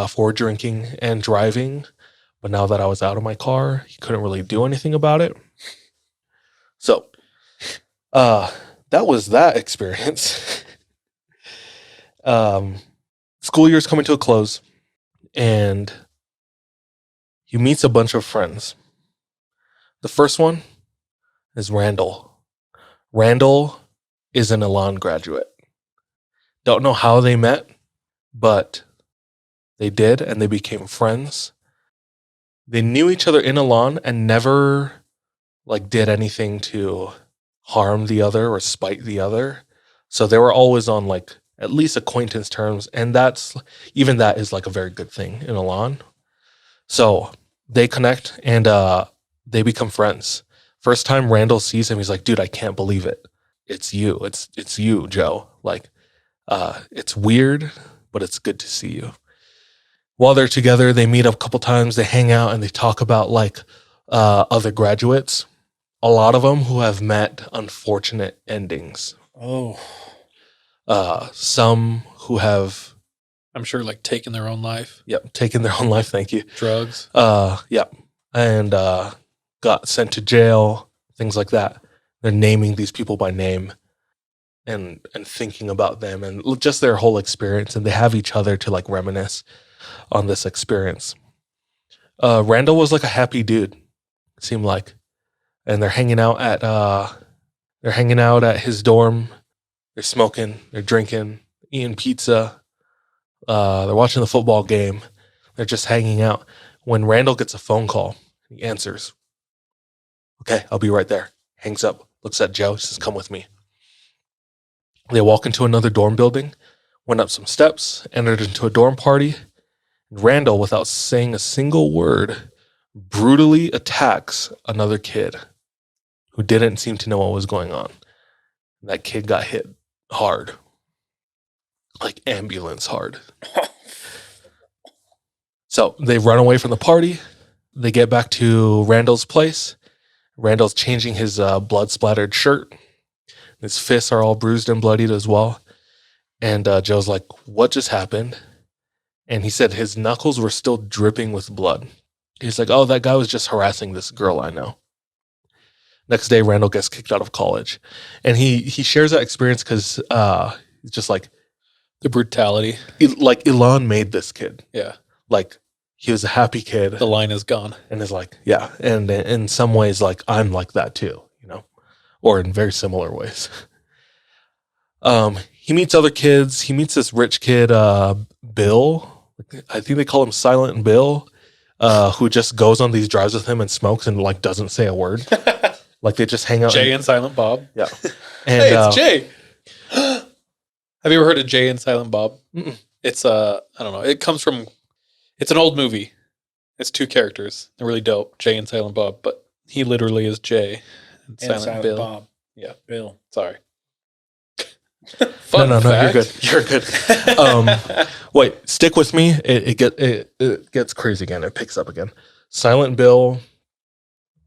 for drinking and driving. But now that I was out of my car, he couldn't really do anything about it. So, that was that experience. School year's coming to a close, and he meets a bunch of friends. The first one is Randall. Randall is an Elan graduate. Don't know how they met, but they did, and they became friends. They knew each other in Elan and never did anything to harm the other or spite the other. So they were always on at least acquaintance terms, and that is a very good thing in Elan. So they connect and they become friends. First time Randall sees him, he's like, dude, I can't believe it. It's you. It's you, Joe. It's weird, but it's good to see you. While they're together, they meet up a couple times, they hang out, and they talk about other graduates. A lot of them who have met unfortunate endings. Oh. Some who have, I'm sure taken their own life. taken their own life. Thank you. Drugs. Yeah. and got sent to jail, things like that. They're naming these people by name and thinking about them and just their whole experience, and they have each other to like reminisce on this experience. Randall was like a happy dude, seemed like, and they're hanging out at his dorm. They're smoking, they're drinking, eating pizza. They're watching the football game. They're just hanging out. When Randall gets a phone call, he answers. Okay, I'll be right there. Hangs up, looks at Joe, says, come with me. They walk into another dorm building, went up some steps, entered into a dorm party. Randall, without saying a single word, brutally attacks another kid who didn't seem to know what was going on. That kid got hit hard. Like ambulance hard. So they run away from the party. They get back to Randall's place. Randall's changing his blood-splattered shirt. His fists are all bruised and bloodied as well. And Joe's like, what just happened? And he said his knuckles were still dripping with blood. He's like, oh, that guy was just harassing this girl I know. Next day, Randall gets kicked out of college. And he shares that experience because he's just like, The brutality. like Elan made this kid. Yeah. Like, he was a happy kid. The line is gone. And is like, yeah. And in some ways, like, I'm like that too, you know, or in very similar ways. He meets other kids. He meets this rich kid, Bill. I think they call him Silent Bill, who just goes on these drives with him and smokes and like doesn't say a word. Like they just hang out. Jay and Silent Bob. Yeah. And, Hey, it's Jay. Have you ever heard of Jay and Silent Bob? Mm-mm. It's I don't know. It comes from. It's an old movie. It's two characters. They're really dope. Jay and Silent Bob, but he literally is Jay and Silent Bill. Bob. Yeah. Bill. Sorry. No, fact. you're good. Wait, stick with me. It gets crazy again. It picks up again. Silent Bill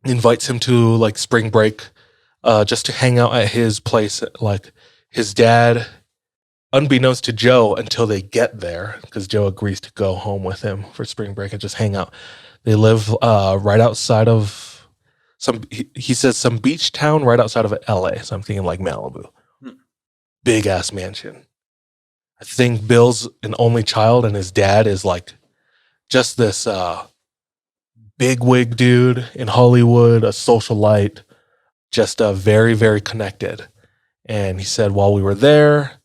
invites him to like spring break, just to hang out at his place. Like his dad, unbeknownst to Joe until they get there, because Joe agrees to go home with him for spring break and just hang out. They live right outside of he says some beach town right outside of LA. So I'm thinking like Malibu. Big ass mansion. I think Bill's an only child and his dad is like just this big wig dude in Hollywood, a socialite, just very, very connected. And he said while we were there,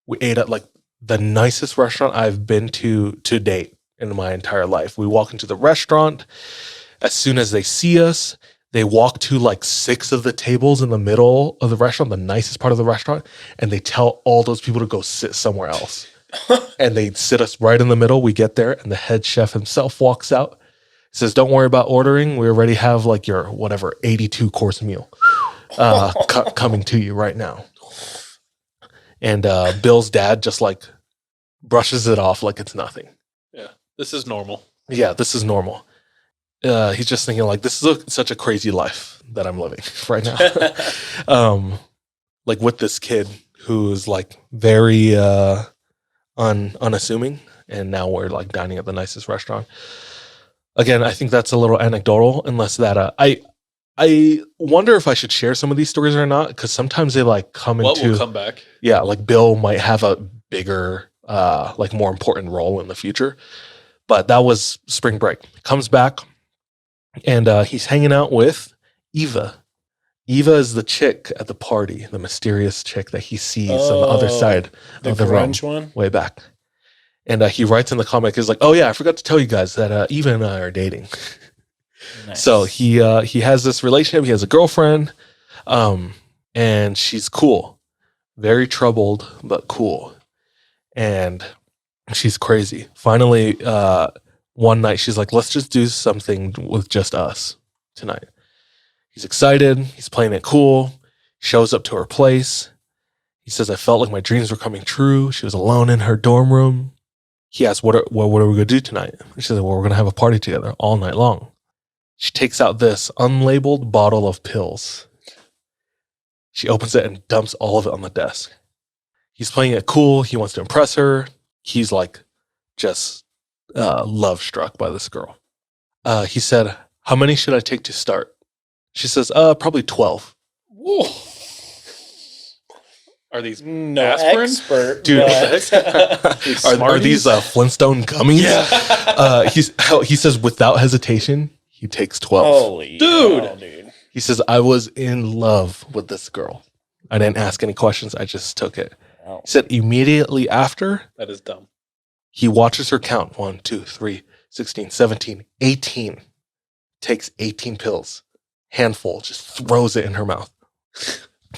we ate at like the nicest restaurant I've been to date in my entire life. We walk into the restaurant. As soon as they see us, they walk to like 6 of the tables in the middle of the restaurant, the nicest part of the restaurant, and they tell all those people to go sit somewhere else. And they sit us right in the middle. We get there, and the head chef himself walks out. He says, don't worry about ordering. We already have like your whatever 82-course meal coming to you right now. And Bill's dad just like brushes it off like it's nothing. Yeah. This is normal. Yeah, this is normal. He's just thinking like, this is such a crazy life that I'm living right now. Like with this kid who's like very unassuming, and now we're like dining at the nicest restaurant. Again, I think that's a little anecdotal, unless that I wonder if I should share some of these stories or not, because sometimes they like come What into will come back? yeah, like Bill might have a bigger like more important role in the future. But that was spring break. Comes back. And he's hanging out with Eva. Eva is the chick at the party, the mysterious chick that he sees on the other side The of the room, grunge one? way back. And he writes in the comic, he's like, "Oh yeah, I forgot to tell you guys that Eva and I are dating." Nice. So he has this relationship. He has a girlfriend, and she's cool, very troubled but cool, and she's crazy. Finally, one night she's like, let's just do something with just us tonight. He's excited. He's playing it cool. Shows up to her place. He says, I felt like my dreams were coming true. She was alone in her dorm room. He asks, what are we going to do tonight? She says, well, we're going to have a party together all night long. She takes out this unlabeled bottle of pills. She opens it and dumps all of it on the desk. He's playing it cool. He wants to impress her. He's like just love struck by this girl. He said, How many should I take to start? She says, probably 12. Whoa. Are these No aspirin? expert, Dude, but- are these Flintstone gummies? Yeah. He says without hesitation, he takes 12. Holy Dude. hell, dude. He says, I was in love with this girl. I didn't ask any questions. I just took it. Wow. He said immediately after, That is dumb. he watches her count 1, 2, 3, 16, 17, 18. Takes 18 pills. Handful, just throws it in her mouth.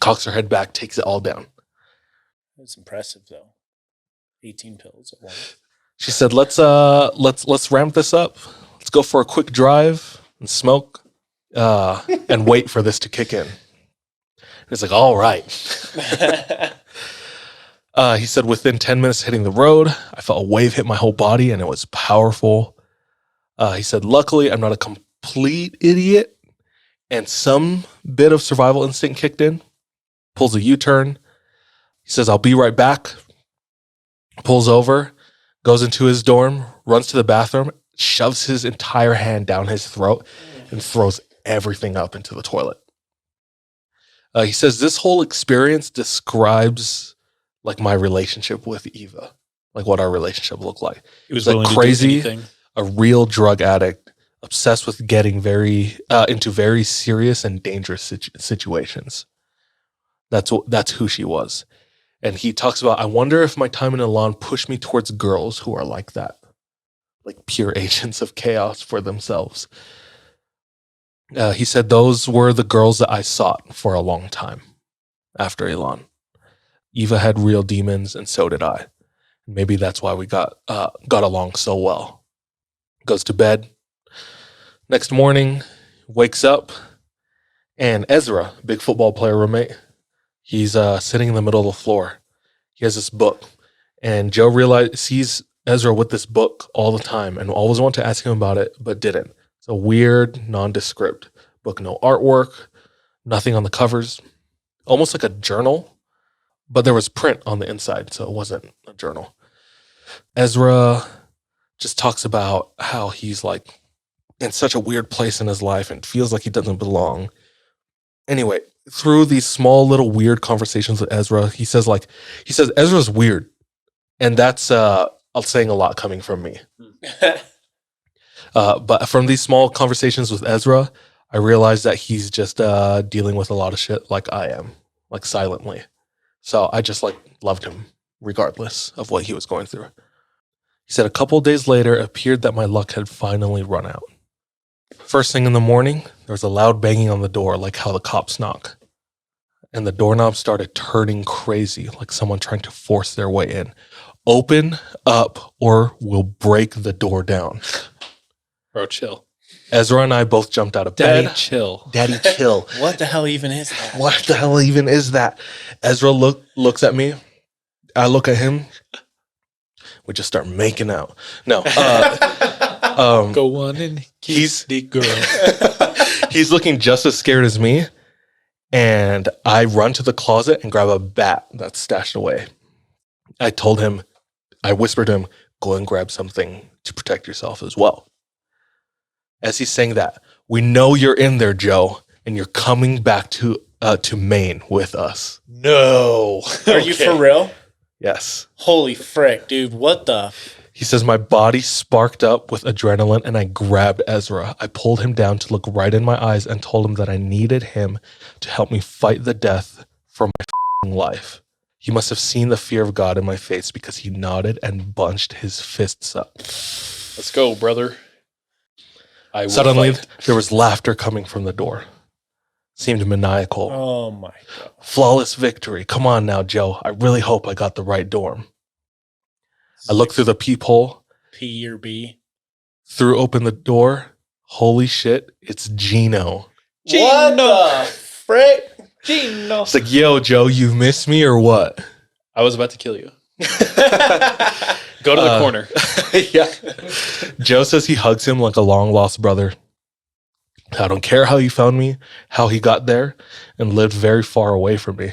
Cocks her head back, takes it all down. That's impressive, though. 18 pills at once. She said, let's ramp this up. Let's go for a quick drive and smoke and wait for this to kick in. And it's like, all right. He said within 10 minutes hitting the road, I felt a wave hit my whole body and it was powerful. He said, luckily, I'm not a complete idiot and some bit of survival instinct kicked in. Pulls a U-turn. He says, I'll be right back. Pulls over, goes into his dorm, runs to the bathroom, shoves his entire hand down his throat and throws everything up into the toilet. He says, this whole experience describes like my relationship with Eva, like what our relationship looked like. He was Like willing crazy. to do anything. A real drug addict, obsessed with getting into very serious and dangerous situations. That's who she was. And he talks about, I wonder if my time in Elan pushed me towards girls who are like that, like pure agents of chaos for themselves. He said those were the girls that I sought for a long time after Elan. Eva had real demons, and so did I. Maybe that's why we got along so well. Goes to bed. Next morning, wakes up, and Ezra, big football player roommate, he's sitting in the middle of the floor. He has this book, and Joe sees Ezra with this book all the time, and always wanted to ask him about it, but didn't. It's a weird, nondescript book, no artwork, nothing on the covers, almost like a journal, but there was print on the inside, so it wasn't a journal. Ezra just talks about how he's like in such a weird place in his life and feels like he doesn't belong. Anyway, through these small little weird conversations with Ezra, he says Ezra's weird. And that's saying a lot coming from me. But from these small conversations with Ezra, I realized that he's just dealing with a lot of shit like I am, like silently. So I just like loved him regardless of what he was going through. He said a couple of days later, it appeared that my luck had finally run out. First thing in the morning, there was a loud banging on the door, like how the cops knock. And the doorknob started turning crazy, like someone trying to force their way in. Open up or we'll break the door down. Bro, chill. Ezra and I both jumped out of Daddy, bed. chill. Daddy, chill. What the hell even is that? What the hell even is that? Ezra looks at me. I look at him. We just start making out. No. Go on and kiss the girl. He's looking just as scared as me. And I run to the closet and grab a bat that's stashed away. I whispered to him, go and grab something to protect yourself as well. As he's saying that, we know you're in there, Joe, and you're coming back to Maine with us. No. Are you for real? Yes. Holy frick, dude. What the? He says, my body sparked up with adrenaline and I grabbed Ezra. I pulled him down to look right in my eyes and told him that I needed him to help me fight the death for my life. He must have seen the fear of God in my face because he nodded and bunched his fists up. Let's go, brother. I will Suddenly, fight. there was laughter coming from the door. Seemed maniacal. Oh my God. Flawless victory. Come on now, Joe. I really hope I got the right dorm. I looked through the peephole, P or B. threw open the door. Holy shit, it's Gino. What the frick? Gino. It's like, yo, Joe, you miss me or what? I was about to kill you. Go to the corner. Yeah. Joe says he hugs him like a long lost brother. I don't care how he found me, how he got there, and lived very far away from me.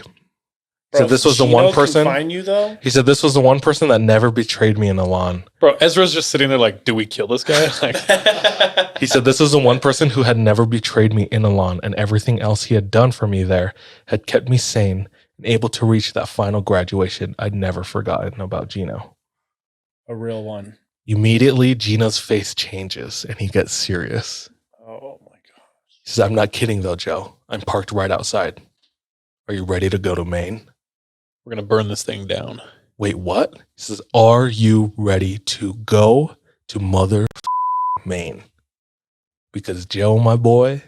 So this was the Gino one person. can find you though. He said this was the one person that never betrayed me in Elan. Bro, Ezra's just sitting there like, do we kill this guy? Like, He said this was the one person who had never betrayed me in Elan, and everything else he had done for me there had kept me sane and able to reach that final graduation I'd never forgotten about Gino. A real one. Immediately, Gino's face changes and he gets serious. Oh my god. He says, I'm not kidding though, Joe. I'm parked right outside. Are you ready to go to Maine? we're going to burn this thing down. Wait, what? He says, are you ready to go to mother Maine? Because Joe, my boy,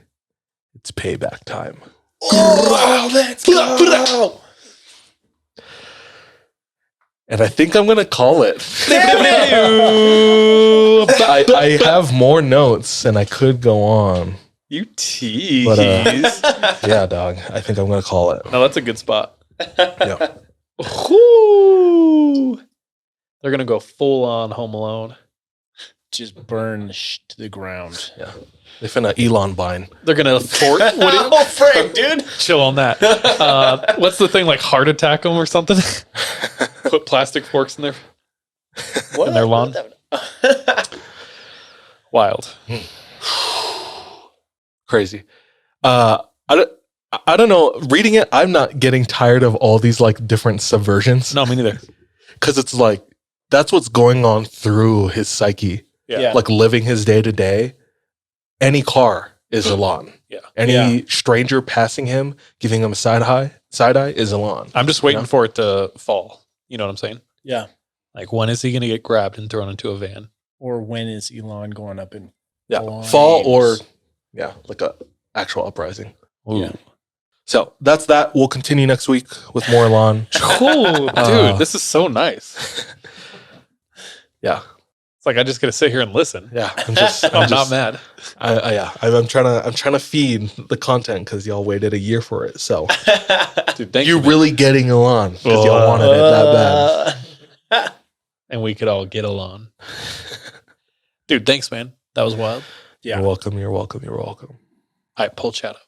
it's payback time. Oh, let's go. And I think I'm going to call it. I have more notes and I could go on. You tease. But, yeah, dog. I think I'm going to call it. No, that's a good spot. Yeah. Ooh. They're going to go full on Home Alone. Just burn to the ground. Yeah. They finna Elan vine. They're going to Oh, Frank, dude. chill on that. What's the thing, like heart attack them or something? Put plastic forks in in their lawn. Wild. Crazy. I don't know. Reading it, I'm not getting tired of all these like different subversions. No, me neither. Because it's like, that's what's going on through his psyche. Yeah. Like living his day to day. Any car is Elan. Yeah. Any stranger passing him, giving him a side eye is Elan. I'm just waiting for it to fall. You know what I'm saying? Yeah. Like, when is he going to get grabbed and thrown into a van? Or when is Elan going up in Yeah. Fall or, like a actual uprising. Ooh. Yeah. So that's that. We'll continue next week with more Elan. Cool. Dude, this is so nice. Yeah. It's like I just got to sit here and listen. Yeah. I'm not mad. I'm trying to feed the content because y'all waited a year for it. So Dude, thank you're you. really getting Elan because y'all wanted it that bad. And we could all get along. Dude, thanks, man. That was wild. Yeah. You're welcome. You're welcome. You're welcome. All right, pull chat up.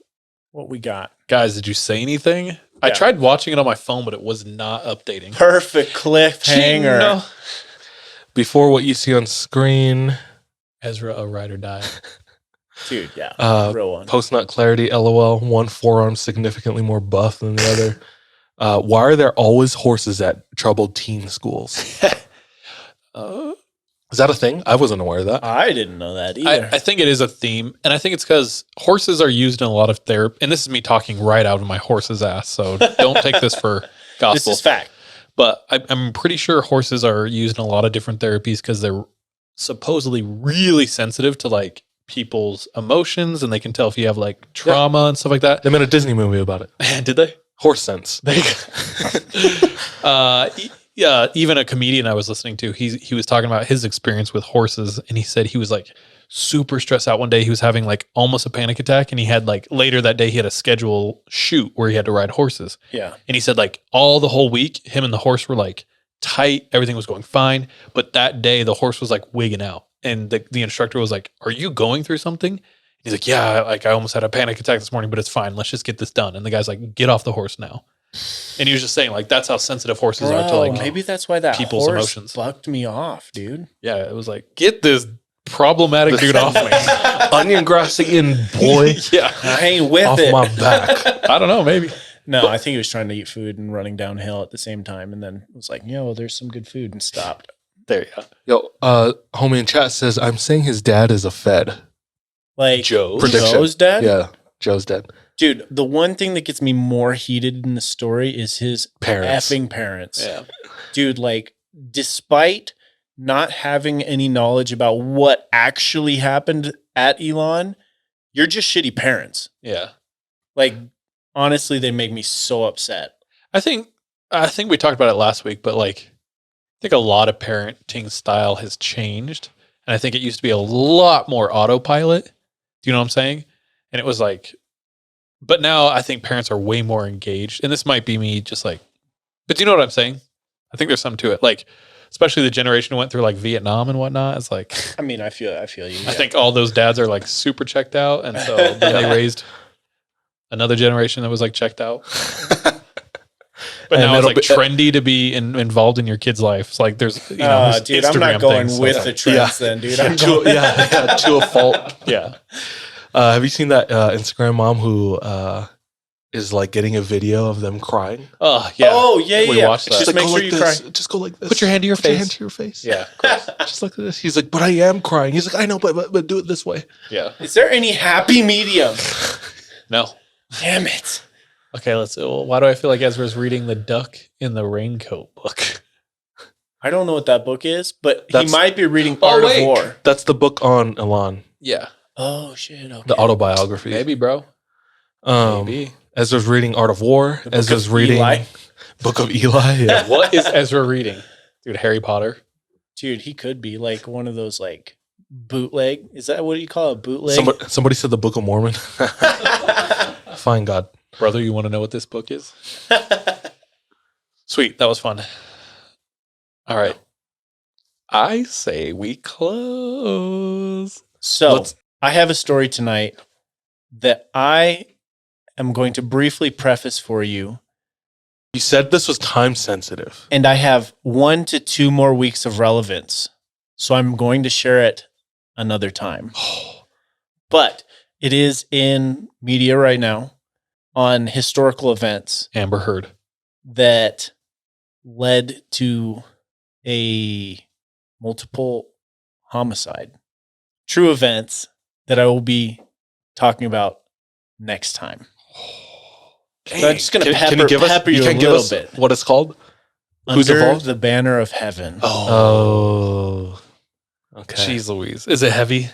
What we got? Guys, did you say anything? I Yeah. tried watching it on my phone, but it was not updating. Perfect cliffhanger. No. Before what you see on screen, Ezra, a ride or die. Dude, yeah. uh, Real one. post nut clarity, LOL. One forearm significantly more buff than the other. Why are there always horses at troubled teen schools? Is that a thing? I wasn't aware of that. I didn't know that either. I think it is a theme, and I think it's because horses are used in a lot of therapy. And this is me talking right out of my horse's ass, so don't take this for gospel. This is fact. But I'm pretty sure horses are used in a lot of different therapies because they're supposedly really sensitive to like people's emotions, and they can tell if you have like trauma and stuff like that. They made a Disney movie about it. Did they? Horse sense. Yeah, even a comedian I was listening to, he was talking about his experience with horses, and he said he was like super stressed out one day. He was having like almost a panic attack, and he had like later that day he had a schedule shoot where he had to ride horses. Yeah. And he said like all the whole week, him and the horse were like tight, everything was going fine, but that day the horse was like wigging out, and the instructor was like, "Are you going through something?" He's like, "Yeah, like I almost had a panic attack this morning, but it's fine. Let's just get this done." And the guy's like, "Get off the horse now." And he was just saying like that's how sensitive horses are to like maybe that's why that people's horse emotions. bucked me off, dude. Yeah, it was like, get this problematic dude off me. Onion grass eating boy Yeah. I ain't with off it. my back. I don't know, maybe. No, I think he was trying to eat food and running downhill at the same time, and then was like, "Yeah, well, there's some good food," and stopped. There you go. Yo, homie in chat says, I'm saying his dad is a Fed. Like Joe's? Prediction. Joe's dad. Yeah, Joe's dead. Dude, the one thing that gets me more heated in the story is his Parents. effing parents. Yeah. Dude, like, despite not having any knowledge about what actually happened at Elan, you're just shitty parents. Yeah. Like, honestly, they make me so upset. I think we talked about it last week, but like I think a lot of parenting style has changed. And I think it used to be a lot more autopilot. Do you know what I'm saying? And it was like, but now I think parents are way more engaged. And this might be me just like, but do you know what I'm saying? I think there's something to it. Like, especially the generation who went through like Vietnam and whatnot. It's like, I mean, I feel you. I think all those dads are like super checked out. And so then they raised another generation that was like checked out. But And now it's it'll like trendy to be involved in your kid's life. It's like there's, there's dude, I'm not Instagram going things, with so- the trends then, dude. I'm to, going, to a fault. Yeah. Have you seen that Instagram mom who is like getting a video of them crying? Oh, yeah. Oh, yeah, We yeah. watched that. Just Like, make go sure like you this. cry. Just go like this. Put your hand to your Put your face. hand to your face. Yeah. Of course. Just like this. He's like, but I am crying. He's like, I know, but do it this way. Yeah. Is there any happy medium? No. Damn it. Okay, why do I feel like Ezra's reading the Duck in the Raincoat book? I don't know what that book is, but That's- he might be reading Oh, Art wait. of War. That's the book on Elan, Yeah. Oh, shit. Okay. the autobiography. Maybe, bro. Maybe. Ezra's reading Art of War. The Book Ezra's of reading Eli. Book of Eli. Yeah. What is Ezra reading? Dude, Harry Potter. Dude, he could be like one of those like bootleg. Is that what you call a bootleg? Somebody said the Book of Mormon. Fine God. Brother, you want to know what this book is? Sweet. That was fun. All right. I say we close. So Let's- I have a story tonight that I am going to briefly preface for you. You said this was time sensitive. And I have 1 to 2 more weeks of relevance. So I'm going to share it another time. But it is in media right now on historical events Amber Heard. that led to a multiple homicide. True events that I will be talking about next time. So I'm just going to pepper you a little bit. what it's called? Who's Under involved? the Banner of Heaven. Oh. Okay. Jeez Louise. Is it heavy?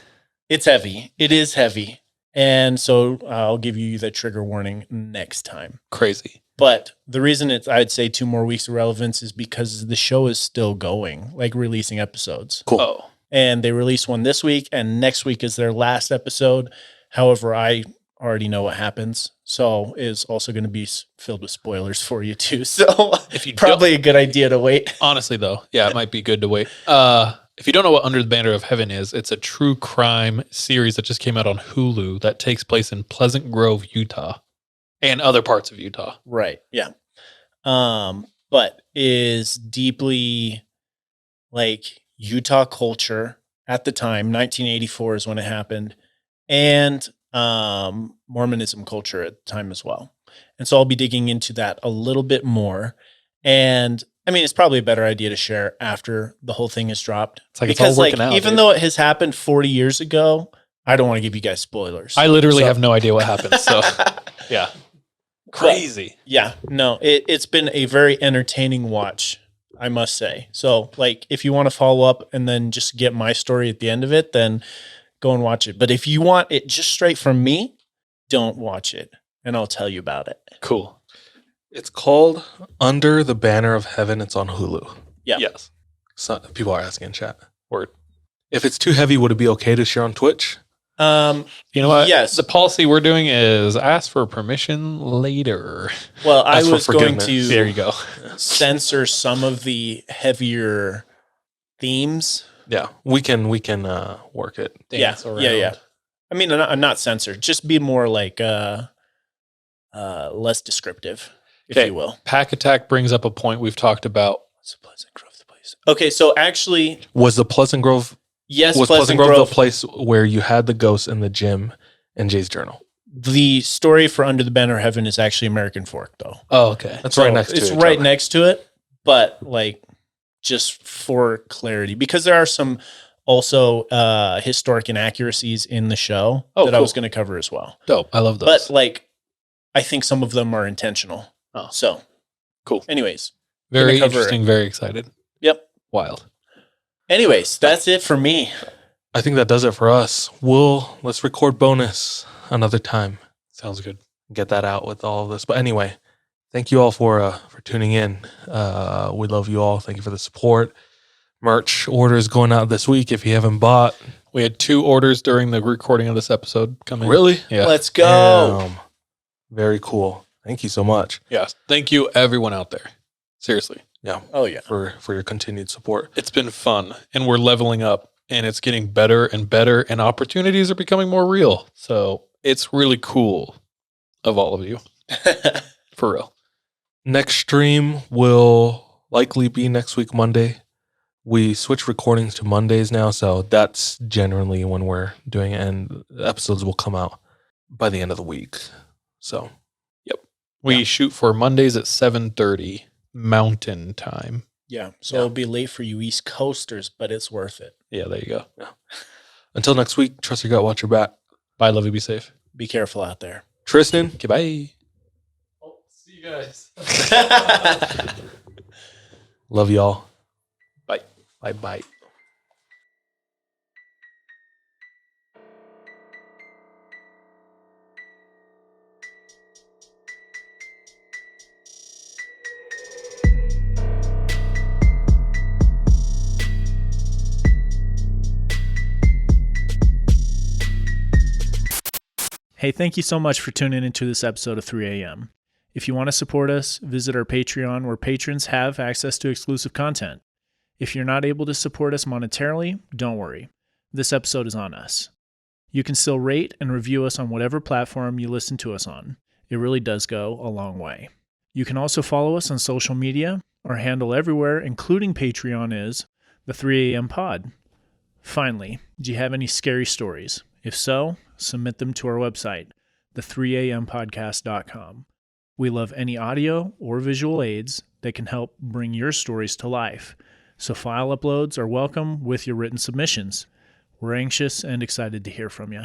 It's heavy. It is heavy. And so I'll give you the trigger warning next time. Crazy. But the reason I'd say 2 more weeks of relevance is because the show is still going, like releasing episodes. Cool. Oh. And they release one this week, and next week is their last episode. However, I already know what happens. So it's also going to be filled with spoilers for you too. So If you probably a good idea to wait. Honestly, though, yeah, it might be good to wait. If you don't know what Under the Banner of Heaven is, it's a true crime series that just came out on Hulu that takes place in Pleasant Grove, Utah, and other parts of Utah. Right. Yeah. But is deeply like Utah culture at the time. 1984 is when it happened, and Mormonism culture at the time as well. And so I'll be digging into that a little bit more. And I mean, it's probably a better idea to share after the whole thing is dropped. It's like it's all working out, even dude. though it has happened 40 years ago, I don't want to give you guys spoilers. I literally So- have no idea what happened. So, yeah. Crazy. Yeah, no, it's been a very entertaining watch, I must say. So, like, if you want to follow up and then just get my story at the end of it, then go and watch it. But if you want it just straight from me, don't watch it, and I'll tell you about it. Cool. It's called Under the Banner of Heaven. It's on Hulu. Yeah. Yes. So, people are asking in chat. Word. If it's too heavy, would it be okay to share on Twitch? You know what? Yes. The policy we're doing is ask for permission later. Well, I Ask for was going forgiveness. There to you go. censor some of the heavier themes. Yeah, we can work it. Dance yeah, around. yeah. I mean, I'm not censored. Just be more like less descriptive, if Okay. you will. Pack Attack brings up a point we've talked about. What's Pleasant Grove the place? Okay, so actually, Was the Pleasant Grove yes, was Pleasant Grove Grove. the place where you had the ghost in the gym and Jay's journal? The story for Under the Banner of Heaven is actually American Fork, though. Oh, okay. That's So right next to it's each right other. next to it, but like just for clarity, because there are some also historic inaccuracies in the show Oh, that I cool. was going to cover as well. Dope. I love those. But like, I think some of them are intentional. Oh. So Cool. Anyways, Very gonna cover interesting. Very excited. yep. Wild. Anyways, that's it for me. I think that does it for us. Let's record bonus another time. Sounds good. Get that out with all of this. But anyway, thank you all for tuning in. We love you all. Thank you for the support. Merch orders going out this week if you haven't bought. We had 2 orders during the recording of this episode come in. Really? Yeah. Let's go. Damn. Very cool. Thank you so much. Yes. Thank you, everyone out there. Seriously. Yeah, Oh yeah. for your continued support. It's been fun and we're leveling up and it's getting better and better and opportunities are becoming more real. So it's really cool of all of you. For real. Next stream will likely be next week, Monday. We switch recordings to Mondays now, so that's generally when we're doing it, and episodes will come out by the end of the week. So, We shoot for Mondays at 7:30 Mountain Time. Yeah. So it'll be late for you East Coasters, but it's worth it. Yeah, there you go. until next week, trust your gut, watch your back. Bye, love you, be safe. Be careful out there. Tristan, Okay, bye. Oh, see you guys. love y'all. Bye. Bye bye. Hey, thank you so much for tuning into this episode of 3 a.m. If you want to support us, visit our Patreon where patrons have access to exclusive content. If you're not able to support us monetarily, don't worry. This episode is on us. You can still rate and review us on whatever platform you listen to us on. It really does go a long way. You can also follow us on social media. Our handle everywhere, including Patreon, is the 3 a.m. pod. Finally, do you have any scary stories? If so, submit them to our website, the3ampodcast.com. We love any audio or visual aids that can help bring your stories to life. So file uploads are welcome with your written submissions. We're anxious and excited to hear from you.